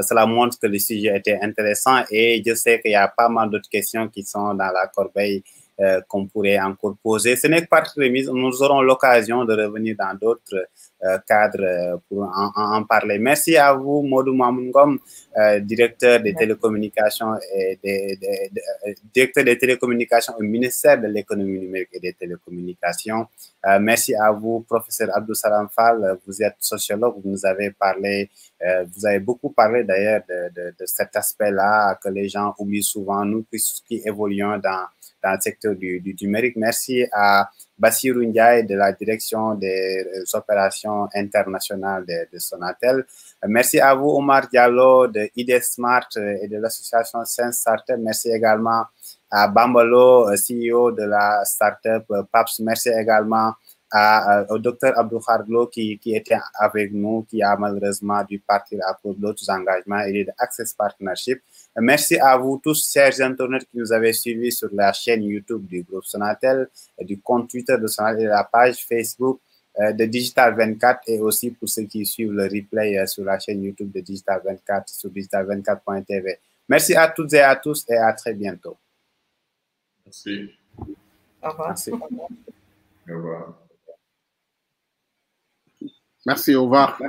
Cela montre que le sujet était intéressant et je sais qu'il y a pas mal d'autres questions qui sont dans la corbeille qu'on pourrait encore poser. Ce n'est pas très remise. Nous aurons l'occasion de revenir dans d'autres cadres pour en parler. Merci à vous, Modou Mamoungom, directeur des télécommunications directeur des télécommunications au ministère de l'économie numérique et des télécommunications. Merci à vous, professeur Abdou Salam Fall. Vous êtes sociologue, vous nous avez parlé, vous avez beaucoup parlé d'ailleurs de cet aspect-là que les gens oublient souvent, nous qui évoluons dans le secteur du numérique. Merci à Bassirou Ndiaye de la direction des opérations internationales de Sonatel. Merci à vous, Omar Diallo de ID Smart et de l'association Sense Startup. Merci également à Bambalo, CEO de la startup PAPS. Merci également au docteur Abdou Khardlo qui était avec nous, qui a malheureusement dû partir à cause d'autres engagements et de Access Partnership. Merci à vous tous, chers internautes qui nous avez suivis sur la chaîne YouTube du groupe Sonatel, du compte Twitter de Sonatel et la page Facebook de Digital 24 et aussi pour ceux qui suivent le replay sur la chaîne YouTube de Digital 24 sur digital24.tv. Merci à toutes et à tous et à très bientôt. Merci. Au revoir. Merci. Au revoir. Merci, au revoir.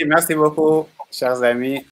Merci beaucoup, chers amis.